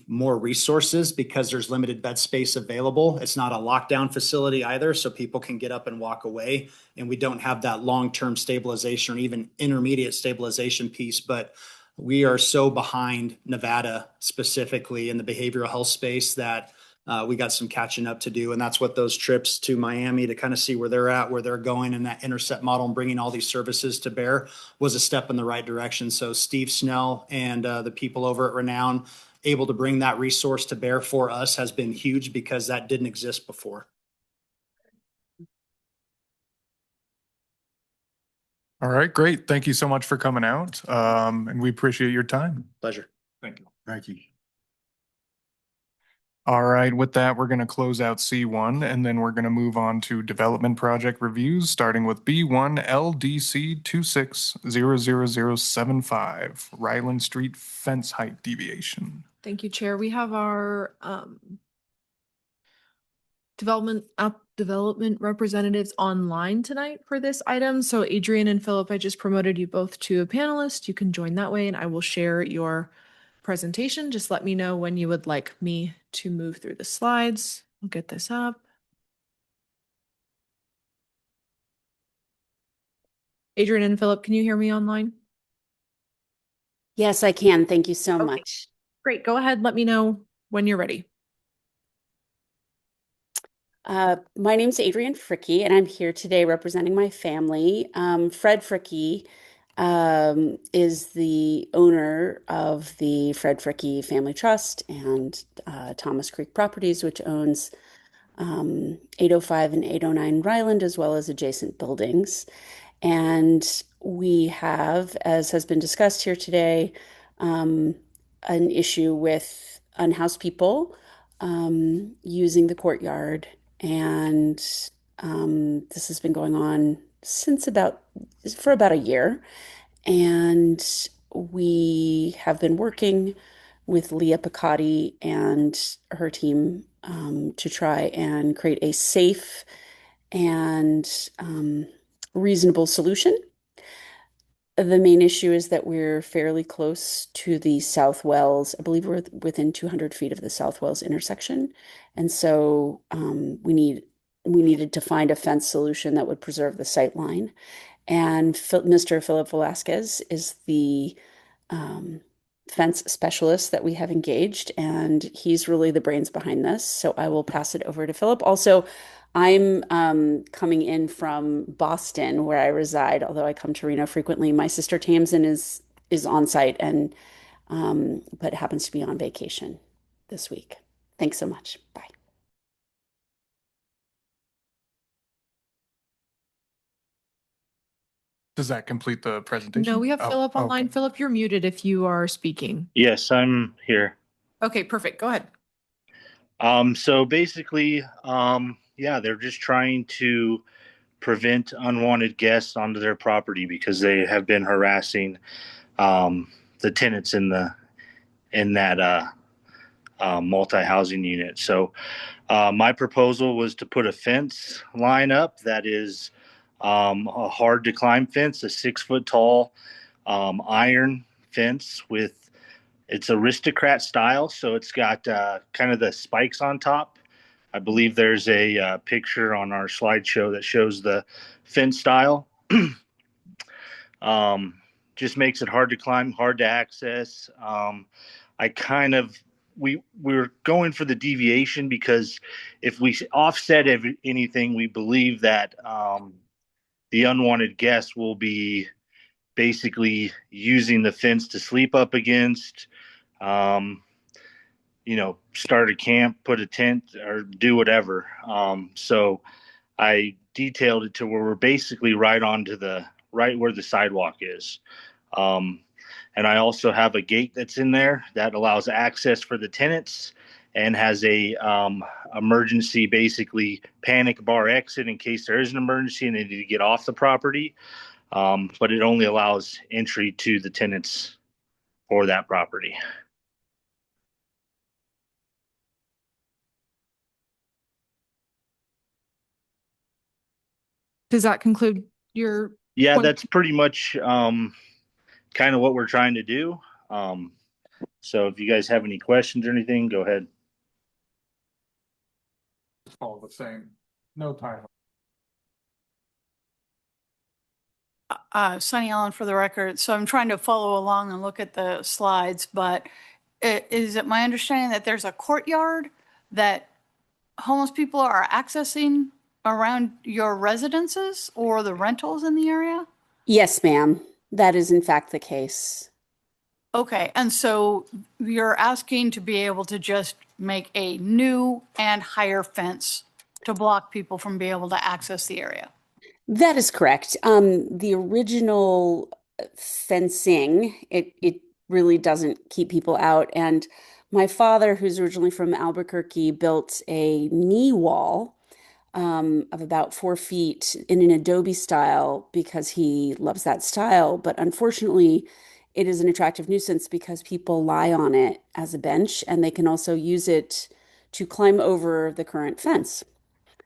more resources because there's limited bed space available. It's not a lockdown facility either, so people can get up and walk away. And we don't have that long-term stabilization or even intermediate stabilization piece. But we are so behind Nevada specifically in the behavioral health space that we got some catching up to do. And that's what those trips to Miami to kind of see where they're at, where they're going in that intercept model and bringing all these services to bear was a step in the right direction. So Steve Snell and the people over at Renown able to bring that resource to bear for us has been huge because that didn't exist before. All right, great. Thank you so much for coming out. And we appreciate your time. Pleasure. Thank you. Thank you. All right, with that, we're going to close out C1 and then we're going to move on to development project reviews, starting with B1 LDC 26000075, Ryland Street fence height deviation. Thank you, Chair. We have our development representatives online tonight for this item. So Adrian and Philip, I just promoted you both to a panelist. You can join that way and I will share your presentation. Just let me know when you would like me to move through the slides. I'll get this up. Adrian and Philip, can you hear me online? Yes, I can. Thank you so Okay. much. Great. Go ahead. Let me know when you're ready. My name's Adrienne Fricky, and I'm here today representing my family. Fred Fricky is the owner of the Fred Fricky Family Trust and Thomas Creek Properties, which owns 805 and 809 Ryland, as well as adjacent buildings. And we have, as has been discussed here today, an issue with unhoused people using the courtyard. And this has been going on for about a year. And we have been working with Leah Picotti and her team to try and create a safe and reasonable solution. The main issue is that we're fairly close to the South Wells. I believe we're within 200 feet of the South Wells intersection. And so we needed to find a fence solution that would preserve the sight line. And Mr. Philip Velasquez is the fence specialist that we have engaged, and he's really the brains behind this. So I will pass it over to Philip. Also, I'm coming in from Boston, where I reside, although I come to Reno frequently. My sister Tamsin is on site and but happens to be on vacation this week. Thanks so much. Bye. Does that complete the presentation? No, we have Oh, Philip online. okay. Philip, you're muted if you are speaking. Yes, I'm here. Okay, perfect. Go ahead. So basically, yeah, they're just trying to prevent unwanted guests onto their property because they have been harassing the tenants in that multi-housing unit. So my proposal was to put a fence line up that is a hard to climb fence, a 6 foot tall iron fence with it's aristocrat style, so it's got kind of the spikes on top. I believe there's a picture on our slideshow that shows the fence style. um, just makes it hard to climb, hard to access. I kind of we're going for the deviation because if we offset anything, we believe that the unwanted guest will be basically using the fence to sleep up against. Um, start a camp, put a tent, or do whatever. So I detailed it to where we're basically right where the sidewalk is. Um, and I also have a gate that's in there that allows access for the tenants and has a emergency, basically panic bar exit in case there is an emergency and they need to get off the property. But it only allows entry to the tenants for that property. Does that conclude your? Yeah, point? that's pretty much kind of what we're trying to do. So if you guys have any questions or anything, go ahead. All the same. No time. Sunny Allen for the record. So I'm trying to follow along and look at the slides, but is it my understanding that there's a courtyard that homeless people are accessing around your residences or the rentals in the area? Yes, ma'am. That is in fact the case. Okay, and so you're asking to be able to just make a new and higher fence to block people from being able to access the area? That is correct. The original fencing, it really doesn't keep people out. And my father, who's originally from Albuquerque, built a knee wall of about 4 feet in an adobe style because he loves that style. But unfortunately, it is an attractive nuisance because people lie on it as a bench and they can also use it to climb over the current fence.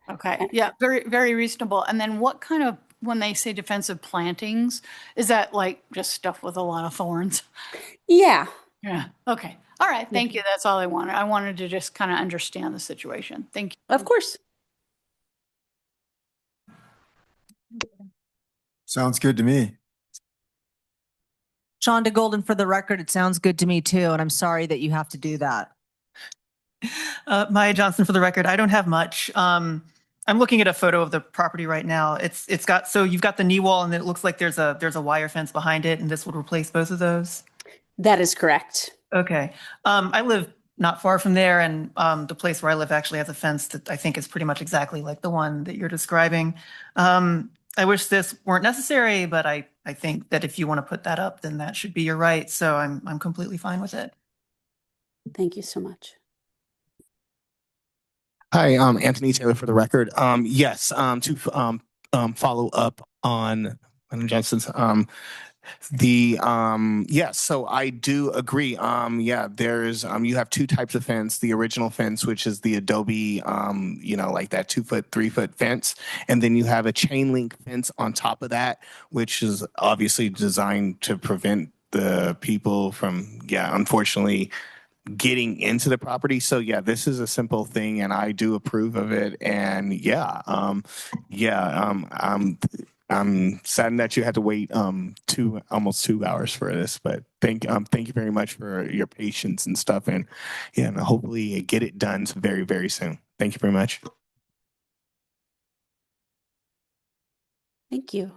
Okay, yeah, very, very reasonable. And then what kind of, when they say defensive plantings, is that like just stuff with a lot of thorns? Yeah. Yeah, okay. All right, thank you. That's all I wanted. I wanted to just kind of understand the situation. Thank you. Of course. Sounds good to me. Shonda Golden, for the record, it sounds good to me too, and I'm sorry that you have to do that. Maya Johnson for the record. I don't have much. I'm looking at a photo of the property right now. It's got, so you've got the knee wall and it looks like there's a wire fence behind it and this would replace both of those. That is correct. Okay. I live not far from there and the place where I live actually has a fence that I think is pretty much exactly like the one that you're describing. I wish this weren't necessary, but I think that if you want to put that up, then that should be your right. So I'm completely fine with it. Thank you so much. Hi, Anthony Taylor for the record. Yes, to follow up on Madam Johnson's yes, so I do agree. Yeah, there's you have two types of fence: the original fence, which is the adobe, like that 2 foot, 3 foot fence, and then you have a chain link fence on top of that, which is obviously designed to prevent the people from, unfortunately, getting into the property. So yeah, this is a simple thing and I do approve of it. And I'm saddened that you had to wait almost 2 hours for this, but thank you very much for your patience and stuff. And hopefully get it done very, very soon. Thank you very much. Thank you.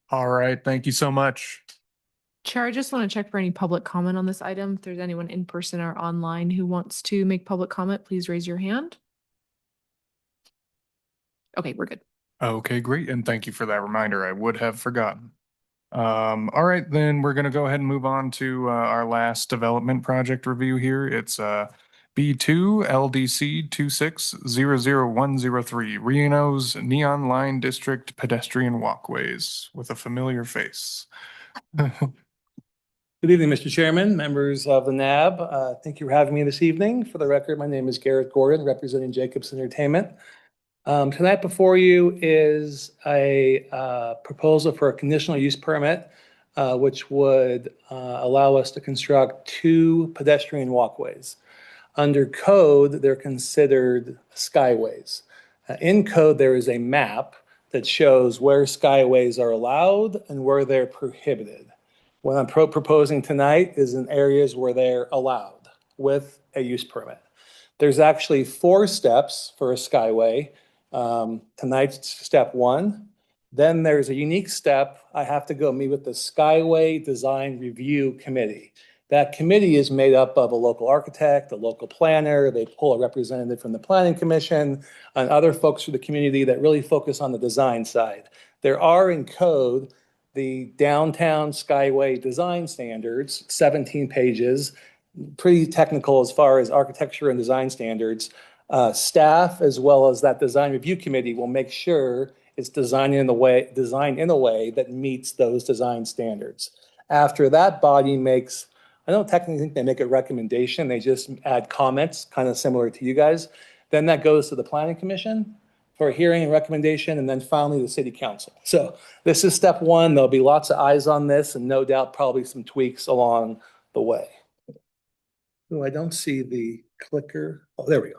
All right. Thank you so much. Chair, I just want to check for any public comment on this item. If there's anyone in person or online who wants to make public comment, please raise your hand. Okay, we're good. Okay, great. And thank you for that reminder. I would have forgotten. All right, then we're going to go ahead and move on to our last development project review here. It's B2 LDC 2600103, Reno's Neon Line District Pedestrian Walkways with a familiar face. Good evening, Mr. Chairman, members of the NAB. Thank you for having me this evening. For the record, my name is Garrett Gordon, representing Jacobs Entertainment. Tonight before you is a proposal for a conditional use permit, which would allow us to construct 2 pedestrian walkways. Under code, they're considered skyways. In code, there is a map that shows where skyways are allowed and where they're prohibited. What I'm proposing tonight is in areas where they're allowed with a use permit. There's actually 4 steps for a skyway. Tonight's step 1. Then there's a unique step. I have to go meet with the Skyway Design Review Committee. That committee is made up of a local architect, a local planner. They pull a representative from the Planning Commission and other folks from the community that really focus on the design side. There are in code the downtown skyway design standards, 17 pages, pretty technical as far as architecture and design standards. Staff, as well as that design review committee, will make sure it's designed in a way that meets those design standards. After that body makes, I don't technically think they make a recommendation, they just add comments, kind of similar to you guys. Then that goes to the Planning Commission for a hearing and recommendation, and then finally the City Council. So this is step 1. There'll be lots of eyes on this and no doubt probably some tweaks along the way. Oh, I don't see the clicker. Oh, there we go.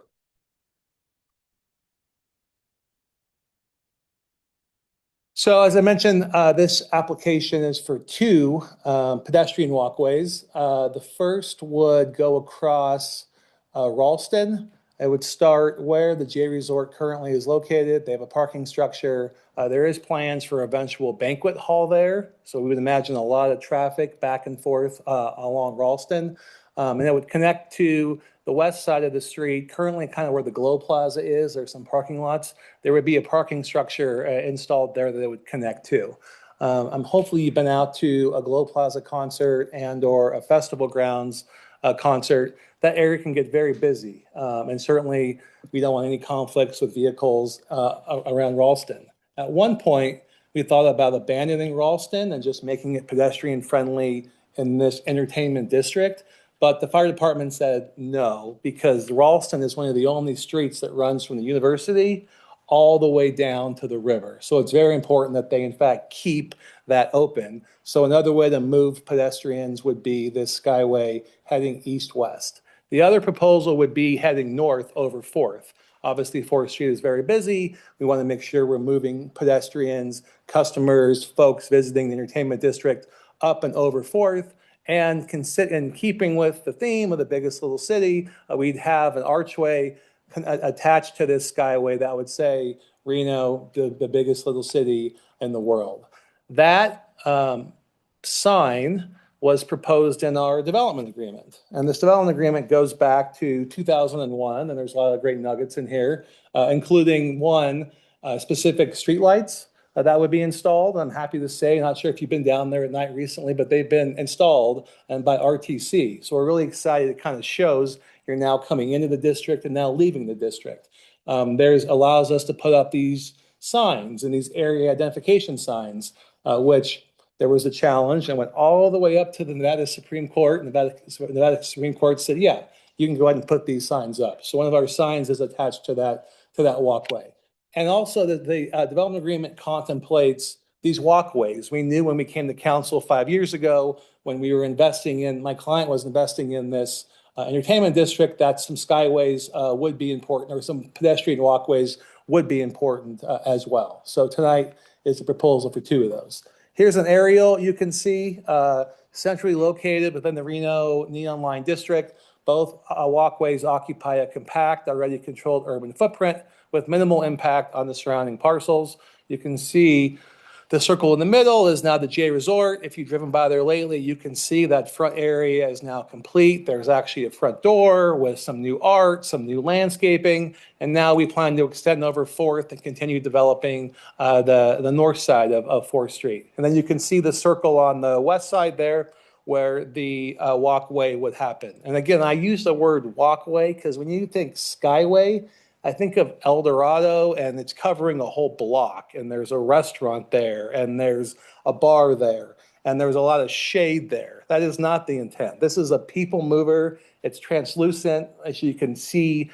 So as I mentioned, this application is for 2 pedestrian walkways. The first would go across Ralston. It would start where the J Resort currently is located. They have a parking structure. There is plans for eventual banquet hall there. So we would imagine a lot of traffic back and forth along Ralston. And it would connect to the west side of the street, currently kind of where the Glow Plaza is. There's some parking lots. There would be a parking structure installed there that it would connect to. Hopefully you've been out to a Glow Plaza concert and or a Festival Grounds concert. That area can get very busy. And certainly we don't want any conflicts with vehicles around Ralston. At one point, we thought about abandoning Ralston and just making it pedestrian friendly in this entertainment district. But the fire department said no, because Ralston is one of the only streets that runs from the university all the way down to the river. So it's very important that they in fact keep that open. So another way to move pedestrians would be this skyway heading east-west. The other proposal would be heading north over 4th. Obviously, 4th Street is very busy. We want to make sure we're moving pedestrians, customers, folks visiting the entertainment district up and over 4th. And in keeping with the theme of the biggest little city, we'd have an archway attached to this skyway that would say Reno, the biggest little city in the world. That sign was proposed in our development agreement. And this development agreement goes back to 2001, and there's a lot of great nuggets in here, including one, specific streetlights that would be installed. I'm happy to say, not sure if you've been down there at night recently, but they've been installed and by RTC. So we're really excited. It kind of shows you're now coming into the district and now leaving the district. Allows us to put up these signs and these area identification signs, which there was a challenge and went all the way up to the Nevada Supreme Court. Nevada Supreme Court said, yeah, you can go ahead and put these signs up. So one of our signs is attached to that walkway. And also the development agreement contemplates these walkways. We knew when we came to council 5 years ago, when we were my client was investing in this entertainment district, that some skyways would be important, or some pedestrian walkways would be important as well. So tonight is a proposal for 2 of those. Here's an aerial you can see, centrally located within the Reno Neon Line District. Both walkways occupy a compact, already controlled urban footprint with minimal impact on the surrounding parcels. You can see The circle in the middle is now the J Resort. If you've driven by there lately, you can see that front area is now complete. There's actually a front door with some new art, some new landscaping, and now we plan to extend over 4th and continue developing the north side of 4th Street. And then you can see the circle on the west side there where the walkway would happen. And again, I use the word walkway because when you think Skyway, I think of El Dorado, and it's covering a whole block, and there's a restaurant there, and there's a bar there, and there's a lot of shade there. That is not the intent. This is a people mover. It's translucent, as you can see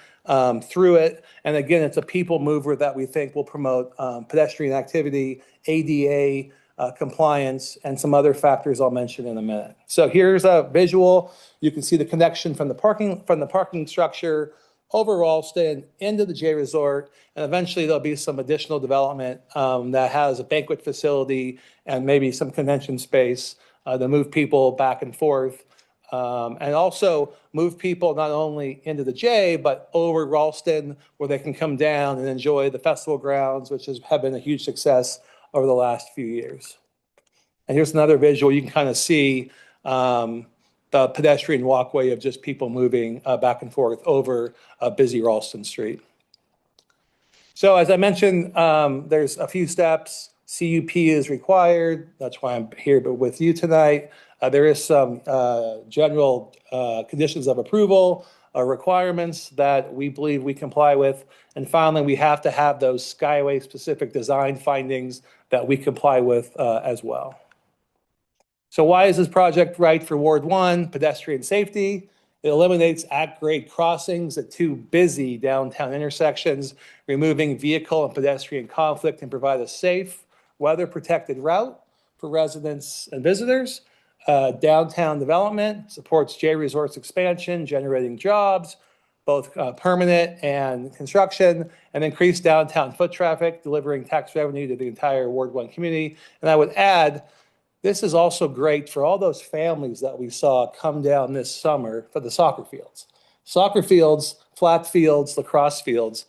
through it. And again, it's a people mover that we think will promote pedestrian activity, ADA compliance, and some other factors I'll mention in a minute. So here's a visual. You can see the connection from the parking structure over Ralston into the J Resort, and eventually there'll be some additional development that has a banquet facility and maybe some convention space to move people back and forth, and also move people not only into the J, but over Ralston where they can come down and enjoy the festival grounds, which have been a huge success over the last few years. And here's another visual. You can kind of see the pedestrian walkway of just people moving back and forth over busy Ralston Street. So as I mentioned, there's a few steps. CUP is required. That's why I'm here with you tonight. There is some general conditions of approval, requirements that we believe we comply with. And finally, we have to have those Skyway specific design findings that we comply with as well. So why is this project right for Ward 1? Pedestrian safety. It eliminates at-grade crossings at 2 busy downtown intersections, removing vehicle and pedestrian conflict, and provide a safe, weather-protected route for residents and visitors. Downtown development supports J Resort's expansion, generating jobs, both permanent and construction, and increased downtown foot traffic, delivering tax revenue to the entire Ward 1 community. And I would add, this is also great for all those families that we saw come down this summer for the soccer fields. Soccer fields, flat fields, lacrosse fields,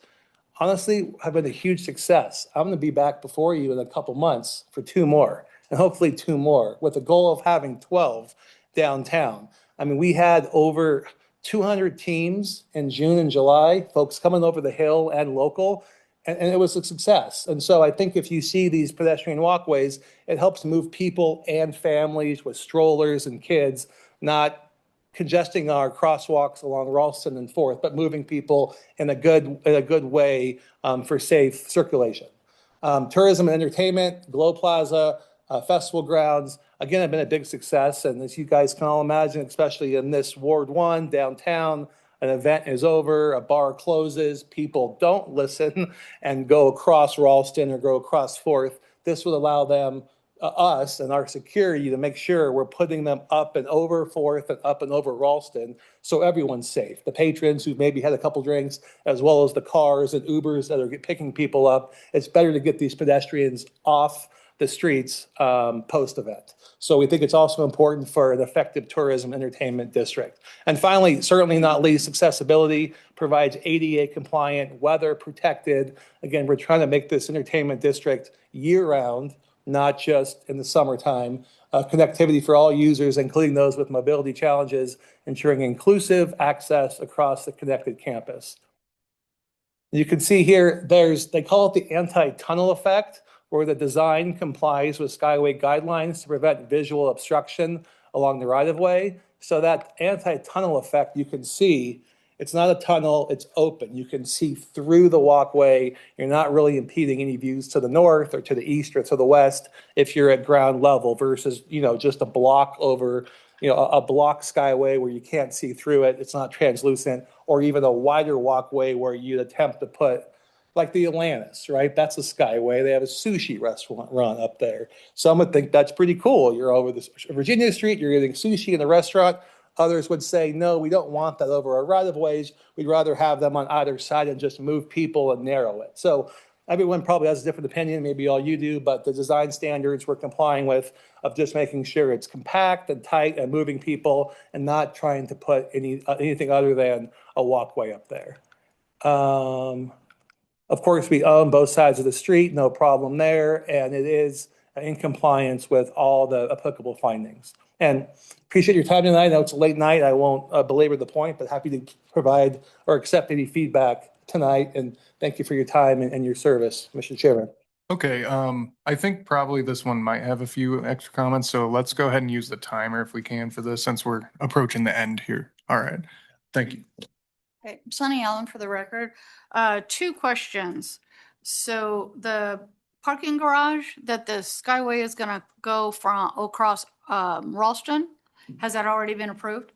honestly have been a huge success. I'm going to be back before you in a couple months for 2 more, and hopefully 2 more, with the goal of having 12 downtown. I mean, we had over 200 teams in June and July, folks coming over the hill and local, and it was a success. And so I think if you see these pedestrian walkways, it helps move people and families with strollers and kids, not congesting our crosswalks along Ralston and 4th, but moving people in a good way for safe circulation. Tourism and entertainment, Glow Plaza, festival grounds, again, have been a big success. And as you guys can all imagine, especially in this Ward 1 downtown, an event is over, a bar closes, people don't listen and go across Ralston or go across 4th. This would allow them, us and our security, to make sure we're putting them up and over 4th and up and over Ralston so everyone's safe. The patrons who maybe had a couple drinks, as well as the cars and Ubers that are picking people up. It's better to get these pedestrians off the streets post-event. So we think it's also important for an effective tourism entertainment district. And finally, certainly not least, accessibility provides ADA compliant, weather protected. Again, we're trying to make this entertainment district year-round, not just in the summertime. Connectivity for all users, including those with mobility challenges, ensuring inclusive access across the connected campus. You can see here, they call it the anti-tunnel effect, where the design complies with Skyway guidelines to prevent visual obstruction along the right-of-way. So that anti-tunnel effect, you can see, it's not a tunnel, it's open. You can see through the walkway. You're not really impeding any views to the north or to the east or to the west if you're at ground level versus, just a block over, a block Skyway where you can't see through it. It's not translucent, or even a wider walkway where you'd attempt to put, like the Atlantis, right? That's a Skyway. They have a sushi restaurant run up there. Some would think that's pretty cool. You're over this Virginia Street, you're getting sushi in the restaurant. Others would say, no, we don't want that over our right-of-ways. We'd rather have them on either side and just move people and narrow it. So everyone probably has a different opinion, maybe all you do, but the design standards we're complying with of just making sure it's compact and tight and moving people and not trying to put anything other than a walkway up there. Of course, we own both sides of the street, no problem there. And it is in compliance with all the applicable findings. And appreciate your time tonight. I know it's a late night. I won't belabor the point, but happy to provide or accept any feedback tonight. And thank you for your time and your service, Mr. Chairman. Okay, I think probably this one might have a few extra comments, so let's go ahead and use the timer if we can for this, since we're approaching the end here. All right, thank you. Okay, Sunny Allen for the record. Two questions. So the parking garage that the Skyway is gonna go from across Ralston, has that already been approved?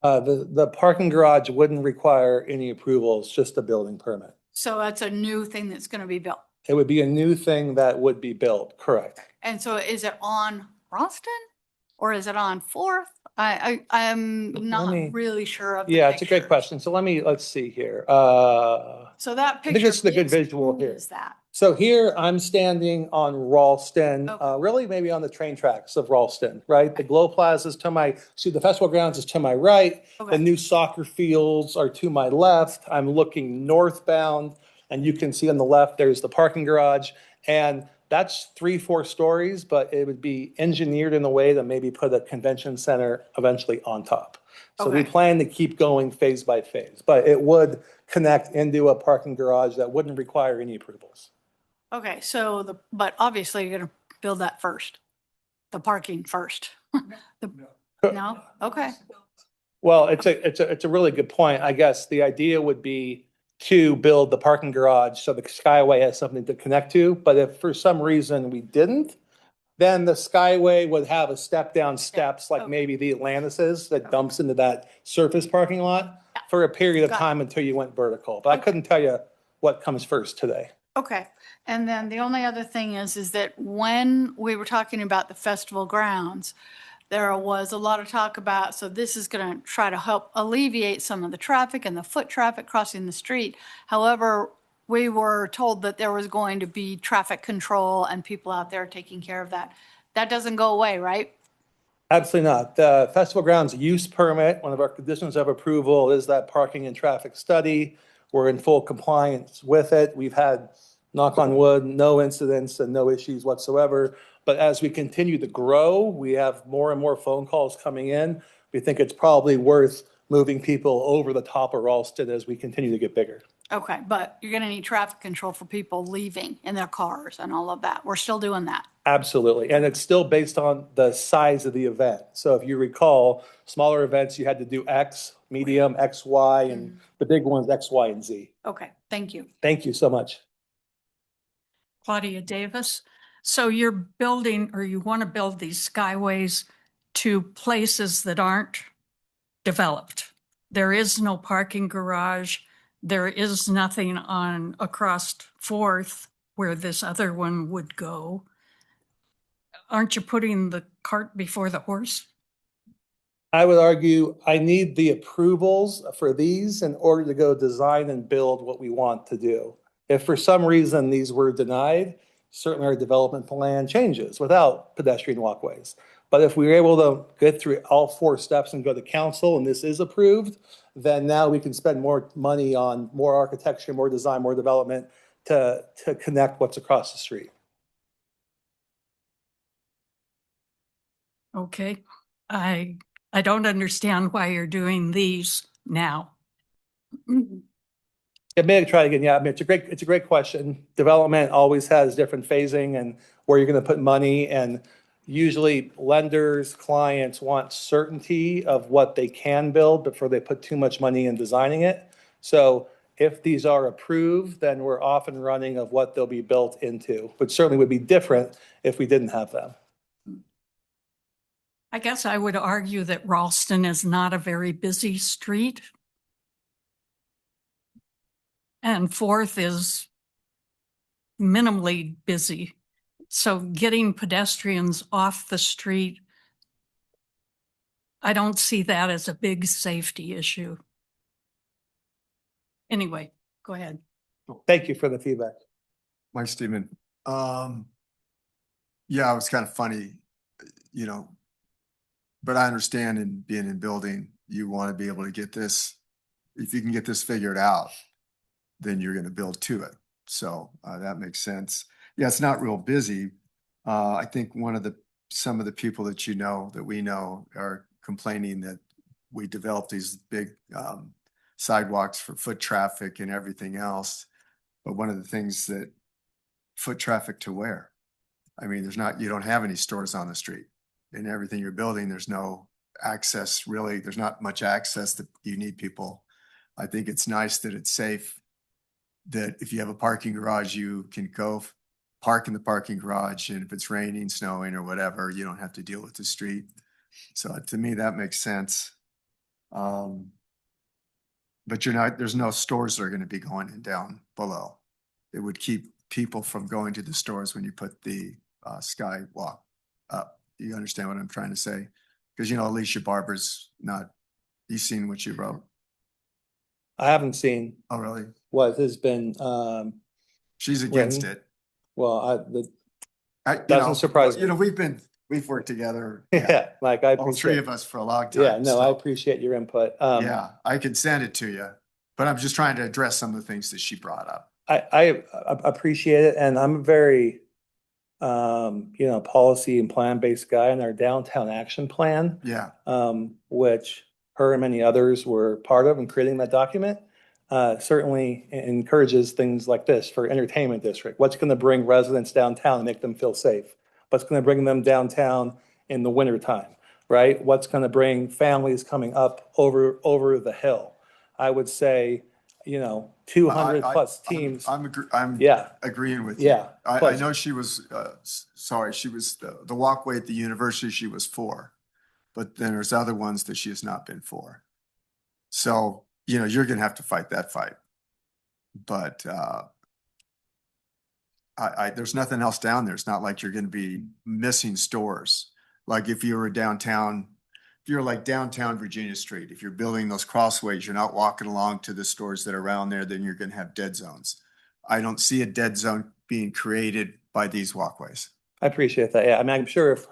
The parking garage wouldn't require any approvals, just a building permit. So that's a new thing that's gonna be built. It would be a new thing that would be built, correct? And so is it on Ralston or is it on Fourth? I'm not me- really sure of the Yeah, it's a great pictures. question. So let's see here. So that I think picture. this is a good is- visual who here. Is that? So here I'm standing on Ralston, Okay. really maybe on the train tracks of Ralston, right? The Glow Plaza is to my, the festival grounds is to my right. Okay. The new soccer fields are to my left. I'm looking northbound and you can see on the left, there's the parking garage. And that's 3-4 stories, but it would be engineered in a way that maybe put a convention center eventually on top. So we Okay. plan to keep going phase by phase, but it would connect into a parking garage that wouldn't require any approvals. Okay, so but obviously you're gonna build that first, the parking first. No? Okay, Well, it's a really good point. I guess the idea would be to build the parking garage so the Skyway has something to connect to. But if for some reason we didn't, then the Skyway would have a step down steps like okay. maybe the Atlantis is that dumps into that surface parking lot for a period of Got it. time until you went vertical. But I couldn't tell you what comes first today. okay. And then the only other thing is that when we were talking about the festival grounds, there was a lot of talk about, so this is gonna try to help alleviate some of the traffic and the foot traffic crossing the street. However, we were told that there was going to be traffic control and people out there taking care of that. That doesn't go away, right? Absolutely not. The festival grounds use permit, one of our conditions of approval is that parking and traffic study. We're in full compliance with it. We've had, knock on wood, no incidents and no issues whatsoever. But as we continue to grow, we have more and more phone calls coming in. We think it's probably worth moving people over the top of Ralston as we continue to get bigger. Okay, but you're gonna need traffic control for people leaving in their cars and all of that. We're still doing that. Absolutely. And it's still based on the size of the event. So if you recall, smaller events, you had to do X, medium, X, Y, and the big ones, X, Y, and Z. Okay, thank you. Thank you so much. Claudia Davis. So you're building, or you want to build these skyways to places that aren't developed. There is no parking garage. There is nothing on across Fourth where this other one would go. Aren't you putting the cart before the horse? I would argue I need the approvals for these in order to go design and build what we want to do. If for some reason these were denied, certainly our development plan changes without pedestrian walkways. But if we were able to get through all 4 steps and go to council and this is approved, then now we can spend more money on more architecture, more design, more development to connect what's across the street. Okay, I don't understand why you're doing these now. Yeah, maybe try again. Yeah, I mean, it's a great question. Development always has different phasing and where you're going to put money. And usually lenders, clients want certainty of what they can build before they put too much money in designing it. So if these are approved, then we're off and running of what they'll be built into, which certainly would be different if we didn't have them. I guess I would argue that Ralston is not a very busy street. And Fourth is minimally busy. So getting pedestrians off the street, I don't see that as a big safety issue. Anyway, go ahead. Thank you for the feedback. Mike Steven. Yeah, it was kind of funny, but I understand in being in building, you want to be able to get this, if you can get this figured out, then you're going to build to it. So that makes sense. Yeah, it's not real busy, I think some of the people that we know are complaining that we developed these big sidewalks for foot traffic and everything else. But one of the things that foot traffic to where? I mean, you don't have any stores on the street. And everything you're building, there's no access really. There's not much access that you need people. I think it's nice that it's safe, that if you have a parking garage, you can go park in the parking garage. And if it's raining, snowing or whatever, you don't have to deal with the street. So to me, that makes sense. But there's no stores that are going to be going in down below. It would keep people from going to the stores when you put the skywalk up. You understand what I'm trying to say? Because, Alicia Barber's you've seen what she wrote. I haven't seen Oh, really? what has been, She's against written. it. Well, doesn't surprise me. We've worked together. Yeah, like all three of us for a long time. Yeah, no, I appreciate your input. Yeah, I can send it to you, but I'm just trying to address some of the things that she brought up. I appreciate it, and I'm a very, policy and plan-based guy in our downtown action plan. Yeah. Which her and many others were part of in creating that document. Certainly encourages things like this for entertainment district. What's going to bring residents downtown and make them feel safe? What's going to bring them downtown in the wintertime, right? What's going to bring families coming up over the hill? I would say, 200 plus teams. I'm agreeing with you. Yeah. I know she was, she was the walkway at the university she was for, but then there's other ones that she has not been for. So, you're going to have to fight that fight. But there's nothing else down there. It's not like you're going to be missing stores. Like if you were downtown, if you're like downtown Virginia Street, if you're building those crossways, you're not walking along to the stores that are around there, then you're going to have dead zones. I don't see a dead zone being created by these walkways. I appreciate that. Yeah, I mean, I'm sure if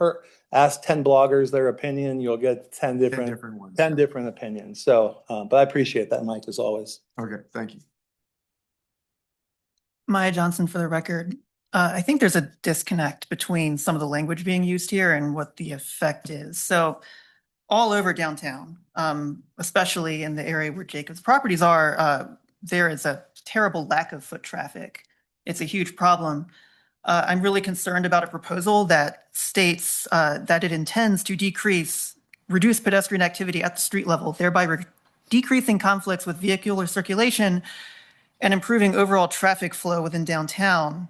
ask 10 bloggers their opinion, you'll get 10 different ones. 10 different opinions. So, but I appreciate that, Mike, as always. Okay, thank you. Maya Johnson for the record. I think there's a disconnect between some of the language being used here and what the effect is. So all over downtown, especially in the area where Jacob's properties are, there is a terrible lack of foot traffic. It's a huge problem. I'm really concerned about a proposal that states that it intends to reduce pedestrian activity at the street level, thereby decreasing conflicts with vehicular circulation and improving overall traffic flow within downtown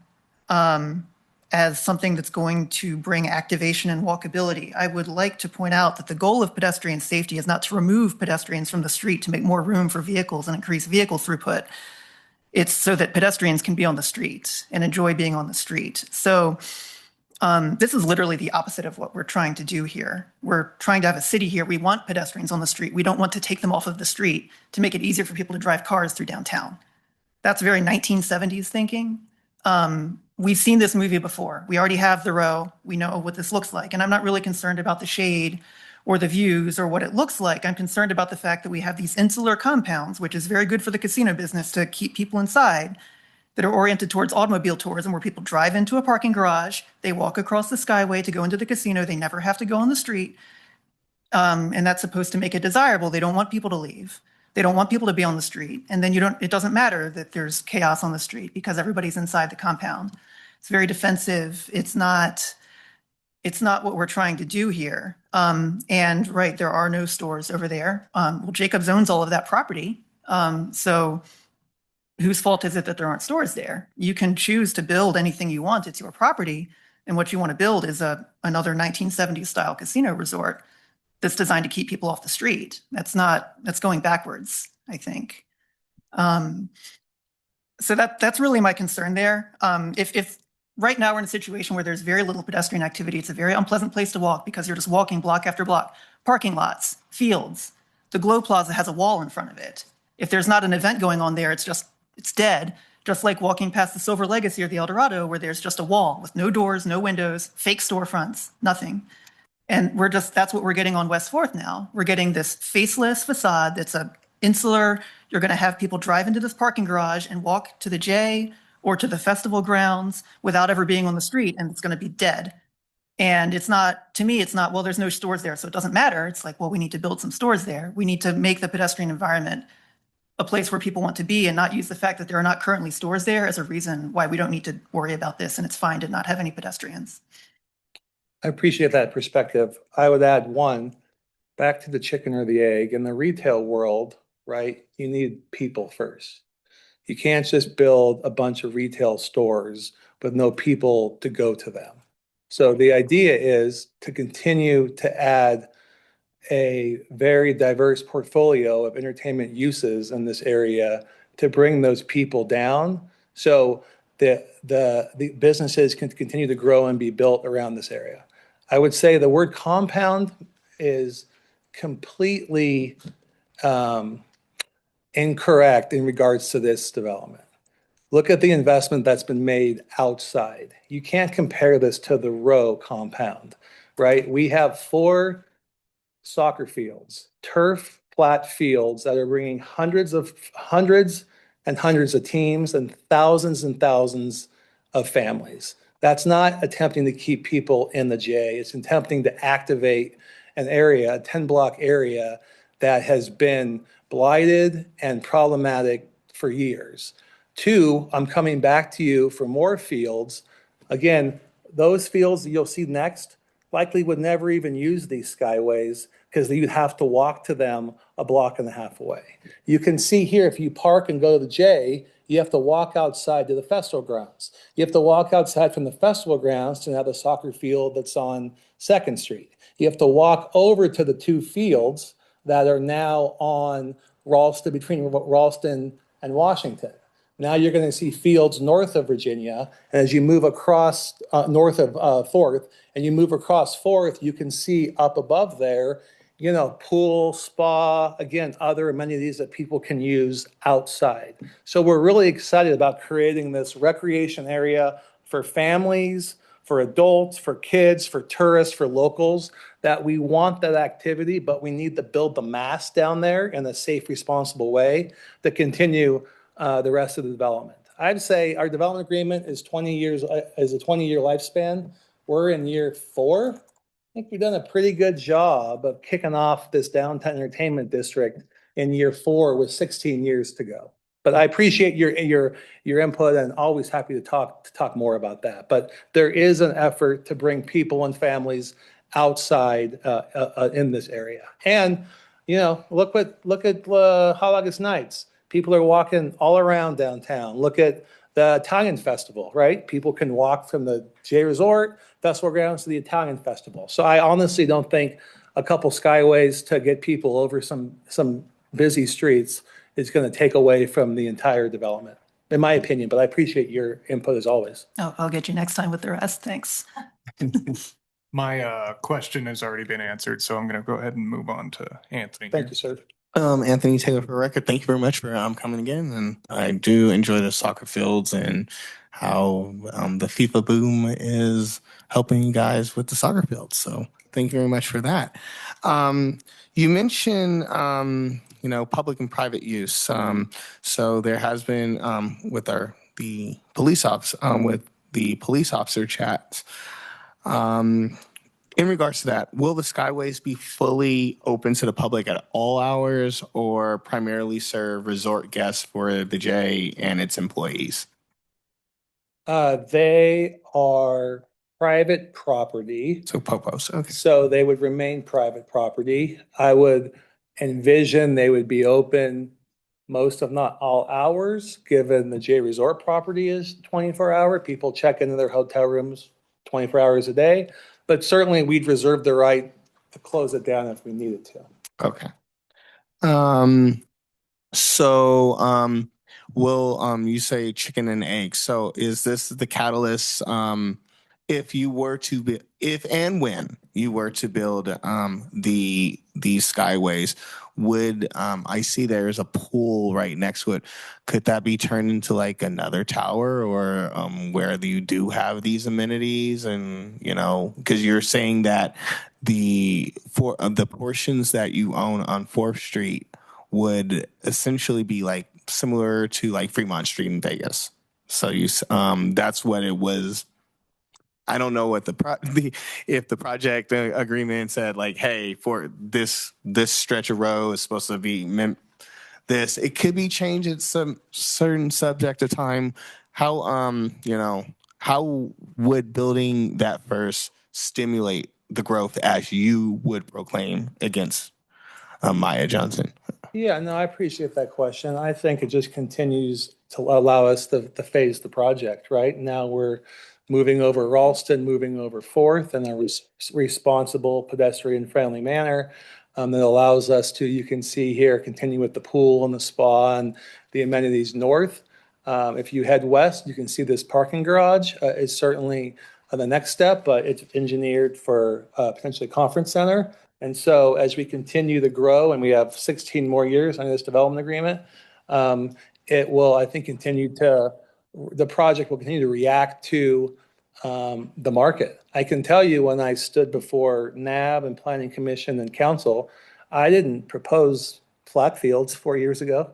as something that's going to bring activation and walkability. I would like to point out that the goal of pedestrian safety is not to remove pedestrians from the street to make more room for vehicles and increase vehicle throughput. It's so that pedestrians can be on the street and enjoy being on the street. So this is literally the opposite of what we're trying to do here. We're trying to have a city here. We want pedestrians on the street. We don't want to take them off of the street to make it easier for people to drive cars through downtown. That's very 1970s thinking. We've seen this movie before. We already have the row. We know what this looks like. And I'm not really concerned about the shade or the views or what it looks like. I'm concerned about the fact that we have these insular compounds, which is very good for the casino business to keep people inside, that are oriented towards automobile tourism, where people drive into a parking garage, they walk across the skyway to go into the casino, they never have to go on the street. And that's supposed to make it desirable. They don't want people to leave. They don't want people to be on the street. And then it doesn't matter that there's chaos on the street because everybody's inside the compound. It's very defensive. It's not what we're trying to do here. And right, there are no stores over there. Well, Jacobs owns all of that property. So whose fault is it that there aren't stores there? You can choose to build anything you want. It's your property. And what you want to build is another 1970s style casino resort that's designed to keep people off the street. That's going backwards, I think. So that's really my concern there. If right now we're in a situation where there's very little pedestrian activity, it's a very unpleasant place to walk because you're just walking block after block, parking lots, fields. The Glow Plaza has a wall in front of it. If there's not an event going on there, it's dead. Just like walking past the Silver Legacy or the El Dorado, where there's just a wall with no doors, no windows, fake storefronts, nothing. And that's what we're getting on West 4th now. We're getting this faceless facade that's insular. You're going to have people drive into this parking garage and walk to the J or to the festival grounds without ever being on the street, and it's going to be dead. And it's not, to me, it's not, well, there's no stores there, so it doesn't matter. It's like, well, we need to build some stores there. We need to make the pedestrian environment a place where people want to be and not use the fact that there are not currently stores there as a reason why we don't need to worry about this and it's fine to not have any pedestrians. I appreciate that perspective. I would add one, back to the chicken or the egg. In the retail world, right, you need people first. You can't just build a bunch of retail stores with no people to go to them. So the idea is to continue to add a very diverse portfolio of entertainment uses in this area to bring those people down. So the businesses can continue to grow and be built around this area. I would say the word compound is completely incorrect in regards to this development. Look at the investment that's been made outside. You can't compare this to the row compound, right? We have 4 soccer fields, turf flat fields that are bringing hundreds and hundreds of teams and thousands of families. That's not attempting to keep people in the J. It's attempting to activate an area, a 10-block area that has been blighted and problematic for years. 2, I'm coming back to you for more fields. Again, those fields that you'll see next likely would never even use these skyways because you'd have to walk to them a block and a half away. You can see here, if you park and go to the J, you have to walk outside to the festival grounds. You have to walk outside from the festival grounds to another soccer field that's on 2nd Street. You have to walk over to the 2 fields that are now on Ralston, between Ralston and Washington. Now you're going to see fields north of Virginia. And as you move across north of 4th and you move across 4th, you can see up above there, you know, pool, spa, again, other amenities that people can use outside. So we're really excited about creating this recreation area for families, for adults, for kids, for tourists, for locals, that we want that activity, but we need to build the mass down there in a safe, responsible way to continue the rest of the development. I'd say our development agreement is 20 years, is a 20-year lifespan. We're in year 4. I think we've done a pretty good job of kicking off this downtown entertainment district in year 4 with 16 years to go. But I appreciate your input and always happy to talk more about that. But there is an effort to bring people and families outside in this area. And you know, look at Hot August Nights. People are walking all around downtown. Look at the Italian Festival, right? People can walk from the J Resort Festival grounds to the Italian Festival. So I honestly don't think a couple skyways to get people over some busy streets is going to take away from the entire development, in my opinion. But I appreciate your input as always. Oh, I'll get you next time with the rest. Thanks. My question has already been answered, so I'm going to go ahead and move on to Anthony. Thank you, sir. Anthony Taylor for the record. Thank you very much for coming again. And I do enjoy the soccer fields and how the FIFA boom is helping you guys with the soccer fields. So thank you very much for that. You mentioned, you know, public and private use. So there has been with the police officer chats. In regards to that, will the Skyways be fully open to the public at all hours or primarily serve resort guests for the J and its employees? They are private property. So Popos, okay. So they would remain private property. I would envision they would be open most, if not all hours, given the J Resort property is 24-hour. People check into their hotel rooms 24 hours a day. But certainly we'd reserve the right to close it down if we needed to. Okay. Will you say chicken and egg? So is this the catalyst if you were to be, if and when you were to build these skyways, would I see there's a pool right next to it? Could that be turned into like another tower or where you do have these amenities? And you know, because you're saying that the portions that you own on 4th Street would essentially be like similar to like Fremont Street in Vegas. So that's what it was. I don't know what if the project agreement said like, hey, for this stretch of road is supposed to be this. It could be changed at some certain subject of time. How how would building that first stimulate the growth as you would proclaim against Maya Johnson? Yeah, no, I appreciate that question. I think it just continues to allow us to phase the project, right? Now we're moving over Ralston, moving over Fourth in a responsible, pedestrian-friendly manner. That allows us to, you can see here, continue with the pool and the spa and the amenities north. If you head west, you can see this parking garage is certainly the next step, but it's engineered for potentially conference center. And so as we continue to grow, and we have 16 more years on this development agreement, it will, I think, the project will continue to react to the market. I can tell you when I stood before NAB and Planning Commission and Council, I didn't propose flat fields 4 years ago.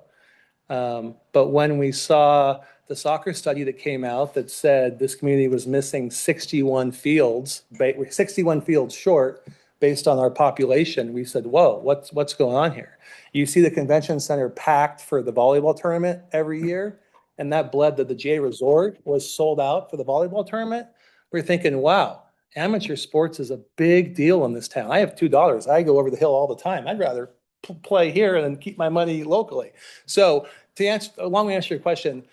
But when we saw the soccer study that came out that said this community was missing 61 fields, 61 fields short based on our population, we said, whoa, what's going on here? You see the convention center packed for the volleyball tournament every year, and that bled that the J Resort was sold out for the volleyball tournament. We're thinking, wow, amateur sports is a big deal in this town. I have $2. I go over the hill all the time. I'd rather play here and keep my money locally. So to answer, long answer your question,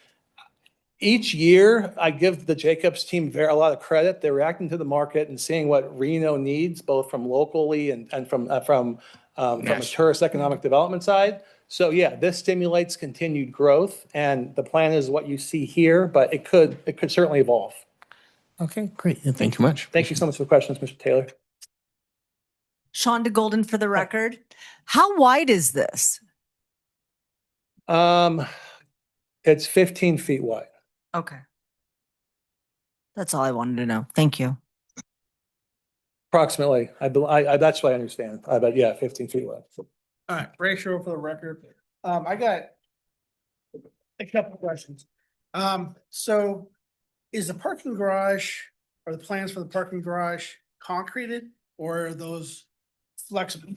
each year I give the Jacobs team a lot of credit. They're reacting to the market and seeing what Reno needs, both from locally and from a tourist economic development side. So yeah, this stimulates continued growth, and the plan is what you see here, but it could certainly evolve. Okay, great. Thank you much. Thank you so much for the questions, Mr. Taylor. Shonda Golden for the record. How wide is this? It's 15 feet wide. Okay. That's all I wanted to know. Thank you. Approximately. That's what I understand. But yeah, 15 feet wide. All right, Ray Sherrill for the record. I got a couple of questions. So is the parking garage, or the plans for the parking garage concreted, or are those flexible?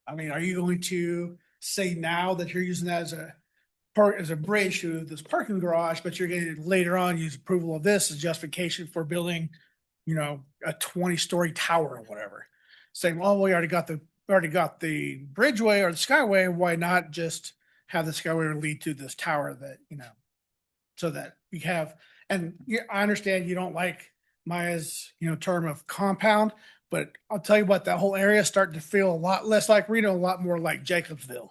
I mean, are you going to say now that you're using that as a bridge to this parking garage, but you're going to later on use approval of this as justification for building, a 20-story tower or whatever? Saying, well, we already got the bridgeway or the skyway. Why not just have the skyway lead to this tower that, so that we have, and I understand you don't like Maya's, term of compound, but I'll tell you what, that whole area is starting to feel a lot less like Reno, a lot more like Jacobsville.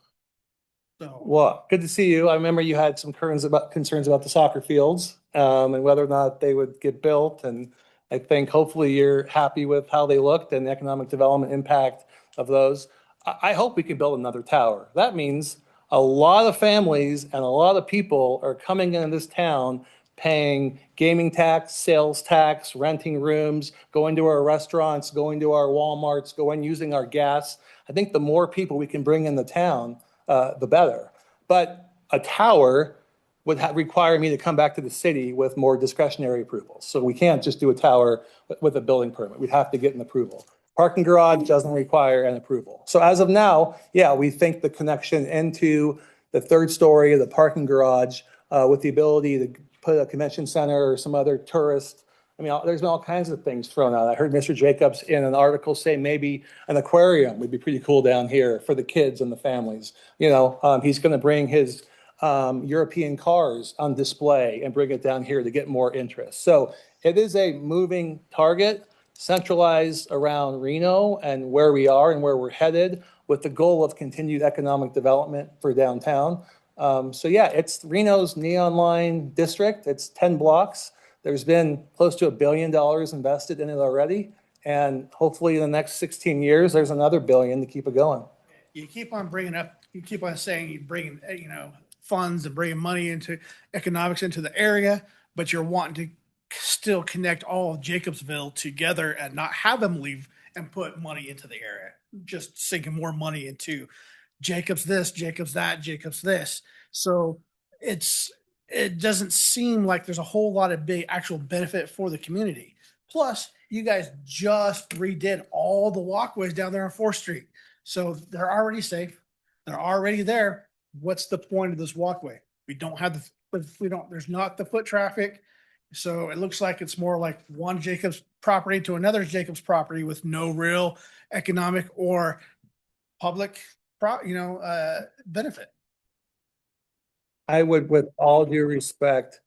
So, well, good to see you. I remember you had some concerns about the soccer fields and whether or not they would get built. And I think hopefully you're happy with how they looked and the economic development impact of those. I hope we can build another tower. That means a lot of families and a lot of people are coming into this town paying gaming tax, sales tax, renting rooms, going to our restaurants, going to our Walmarts, using our gas. I think the more people we can bring in the town, the better. But a tower would require me to come back to the city with more discretionary approvals. So we can't just do a tower with a building permit. We'd have to get an approval. Parking garage doesn't require an approval. So as of now, yeah, we think the connection into the third story of the parking garage with the ability to put a convention center or some other tourist. I mean, there's been all kinds of things thrown out. I heard Mr. Jacobs in an article say maybe an aquarium would be pretty cool down here for the kids and the families. He's going to bring his European cars on display and bring it down here to get more interest. So it is a moving target, centralized around Reno and where we are and where we're headed, with the goal of continued economic development for downtown. So yeah, it's Reno's neon line district. It's 10 blocks. There's been close to $1 billion invested in it already. And hopefully in the next 16 years, there's another $1 billion to keep it going. you keep on saying you bring, funds and bringing money into economics into the area, but you're wanting to still connect all of Jacobsville together and not have them leave and put money into the area, just sinking more money into Jacobs this, Jacobs that, Jacobs this. So it's it doesn't seem like there's a whole lot of big actual benefit for the community. Plus, you guys just redid all the walkways down there on 4th Street. So they're already safe. They're already there. What's the point of this walkway? We don't have there's not the foot traffic. So it looks like it's more like one Jacobs property to another Jacobs property with no real economic or public benefit. I would, with all due respect,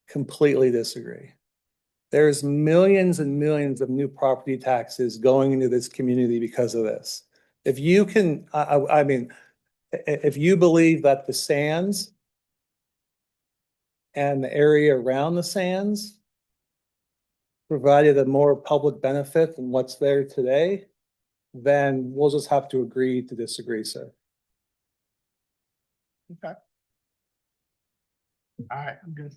completely disagree. There's millions and millions of new property taxes going into this community because of this. If you can, I mean, if you believe that the sands and the area around the sands provided a more public benefit than what's there today, then we'll just have to agree to disagree, sir. Okay. All right, I'm good.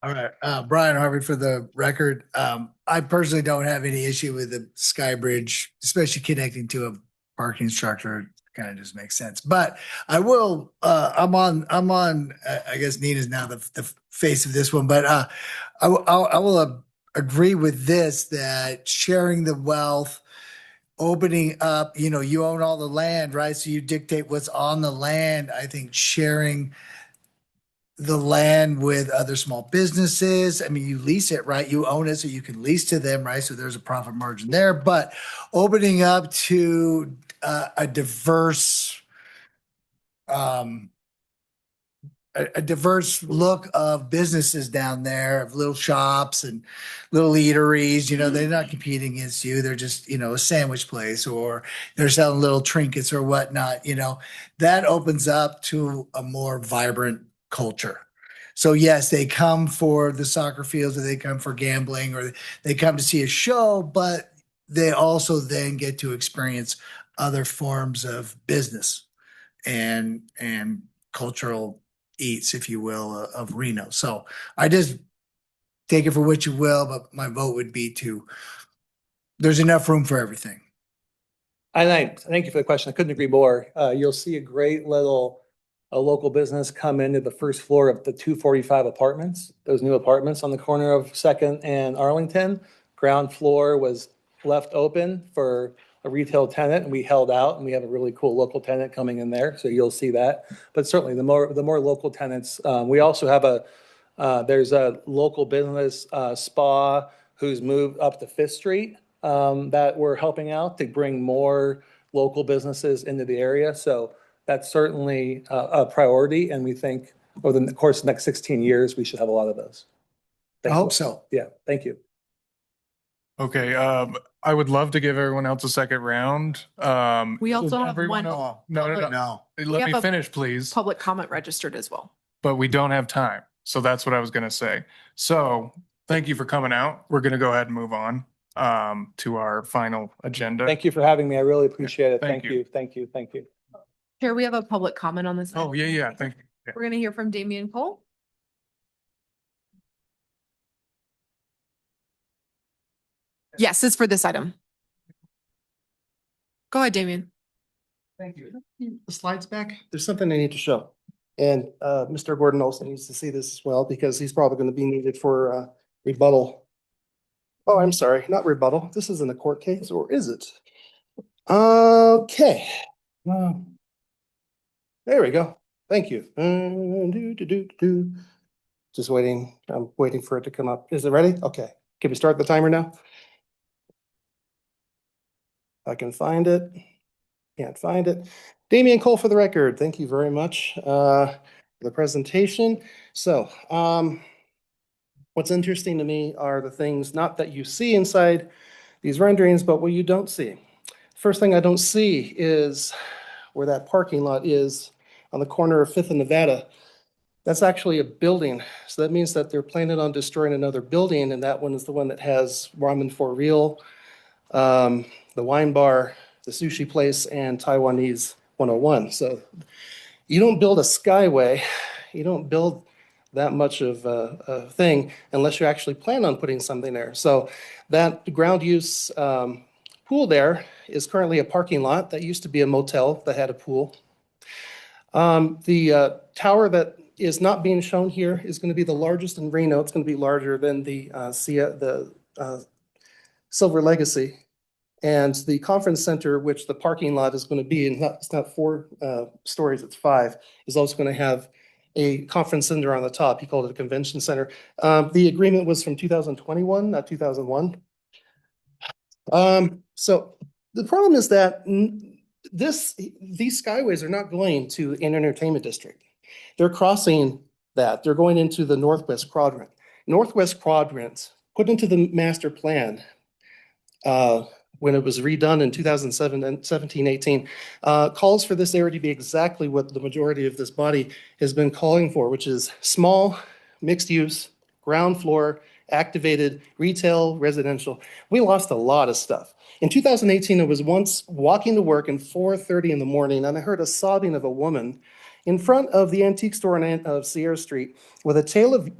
All right, Brian Harvey for the record. I personally don't have any issue with the Sky Bridge, especially connecting to a parking structure. Kind of just makes sense. But I will. I'm on. I guess Nina's now the face of this one, but I will agree with this, that sharing the wealth, opening up. You own all the land, right? So you dictate what's on the land. I think sharing the land with other small businesses. I mean, you lease it, right? You own it, so you can lease to them, right? So there's a profit margin there. But opening up to a diverse, a diverse look of businesses down there, of little shops and little eateries. They're not competing against you. They're just, a sandwich place, or they're selling little trinkets or whatnot. That opens up to a more vibrant culture. So yes, they come for the soccer fields, or they come for gambling, or they come to see a show, but they also then get to experience other forms of business and cultural eats, if you will, of Reno. So I just take it for what you will, but my vote would be there's enough room for everything. And I thank you for the question. I couldn't agree more. You'll see a great little local business come into the first floor of the 245 apartments, those new apartments on the corner of 2nd and Arlington. Ground floor was left open for a retail tenant, and we held out, and we have a really cool local tenant coming in there. So you'll see that. But certainly the more local tenants, we also have there's a local business spa who's moved up to 5th Street that we're helping out to bring more local businesses into the area. So that's certainly a priority. And we think over the course of the next 16 years, we should have a lot of those. I hope so. Yeah, thank you. Okay, I would love to give everyone else a second round. We also have everyone one. else- No. We Let have me a finish, please. Public comment registered as well. But we don't have time. So that's what I was going to say. So thank you for coming out. We're going to go ahead and move on to our final agenda. Thank you for having me. I really appreciate it. Thank Thank you. Thank you. Thank you. Chair, we have a public comment on this. Oh, yeah. Thank you. Yeah. We're going to hear from Damian Cole. Yes, it's for this item. Go ahead, Damian. Thank you. The slides back. There's something I need to show. And Mr. Gordon Olson needs to see this as well, because he's probably going to be needed for rebuttal. Oh, I'm sorry, not rebuttal. This isn't a court case, or is it? Okay. There we go. Thank you. Just waiting. I'm waiting for it to come up. Is it ready? Okay. Can we start the timer now? I can find it. Can't find it. Damian Cole for the record. Thank you very much for the presentation. So what's interesting to me are the things not that you see inside these renderings, but what you don't see. First thing I don't see is where that parking lot is on the corner of 5th and Nevada. That's actually a building. So that means that they're planning on destroying another building, and that one is the one that has Ramen for Real, the wine bar, the sushi place, and Taiwanese 101. So you don't build a skyway, you don't build that much of a thing unless you actually plan on putting something there. So that ground use pool there is currently a parking lot that used to be a motel that had a pool. The tower that is not being shown here is going to be the largest in Reno. It's going to be larger than the Silver Legacy. And the conference center, which the parking lot is going to be, and it's not 4 stories, it's 5, is also going to have a conference center on the top. He called it a convention center. The agreement was from 2021, not 2001. So the problem is that these skyways are not going to an entertainment district. They're crossing that. They're going into the northwest quadrant. Northwest quadrant, put into the master plan, when it was redone in 2017, 18, calls for this area to be exactly what the majority of this body has been calling for, which is small, mixed use, ground floor, activated, retail, residential. We lost a lot of stuff. In 2018, I was once walking to work at 4:30 in the morning, and I heard a sobbing of a woman in front of the antique store of Sierra Street with a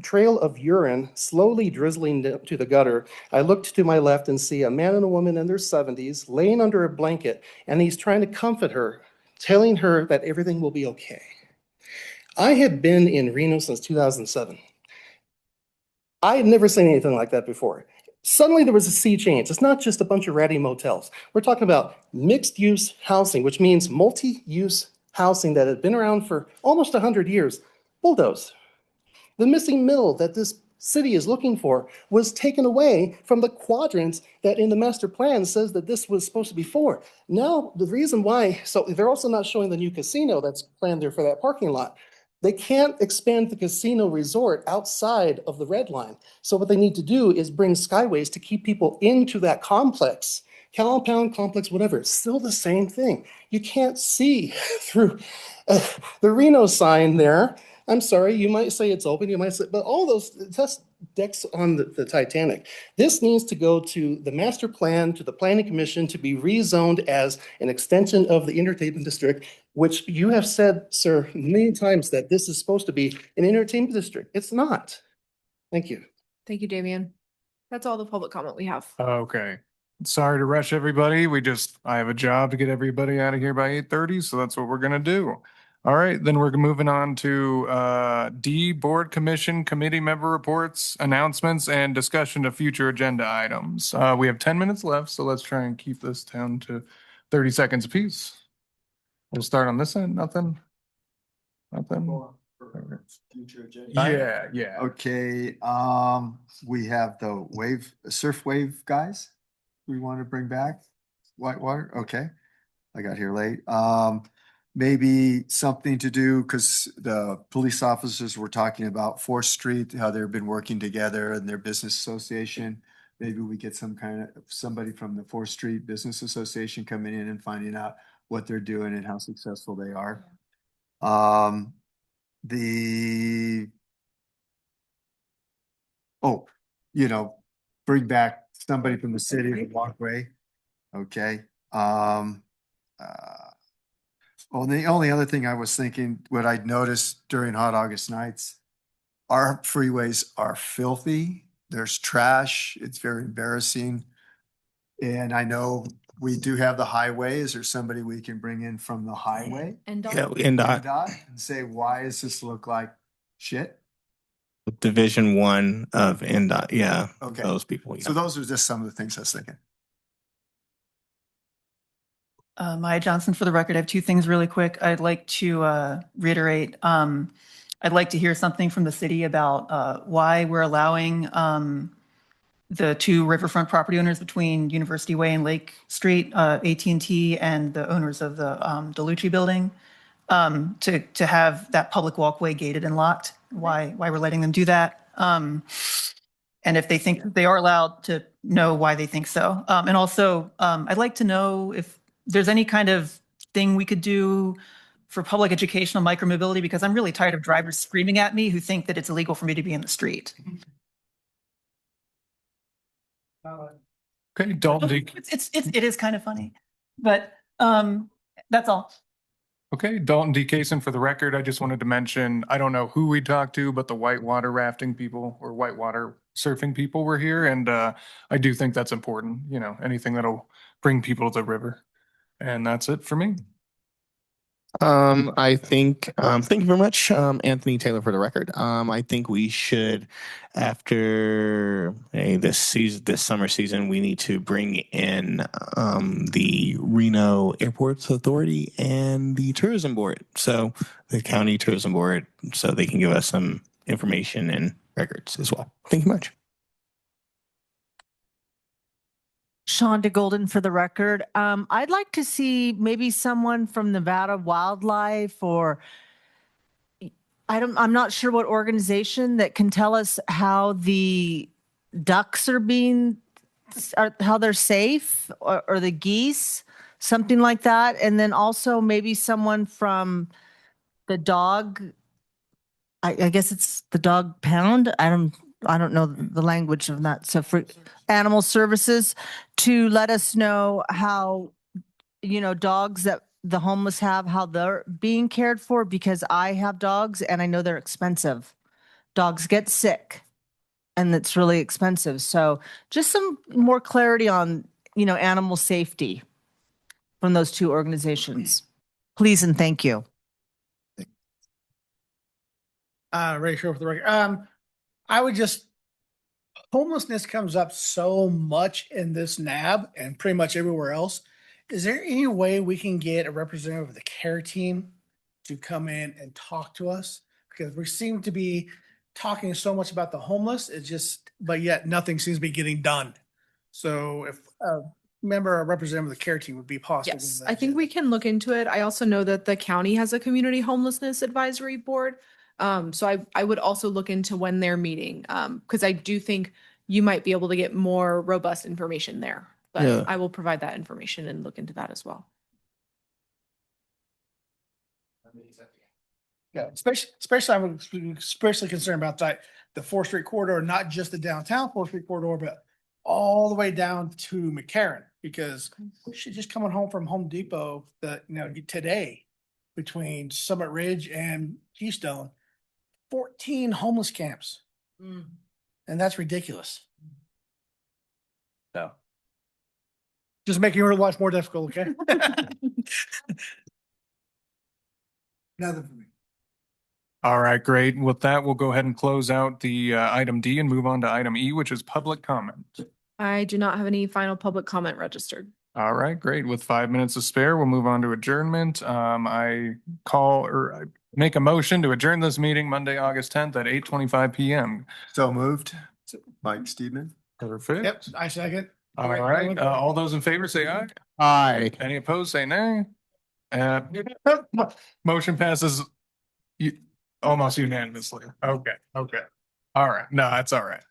trail of urine slowly drizzling to the gutter. I looked to my left and see a man and a woman in their 70s laying under a blanket, and he's trying to comfort her, telling her that everything will be okay. I had been in Reno since 2007. I had never seen anything like that before. Suddenly there was a sea change. It's not just a bunch of ratty motels. We're talking about mixed use housing, which means multi-use housing that had been around for almost 100 years, bulldozed. The missing middle that this city is looking for was taken away from the quadrants that in the master plan says that this was supposed to be for. Now, the reason why, so they're also not showing the new casino that's planned there for that parking lot. They can't expand the casino resort outside of the red line. So what they need to do is bring skyways to keep people into that complex. Compound, complex, whatever, it's still the same thing. You can't see through the Reno sign there. I'm sorry, you might say it's open, you might say, but all those test decks on the Titanic. This needs to go to the master plan, to the planning commission to be rezoned as an extension of the entertainment district, which you have said, sir, many times that this is supposed to be an entertainment district. It's not. Thank you. Thank you, Damian. That's all the public comment we have. Okay. Sorry to rush everybody. I have a job to get everybody out of here by 8:30, so that's what we're gonna do. All right, then we're moving on to D, Board Commission Committee Member Reports, Announcements, and Discussion of Future Agenda Items. We have 10 minutes left, so let's try and keep this down to 30 seconds apiece. We'll start on this end. Nothing? Yeah. Okay, we have the surf wave guys we want to bring back. Whitewater, okay. I got here late. Maybe something to do, because the police officers were talking about 4th Street, how they've been working together in their business association. Maybe we get somebody from the 4th Street Business Association coming in and finding out what they're doing and how successful they are. Bring back somebody from the city to walkway. Okay. Well, the only other thing I was thinking, what I'd noticed during hot August nights, our freeways are filthy. There's trash. It's very embarrassing. And I know we do have the highway. Is there somebody we can bring in from the highway? NDOT. And say, why does this look like shit? Division 1 of NDOT. Yeah. Okay. Those people. So those are just some of the things I was thinking. Maya Johnson, for the record, I have 2 things really quick. I'd like to reiterate. I'd like to hear something from the city about why we're allowing the 2 riverfront property owners between University Way and Lake Street, AT&T, and the owners of the DeLucci building, to have that public walkway gated and locked. Why we're letting them do that? And if they think they are allowed, to know why they think so. And also, I'd like to know if there's any kind of thing we could do for public educational micromobility, because I'm really tired of drivers screaming at me who think that it's illegal for me to be in the street. Okay, Dalton. It is kind of funny, but that's all. Okay, Dalton D. Kaysen, for the record, I just wanted to mention, I don't know who we talked to, but the whitewater rafting people or whitewater surfing people were here. And I do think that's important, anything that'll bring people to the river. And that's it for me. I think, thank you very much, Anthony Taylor for the record. I think we should, after this summer season, we need to bring in the Reno Airports Authority and the Tourism Board. So the county tourism board, so they can give us some information and records as well. Thank you much. Shonda Golden for the record. I'd like to see maybe someone from Nevada Wildlife or I'm not sure what organization that can tell us how the ducks are how they're safe or the geese, something like that. And then also maybe someone from the dog, I guess it's the dog pound. I don't know the language of that. So for animal services to let us know how, dogs that the homeless have, how they're being cared for, because I have dogs and I know they're expensive. Dogs get sick and it's really expensive. So just some more clarity on, animal safety from those two organizations. Please and thank you. Ray Shore for the record. I would just, homelessness comes up so much in this NAB and pretty much everywhere else. Is there any way we can get a representative of the care team to come in and talk to us? Because we seem to be talking so much about the homeless, but yet nothing seems to be getting done. So if a representative of the care team would be possible. Yes, I think we can look into it. I also know that the county has a community homelessness advisory board. So I would also look into when they're meeting, because I do think you might be able to get more robust information there. But Yeah. I will provide that information and look into that as well. Yeah, especially I'm especially concerned about the 4th Street corridor, not just the downtown 4th Street corridor, but all the way down to McCarran, because she's just coming home from Home Depot today between Summit Ridge and Keystone, 14 homeless camps. And that's ridiculous. So just making your life more difficult, okay? Nothing for me. All right, great. With that, we'll go ahead and close out the item D and move on to item E, which is public comment. I do not have any final public comment registered. All right, great. With 5 minutes to spare, we'll move on to adjournment. I make a motion to adjourn this meeting Monday, August 10th at 8:25 PM. So moved. Mike Steedman. Perfect. Yep, I second. All right, all those in favor say aye. Aye. Any opposed, say nay. Motion passes almost unanimously. Okay. All right. No, that's all right.